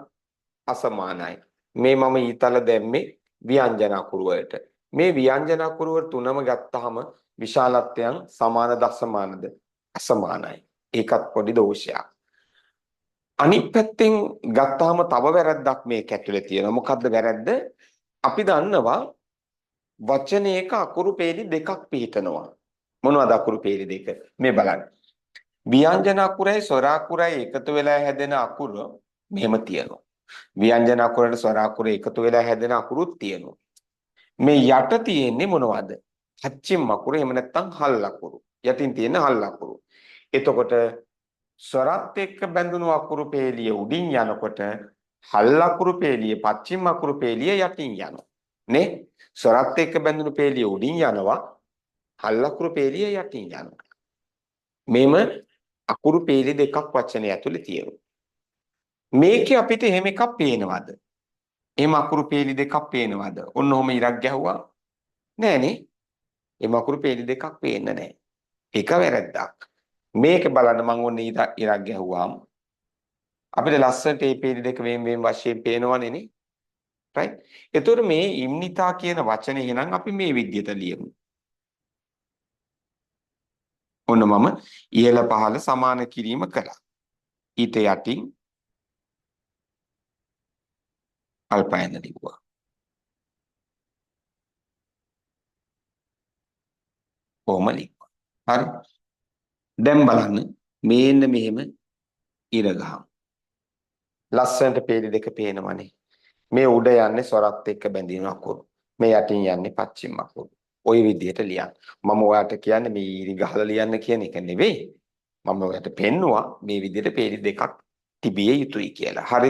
අසමානයි. මේ මම ඊතල දැම්මේ ව්‍යංජන අකුරු වලට. මේ ව්‍යංජන අකුරු වල තුනම ගත්තාම විශාලත්වයන් සමානද අසමානද? අසමානයි. ඒකත් පොඩි දෝෂයක්. අනිත් පැත්තෙන් ගත්තාම තව වැරද්දක් මේක ඇතුලේ තියෙනවා. මොකද්ද වැරද්ද? අපි දන්නවා වචනයක අකුරු පේලි දෙකක් පිහිටනවා. මොනවද අකුරු පේලි දෙක? මේ බලන්න. ව්‍යංජන අකුරයි ස්වර අකුරයි එකතු වෙලා හැදෙන අකුර මෙහෙම තියෙනවා. ව්‍යංජන අකුරට ස්වර අකුර එකතු වෙලා හැදෙන අකුරුත් තියෙනවා. මේ යට තියෙන්නේ මොනවද? පච්චිම අකුර එහෙම නැත්නම් හල් අකුරු. යටින් තියෙන හල් අකුරු. එතකොට ස්වරත් එක්ක බැඳුණු අකුරු පේලිය උඩින් යනකොට හල් අකුරු පේලිය පච්චිම අකුරු පේලිය යටින් යනවා. නේ? ස්වරත් එක්ක බැඳුණු පේලිය උඩින් යනවා. හල් අකුරු පේලිය යටින් යනවා. මේම අකුරු පේලි දෙකක් වචනේ ඇතුලේ තියෙනවා. මේකේ අපිට එහෙම එකක් පේනවද? එහෙම අකුරු පේලි දෙකක් පේනවද? ඔන්න ඔහම ඉරක් ගැහුවා. නෑනේ. එහෙම අකුරු පේලි දෙකක් පේන්නේ නෑ. එක වැරද්දක්. මේක බලන්න මම ඔන්න ඉරක් ගැහුවාම අපිට ලස්සනට මේ පේලි දෙක වෙන වශයෙන් පේනවනේ නේ. රයිට්. එතකොට මේ ඉම්නිතා කියන වචනේ එහෙනම් අපි මේ විදිහට ලියමු. ඔන්න මම ඉහළ පහළ සමාන කිරීම කළා. ඊට යටින් අල්පයන ලිව්වා. කොහොම ලිව්වා. හරි. දැන් බලන්න මේන්න මෙහෙම ඉර ගහමු. ලස්සනට පේලි දෙක පේනවනේ. මේ උඩ යන්නේ ස්වරත් එක්ක බැඳින අකුරු. මේ යටින් යන්නේ පච්චිම අකුරු. ওই විදිහට ලියන්න. මම ඔයාලට කියන්නේ මේ ඉරි ගහලා ලියන්න කියන එක නෙවෙයි. මම ඔයාලට පෙන්නවා මේ විදිහට පේලි දෙකක් තිබිය යුතුයි කියලා. හරි.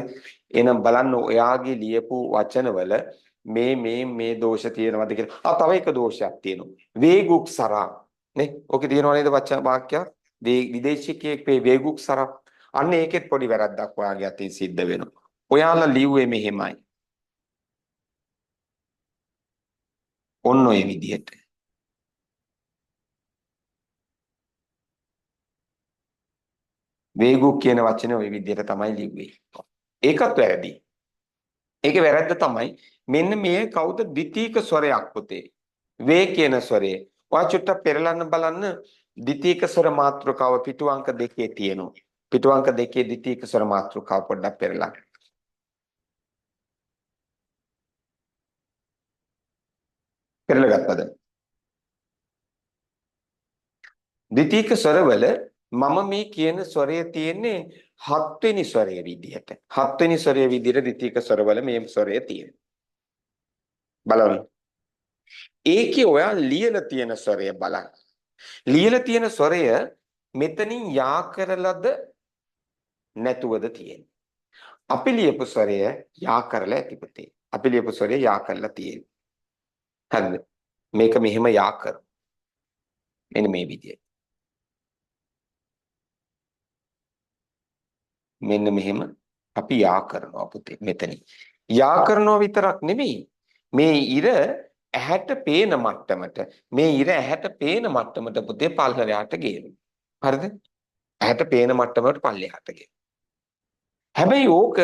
එහෙනම් බලන්න ඔයාගේ ලියපු වචනවල මේ දෝෂ තියෙනවද කියලා. තව එක දෝෂයක් තියෙනවා. වේගුක්සරා නේ. ඔකේ තියෙනව නේද වචන වාක්‍යයක්? විදේශිකයෙක් වේගුක්සරා. අන්න ඒකෙත් පොඩි වැරද්දක් ඔයාගේ අතින් සිද්ධ වෙනවා. ඔයාලා ලිව්වේ මෙහෙමයි. ඔන්න ඔය විදිහට. වේගුක් කියන වචනේ ওই විදිහට තමයි ලිව්වේ. ඒකත් වැරදි. ඒකේ වැරද්ද තමයි මෙන්න මේ කවුද ද්විතීක ස්වරයක් පුතේ. වේ කියන ස්වරේ. ඔයා චුට්ටක් පෙරලන්න බලන්න ද්විතීක ස්වර මාත්‍රකාව පිටු අංක 2 තියෙනවා. පිටු අංක 2 ද්විතීක ස්වර මාත්‍රකාව පොඩ්ඩක් පෙරලන්න. පෙරලගත්තද? ද්විතීක ස්වරවල මම මේ කියන ස්වරය තියෙන්නේ 7 වෙනි ස්වරයේ විදිහට. 7 වෙනි ස්වරයේ විදිහට ද්විතීක ස්වරවල මේ ස්වරය තියෙනවා. බලන්න. ඒකේ ඔයා ලියලා තියෙන ස්වරය බලන්න. ලියලා තියෙන ස්වරය මෙතනින් යා කරලාද නැතුවද තියෙන්නේ. අපි ලියපු ස්වරය යා කරලා ඇති පුතේ. අපි ලියපු ස්වරය යා කරලා තියෙන්නේ. හරිද? මේක මෙහෙම යා කර. මෙන්න මේ විදිහට. මෙන්න මෙහෙම අපි යා කරනවා පුතේ මෙතනින්. යා කරනවා විතරක් නෙමෙයි. මේ ඉර ඇහැට පේන මට්ටමට මේ ඉර ඇහැට පේන මට්ටමට පුතේ පල්ලෙහාට ගේනවා. හරිද? ඇහැට පේන මට්ටමට පල්ලෙහාට ගේනවා. හැබැයි ඕක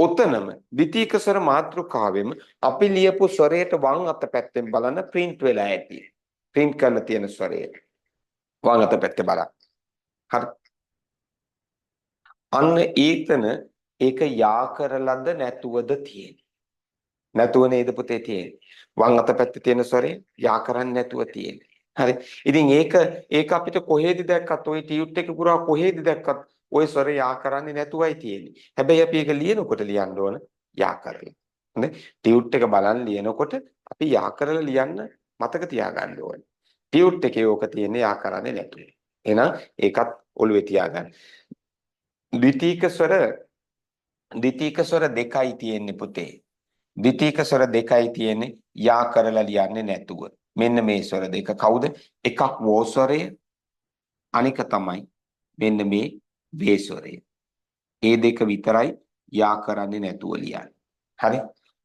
ඔතනම ද්විතීක ස්වර මාත්‍රකාවෙම අපි ලියපු ස්වරයට වම් අත පැත්තෙන් බලන print වෙලා ඇති. print කරලා තියෙන ස්වරය. වම් අත පැත්තේ බලන්න. හරි. අන්න ඒතන ඒක යා කරලද නැතුවද තියෙන්නේ. නැතුව නේද පුතේ තියෙන්නේ. වම් අත පැත්තේ තියෙන ස්වරේ යා කරන්නේ නැතුව තියෙන්නේ. හරි. ඉතින් ඒක අපිට කොහෙද දැක්කත් ওই ටියුට් එක පුරා කොහෙද දැක්කත් ওই ස්වරේ යා කරන්නේ නැතුවයි තියෙන්නේ. හැබැයි අපි ඒක ලියනකොට ලියන්න ඕන යා කරලා. හරි. ටියුට් එක බලන් ලියනකොට අපි යා කරලා ලියන්න මතක තියාගන්න ඕනේ. ටියුට් එකේ ඕක තියෙන්නේ යා කරන්නේ නැතුව. එහෙනම් ඒකත් ඔළුවේ තියාගන්න. ද්විතීක ස්වර දෙකයි තියෙන්නේ පුතේ. ද්විතීක ස්වර දෙකයි තියෙන්නේ යා කරලා ලියන්නේ නැතුව. මෙන්න මේ ස්වර දෙක කවුද? එකක් වෝ ස්වරය අනික තමයි මෙන්න මේ වේ ස්වරය. ඒ දෙක විතරයි යා කරන්නේ නැතුව ලියන්නේ. හරි?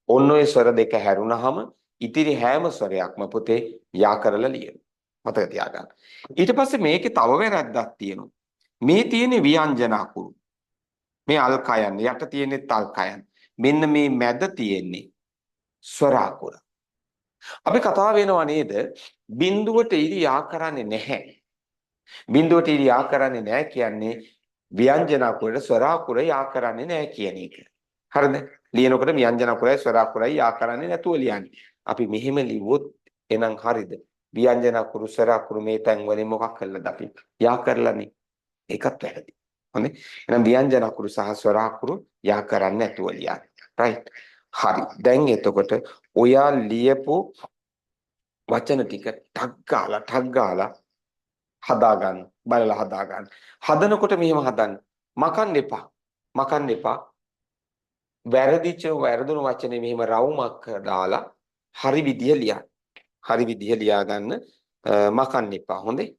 ඔන්න ඔය ස්වර දෙක හැරුණාම ඉතිරි හැම ස්වරයක්ම පුතේ යා කරලා ලියනවා. මතක තියාගන්න. ඊට පස්සේ මේකේ තව වැරද්දක් තියෙනවා. මේ තියෙන්නේ ව්‍යංජන අකුරු. මේ අල්කයන් යට තියෙන්නේ තල්කයන්. මෙන්න මේ මැද තියෙන්නේ ස්වර අකුර. අපි කතා වෙනවා නේද? බිඳුවට ඉරි යා කරන්නේ නැහැ. බිඳුවට ඉරි යා කරන්නේ නැහැ කියන්නේ ව්‍යංජන අකුරට ස්වර අකුර යා කරන්නේ නැහැ කියන එක. හරිද? ලියනකොට ව්‍යංජන අකුරයි ස්වර අකුරයි යා කරන්නේ නැතුව ලියන්නේ. අපි මෙහෙම ලිව්වොත් එහෙනම් හරිද? ව්‍යංජන අකුරු ස්වර අකුරු මේ තැන් වලින් මොකක් කළාද අපි? යා කරලානේ. ඒකත් වැරදි. හොඳේ. එහෙනම් ව්‍යංජන අකුරු සහ ස්වර අකුරු යා කරන්නේ නැතුව ලියන්න. රයිට්. හරි. දැන් එතකොට ඔයා ලියපු වචන ටික ටක් ගාලා හදා ගන්න. බලලා හදා ගන්න. හදනකොට මෙහෙම හදන්න. මකන්න එපා. මකන්න එපා. වැරදුණු වචනේ මෙහෙම රවුමක් දාලා හරි විදිය ලියන්න. හරි විදිය ලියා ගන්න. මකන්න එපා. හොඳේ.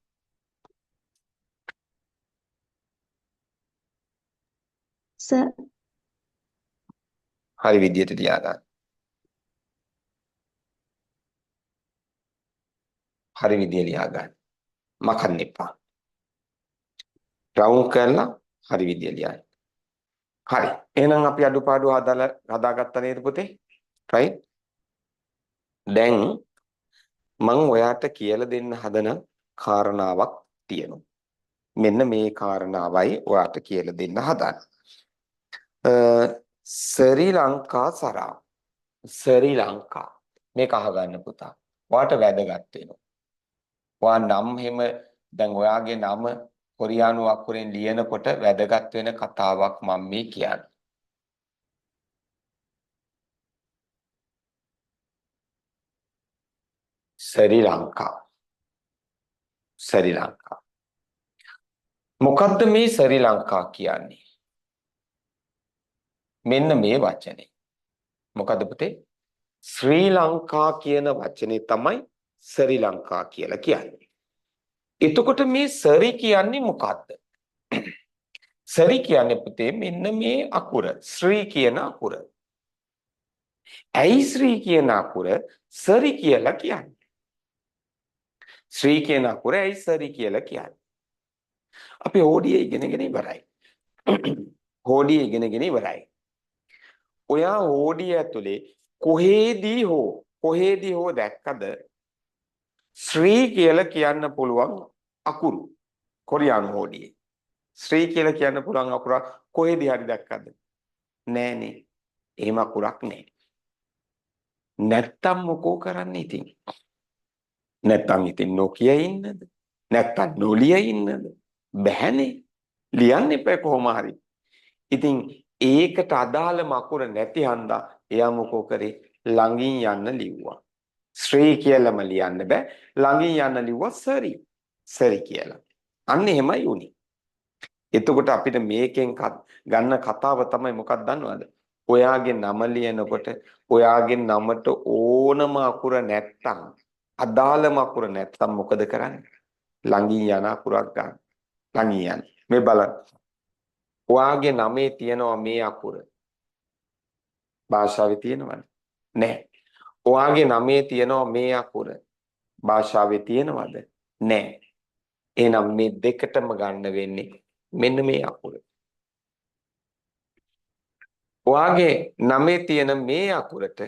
සර් හරි විදියට ලියා ගන්න. හරි විදිය ලියා ගන්න. මකන්න එපා. රවුම් කරලා හරි විදිය ලියන්න. හරි. එහෙනම් අපි අඩුපාඩු හදාගත්ත නේද පුතේ? රයිට්. දැන් මම ඔයාට කියලා දෙන්න හදන කාරණාවක් තියෙනවා. මෙන්න මේ කාරණාවයි ඔයාට කියලා දෙන්න හදන. ශ්‍රී ලංකා සරා. ශ්‍රී ලංකා. මේක අහගන්න පුතා. ඔයාට වැදගත් වෙනවා. ඔයා නම් එහෙම දැන් ඔයාගේ නම කොරියානු අකුරෙන් ලියනකොට වැදගත් වෙන කතාවක් මම මේ කියන්නේ. ශ්‍රී ලංකා. ශ්‍රී ලංකා. මොකද්ද මේ ශ්‍රී ලංකා කියන්නේ? මෙන්න මේ වචනේ. මොකද්ද පුතේ? ශ්‍රී ලංකා කියන වචනේ තමයි ශ්‍රී ලංකා කියලා කියන්නේ. එතකොට මේ ශ්‍රී කියන්නේ මොකද්ද? ශ්‍රී කියන්නේ පුතේ මෙන්න මේ අකුර. ශ්‍රී කියන අකුර. ඇයි ශ්‍රී කියන අකුර ශ්‍රී කියලා කියන්නේ? ශ්‍රී කියන අකුර ඇයි ශ්‍රී කියලා කියන්නේ? අපි හෝඩිය ඉගෙනගෙන ඉවරයි. හෝඩිය ඉගෙනගෙන ඉවරයි. ඔයා හෝඩිය ඇතුලේ කොහේදී හෝ දැක්කද ශ්‍රී කියලා කියන්න පුළුවන් අකුරු? කොරියානු හෝඩියේ ශ්‍රී කියලා කියන්න පුළුවන් අකුර කොහේදී හරි දැක්කද? නෑනේ. එහෙම අකුරක් නෑ. නැත්තම් මොකෝ කරන්නේ ඉතින්? නැත්තම් ඉතින් නොකිය ඉන්නද? නැත්තම් නොලිය ඉන්නද? බෑනේ. ලියන්න එපා කොහොම හරි. ඉතින් ඒකට අදාළ අකුර නැති හන්දා එයා මොකෝ කරේ? ළඟින් යන්න ලිව්වා. ශ්‍රී කියලාම ලියන්න බෑ. ළඟින් යන්න ලිව්වා සරි. සරි කියලා. අන්න එහෙමයි උනේ. එතකොට අපිට මේකෙන් ගන්න කතාව තමයි මොකක්ද දන්නවද? ඔයාගේ නම ලියනකොට ඔයාගේ නමට ඕනම අකුර නැත්තම් අදාළම අකුර නැත්තම් මොකද කරන්නේ? ළඟින් යන අකුරක් ගන්න. ළඟින් යන. මේ බලන්න. ඔයාගේ නමේ තියෙනවා මේ අකුර. භාෂාවේ තියෙනවද? නැහැ. ඔයාගේ නමේ තියෙනවා මේ අකුර. භාෂාවේ තියෙනවද? නැහැ. එහෙනම් මේ දෙකටම ගන්න වෙන්නේ මෙන්න මේ අකුර. ඔයාගේ නමේ තියෙන මේ අකුරට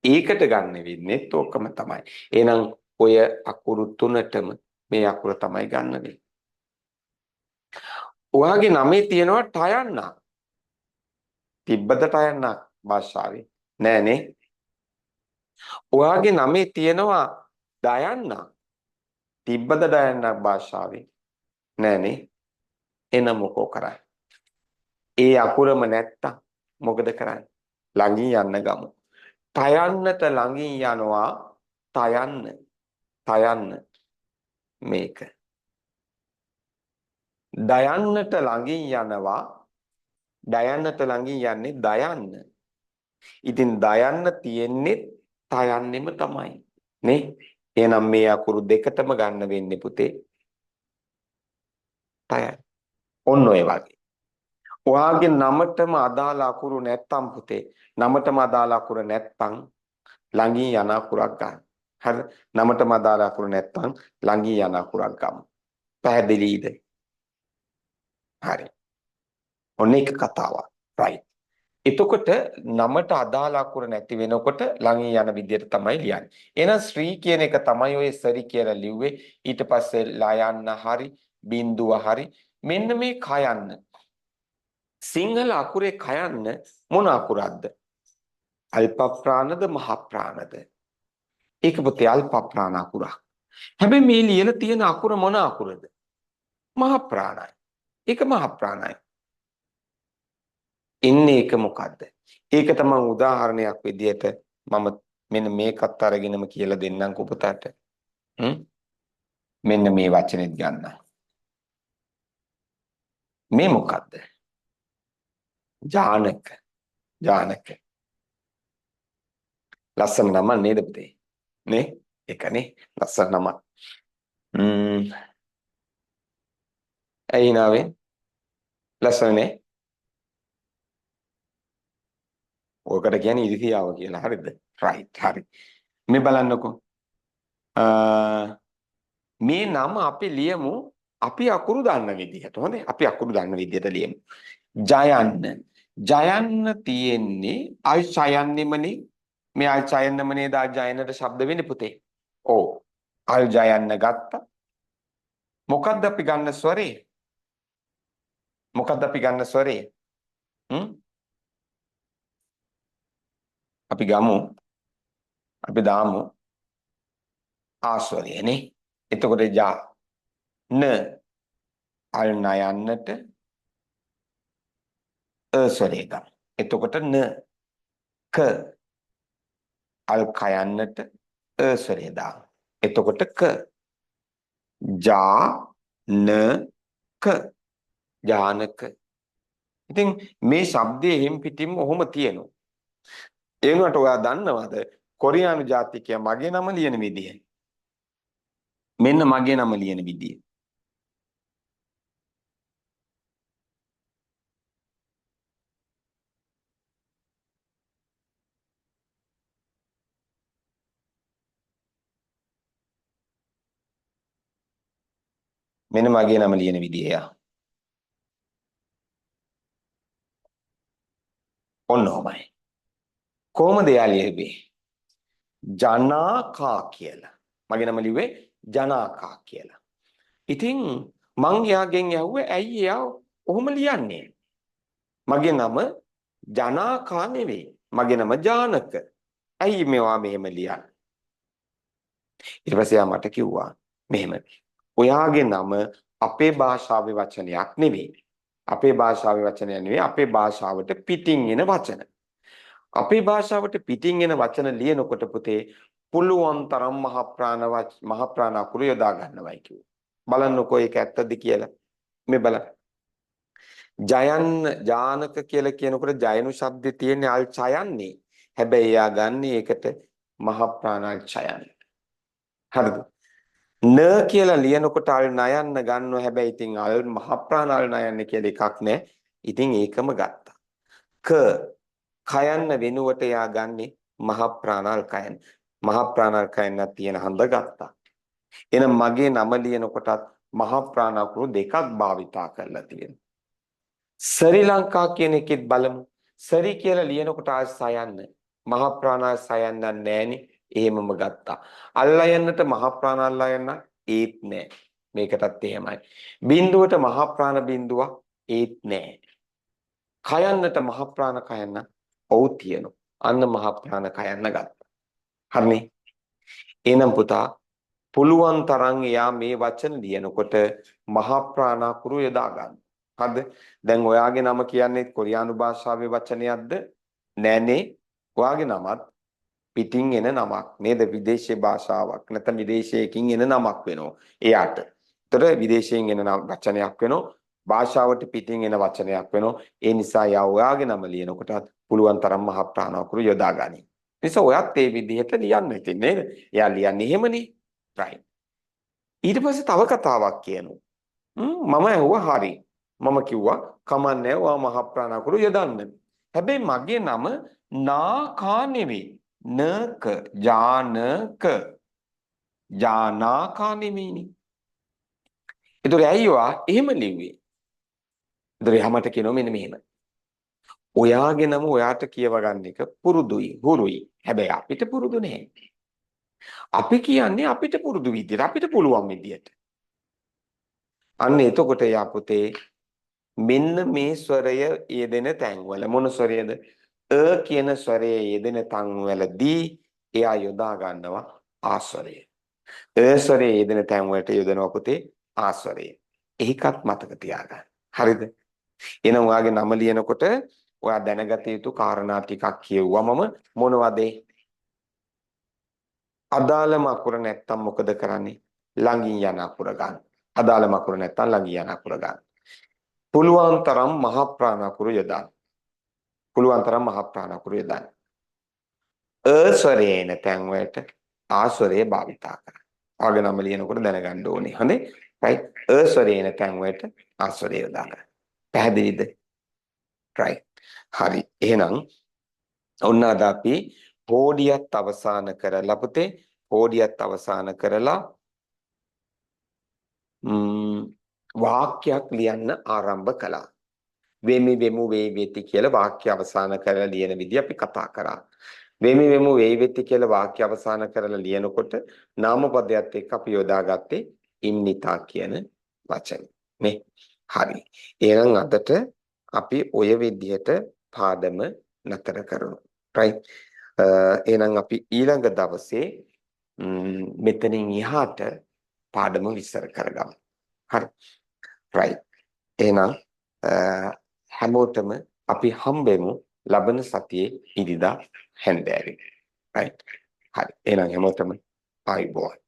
ඒකට ගන්න වෙන්නේ ඕකම තමයි. එහෙනම් ඔය අකුරු තුනටම මේ අකුර තමයි ගන්න වෙන්නේ. ඔයාගේ නමේ තියෙනවා ටයන්න. තිබ්බද ටයන්න භාෂාවේ? නෑනේ. ඔයාගේ නමේ තියෙනවා දයන්න. තිබ්බද දයන්න භාෂාවේ? නෑනේ. එනම් මොකෝ කරන්නේ? ඒ අකුරම නැත්තම් මොකද කරන්නේ? ළඟින් යන්න ගමු. තයන්නට ළඟින් යනවා තයන්න මේක. දයන්නට ළඟින් යනවා දයන්නට ළඟින් යන්නේ දයන්න. ඉතින් දයන්න තියෙන්නේ තයන්නෙම තමයි නේ. එහෙනම් මේ අකුරු දෙකටම ගන්න වෙන්නේ පුතේ තයන්. ඔන්න ඔය වගේ. ඔයාගේ නමටම අදාළ අකුරු නැත්තම් පුතේ නමටම අදාළ අකුර නැත්තම් ළඟින් යන අකුරක් ගන්න. හරි. නමටම අදාළ අකුර නැත්තම් ළඟින් යන අකුරක් ගමු. පැහැදිලිද? හරි. ඔන්න එක කතාවක්. right. එතකොට නමට අදාළ අකුර නැති වෙනකොට ළඟින් යන විදිහට තමයි ලියන්නේ. එහෙනම් ශ්‍රී කියන එක තමයි ඔය සරි කියලා ලිව්වේ. ඊට පස්සේ ලා යන්න හරි බිඳුව හරි මෙන්න මේ කයන්න සිංහල අකුරේ කයන්න මොන අකුරක්ද? අල්ප ප්‍රාණද මහ ප්‍රාණද? ඒක පුතේ අල්ප ප්‍රාණ අකුරක්. හැබැයි මේ ලියලා තියෙන අකුර මොන අකුරද? මහ ප්‍රාණයි. ඒක මහ ප්‍රාණයි. ඉන්නේ ඒක මොකද්ද? ඒක තමයි උදාහරණයක් විදිහට මම මෙන්න මේකත් අරගෙනම කියලා දෙන්නම් පුතට. මෙන්න මේ වචනේත් ගන්න. මේ මොකද්ද? ජානක. ජානක. ලස්සන නම නේද පුතේ? නේ? ඒකනේ ලස්සන නම. ඇයි නාවේ? ලස්සනනේ. ඔකට කියන්නේ ඉරිසියාව කියලා. හරිද? රයිට්. හරි. මේ බලන්නකෝ. මේ නම අපි ලියමු අපි අකුරු දන්න විදිහට. හොඳයි. අපි අකුරු දන්න විදිහට ලියමු. ජයන්න. ජයන්න තියෙන්නේ අල් ජයන්නෙමනේ. මේ අල් ජයන්නම නේද අල් ජයන්නට ශබ්ද වෙන්නේ පුතේ. ඔව්. අල් ජයන්න ගත්තා. මොකද්ද අපි ගන්න ස්වරේ? මොකද්ද අපි ගන්න ස්වරේ? අපි දාමු ආස්වරයනේ. එතකොට ජා න අල් නයන්නට ස්වරය ගන්න. එතකොට න ක අල් කයන්නට ස්වරය දාන්න. එතකොට ක ජා න ක ජානක. ඉතින් මේ ශබ්දයේ හිම් පිටින්ම ඔහොම තියෙනවා. ඒ වුණාට ඔයා දන්නවද කොරියානු ජාතිකයා මගේ නම ලියන විදිය? මෙන්න මගේ නම ලියන විදිය. මෙන්න මගේ නම ලියන විදිය. ඔන්න ඔහමයි. කොහොමද එයා ලියන්නේ? ජනාකා කියලා. මගේ නම ලිව්වේ ජනාකා කියලා. ඉතින් මං එයාගෙන් ඇහුවේ ඇයි එයා ඔහොම ලියන්නේ? මගේ නම ජනාකා නෙවෙයි. මගේ නම ජානක. ඇයි මේවා මෙහෙම ලියන්නේ? ඊට පස්සේ එයා මට කිව්වා මෙහෙම. ඔයාගේ නම අපේ භාෂාවේ වචනයක් නෙවෙයි. අපේ භාෂාවේ වචනයක් නෙවෙයි. අපේ භාෂාවට පිටින් එන වචන. අපේ භාෂාවට පිටින් එන වචන ලියනකොට පුතේ පුළුවන් තරම් මහ ප්‍රාණ අකුරු යොදා ගන්නවයි කිව්වා. බලන්නකෝ ඒක ඇත්තද කියලා. මේ බලන්න. ජයන්න ජානක කියලා කියනකොට ජයනු ශබ්දේ තියෙන්නේ අල් ඡයන්නේ. හැබැයි එයා ගන්නේ ඒකට මහ ප්‍රාණ ඡයන්න. හරිද? න කියලා ලියනකොට අල් නයන්න ගන්නවා. හැබැයි ඉතින් අල් මහ ප්‍රාණ අල් නයන්න කියලා එකක් නැහැ. ඉතින් ඒකම ගත්තා. ක කයන්න වෙනුවට එයා ගන්නේ මහ ප්‍රාණල් කයන්න. මහ ප්‍රාණල් කයන්නක් තියෙන හඳ ගත්තා. එහෙනම් මගේ නම ලියනකොටත් මහ ප්‍රාණ අකුරු දෙකක් භාවිතා කරලා තියෙනවා. ශ්‍රී ලංකා කියන එකෙත් බලමු. සරි කියලා ලියනකොට ආ සයන්න. මහ ප්‍රාණල් සයන්න නැහෙනේ. එහෙමම ගත්තා. අල්ලයන්නට මහ ප්‍රාණල් අයන්න ඒත් නැහැ. මේකටත් එහෙමයි. බිඳුවට මහ ප්‍රාණ බිඳුවක් ඒත් නැහැ. කයන්නට මහ ප්‍රාණ කයන්න ඔව් තියෙනවා. අන්න මහ ප්‍රාණ කයන්න ගත්තා. හරිනේ. එහෙනම් පුතා පුළුවන් තරම් එයා මේ වචන ලියනකොට මහ ප්‍රාණ අකුරු යොදා ගන්න. හරිද? දැන් ඔයාගේ නම කියන්නේ කොරියානු භාෂාවේ වචනයක්ද? නෑනේ. ඔයාගේ නමත් පිටින් එන නමක් නේද? විදේශීය භාෂාවක් නැත්නම් විදේශයකින් එන නමක් වෙනවා. එයාට. ඒතර විදේශයෙන් එන වචනයක් වෙනවා. භාෂාවට පිටින් එන වචනයක් වෙනවා. ඒ නිසා යා ඔයාගේ නම ලියනකොටත් පුළුවන් තරම් මහ ප්‍රාණ අකුරු යොදා ගනි. නිසා ඔයත් ඒ විදිහට ලියන්න ඉතින් නේද? එයා ලියන්නේ එහෙමනේ. right. ඊට පස්සේ තව කතාවක් කියනවා. මම ඇහුවා හරි. මම කිව්වා කමන්නේ ඔයා මහ ප්‍රාණ අකුරු යොදන්න. හැබැයි මගේ නම නාකා නෙවෙයි. නක ජානක ජානාකා නෙමෙයිනේ. ඒතර ඇයි ඔයා එහෙම ලිව්වේ? ඒතර එහමට කියනවා මෙන්න මෙහෙම. ඔයාගේ නම ඔයාට කියව ගන්න එක පුරුදුයි හුරුයි. හැබැයි අපිට පුරුදු නැහැ. අපි කියන්නේ අපිට පුරුදු විදියට අපිට පුළුවන් විදියට. අන්න එතකොට යා පුතේ මෙන්න මේ ස්වරය යෙදෙන තැන්වල මොන ස්වරයද? කියන ස්වරයේ යෙදෙන තැන්වලදී එයා යොදා ගන්නවා ආස්වරය. ස්වරයේ යෙදෙන තැන්වලට යොදනවා පුතේ ආස්වරය. ඒකත් මතක තියාගන්න. හරිද? එහෙනම් ඔයාගේ නම ලියනකොට ඔයා දැනගත යුතු කාරණා ටිකක් කියවුවමම මොනවද? අදාළම අකුර නැත්තම් මොකද කරන්නේ? ළඟින් යන අකුර ගන්න. අදාළම අකුර නැත්තම් ළඟින් යන අකුර ගන්න. පුළුවන් තරම් මහ ප්‍රාණ අකුරු යොදන්න. පුළුවන් තරම් මහ ප්‍රාණ අකුරු යොදන්න. ස්වරයේ එන තැන් වලට ආස්වරය භාවිතා කරන්න. ඔයාගේ නම ලියනකොට දැනගන්න ඕනේ. හොඳේ? right? ස්වරයේ එන තැන් වලට ආස්වරය යොදා ගන්න. පැහැදිලිද? right. හරි. එහෙනම් ඔන්න අද අපි හෝඩියත් අවසන් කරලා පුතේ හෝඩියත් අවසන් කරලා වාක්‍යයක් ලියන්න ආරම්භ කළා. වෙමි වෙමු වේ වෙති කියලා වාක්‍ය අවසන් කරලා ලියන විදිහ අපි කතා කරා. වෙමි වෙමු වේ වෙති කියලා වාක්‍ය අවසන් කරලා ලියනකොට නාමපදයක් එක්ක අපි යොදාගත්තේ ඉන්නිතා කියන වචනේ. නේ? හරි. එහෙනම් අදට අපි ඔය විදිහට පාඩම නතර කරමු. right? එහෙනම් අපි ඊළඟ දවසේ මෙතනින් එහාට පාඩම විස්තර කරගමු. හරි. right. එහෙනම් හැමෝටම අපි හම්බෙමු ලබන සතියේ ඉරිදා හැන්දෑවේ. right. හරි. එහෙනම් හැමෝටම ආයුබෝවන්.